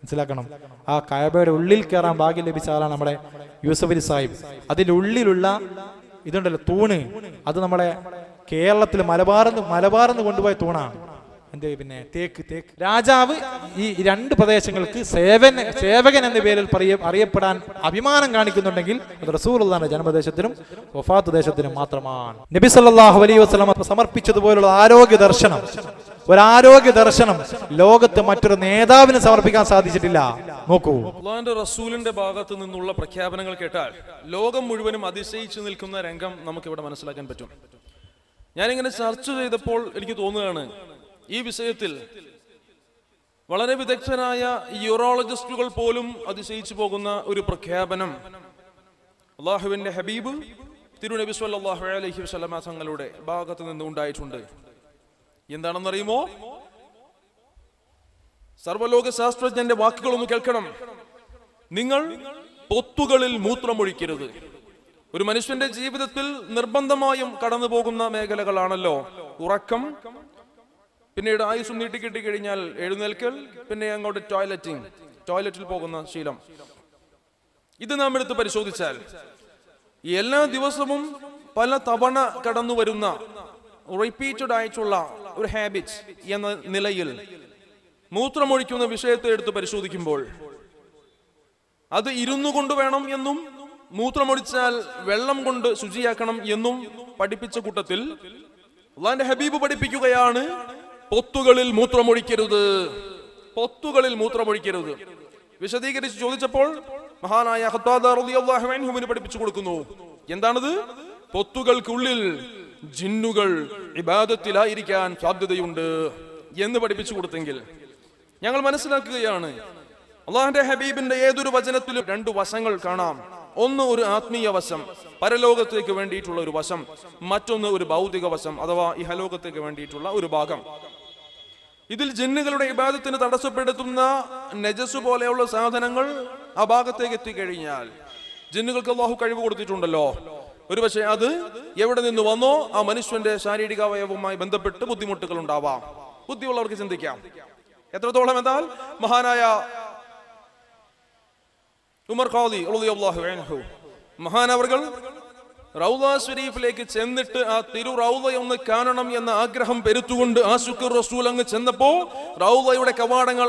മനസ്സിലാക്കണം. ആ കഅബയുടെ ഉള്ളിൽ കയറാൻ ഭാഗ്യം ലഭിച്ച ആളാണ് നമ്മുടെ യൂസഫ് അലി സാഹിബ്. അതിന്റെ ഉള്ളിലുള്ള ഇതുണ്ടല്ലോ തൂണ്, അത് നമ്മുടെ കേരളത്തിൽ മലബാറിന്ന് കൊണ്ടുപോയ തൂണാണ്. പിന്നെ തേക്ക്. രാജാവ് ഈ 2 പ്രദേശങ്ങൾക്ക് സേവകൻ എന്ന പേരിൽ അറിയപ്പെടാൻ അഭിമാനം കാണിക്കുന്നുണ്ടെങ്കിൽ അത് റസൂലുള്ളാഹിന്റെ ജന്മദേശത്തിനും വഫാത്ത് ദേശത്തിനും മാത്രമാണ്. നബി സല്ലല്ലാഹു അലൈഹി വസല്ലം സമർപ്പിച്ചതുപോലുള്ള ആരോഗ്യ ദർശനം ഒരു ആരോഗ്യ ദർശനം ലോകത്ത് മറ്റൊരു നേതാവിന് സമർപ്പിക്കാൻ സാധിച്ചിട്ടില്ല. നോക്കൂ, അല്ലാഹുവിന്റെ റസൂലിന്റെ ഭാഗത്ത് നിന്നുള്ള പ്രഖ്യാപനങ്ങൾ കേട്ടാൽ ലോകം മുഴുവനും അതിശയിച്ചു നിൽക്കുന്ന രംഗം നമുക്കിവിടെ മനസ്സിലാക്കാൻ പറ്റും. ഞാനിങ്ങനെ ചർച്ച ചെയ്തപ്പോൾ എനിക്ക് തോന്നുകയാണ്, ഈ വിഷയത്തിൽ വളരെ വിദഗ്ധരായ യൂറോളജിസ്റ്റുകൾ പോലും അതിശയിച്ചു പോകുന്ന ഒരു പ്രഖ്യാപനം അള്ളാഹുവിന്റെ ഹബീബ് തിരുനബി സ്വല്ലല്ലാഹു അലൈഹി വസല്ലമ തങ്ങളുടെ ഭാഗത്ത് നിന്ന് ഉണ്ടായിട്ടുണ്ട്. എന്താണെന്നറിയുമോ? സർവ്വലോക ശാസ്ത്രജ്ഞന്റെ വാക്കുകളൊന്ന് കേൾക്കണം. നിങ്ങൾ പൊത്തുകളിൽ മൂത്രമൊഴിക്കരുത്. ഒരു മനുഷ്യന്റെ ജീവിതത്തിൽ നിർബന്ധമായും കടന്നു പോകുന്ന മേഖലകളാണല്ലോ ഉറക്കം, പിന്നീട് ആയുസ് നീട്ടിക്കിട്ടി കഴിഞ്ഞാൽ എഴുന്നേൽക്കൽ, പിന്നെ അങ്ങോട്ട് ടോയ്ലറ്റിൽ പോകുന്ന ശീലം. ഇത് നാം എടുത്ത് പരിശോധിച്ചാൽ എല്ലാ ദിവസവും പല തവണ കടന്നു വരുന്ന റിപ്പീറ്റഡ് ആയിട്ടുള്ള ഒരു ഹാബിറ്റ് എന്ന നിലയിൽ മൂത്രമൊഴിക്കുന്ന വിഷയത്തെ എടുത്ത് പരിശോധിക്കുമ്പോൾ അത് ഇരുന്നു കൊണ്ട് വേണം എന്നും മൂത്രമൊഴിച്ചാൽ വെള്ളം കൊണ്ട് ശുചിയാക്കണം എന്നും പഠിപ്പിച്ച കൂട്ടത്തിൽ അല്ലാഹുവിന്റെ ഹബീബ് പഠിപ്പിക്കുകയാണ്, പൊത്തുകളിൽ മൂത്രമൊഴിക്കരുത്, പൊത്തുകളിൽ മൂത്രമൊഴിക്കരുത്. വിശദീകരിച്ച് ചോദിച്ചപ്പോൾ മഹാനായ ഖത്താദ റളിയല്ലാഹു അൻഹുവിന് പഠിപ്പിച്ചു കൊടുക്കുന്നു. എന്താണത്? പൊത്തുകൾക്കുള്ളിൽ ജിന്നുകൾ ഇബാദത്തിലായിരിക്കാൻ സാധ്യതയുണ്ട് എന്ന് പഠിപ്പിച്ചു കൊടുത്തെങ്കിൽ ഞങ്ങൾ മനസ്സിലാക്കുകയാണ്, അള്ളാഹുവിന്റെ ഹബീബിന്റെ ഏതൊരു വചനത്തിലും രണ്ട് വശങ്ങൾ കാണാം. ഒന്ന് ഒരു ആത്മീയ വശം, പരലോകത്തേക്ക് വേണ്ടിയിട്ടുള്ള ഒരു വശം, മറ്റൊന്ന് ഒരു ഭൗതിക വശം അഥവാ ഇഹലോകത്തേക്ക് വേണ്ടിയിട്ടുള്ള ഒരു ഭാഗം. ഇതിൽ ജിന്നുകളുടെ ഇബാദത്തിന് തടസ്സപ്പെടുത്തുന്ന നജസ് പോലെയുള്ള സാധനങ്ങൾ ആ ഭാഗത്തേക്ക് എത്തിക്കഴിഞ്ഞാൽ ജിന്നുകൾക്ക് അല്ലാഹു കഴിവ് കൊടുത്തിട്ടുണ്ടല്ലോ. ഒരുപക്ഷെ അത് എവിടെ നിന്ന് വന്നോ ആ മനുഷ്യന്റെ ശാരീരിക അവയവവുമായി ബന്ധപ്പെട്ട് ബുദ്ധിമുട്ടുകൾ ഉണ്ടാവാം. ബുദ്ധിയുള്ളവർക്ക് ചിന്തിക്കാം. എത്രത്തോളം എന്നാൽ മഹാനായ ഉമർ ഖാദി റളിയല്ലാഹു അൻഹു മഹാനവർകൾ റൗള ശരീഫിലേക്ക് ചെന്നിട്ട് ആ തിരു റൗളയൊന്ന് കാണണം എന്ന ആഗ്രഹം പെരുത്തുകൊണ്ട് ആ ശുക്ർ റസൂൽ അങ്ങ് ചെന്നപ്പോ റൗളയുടെ കവാടങ്ങൾ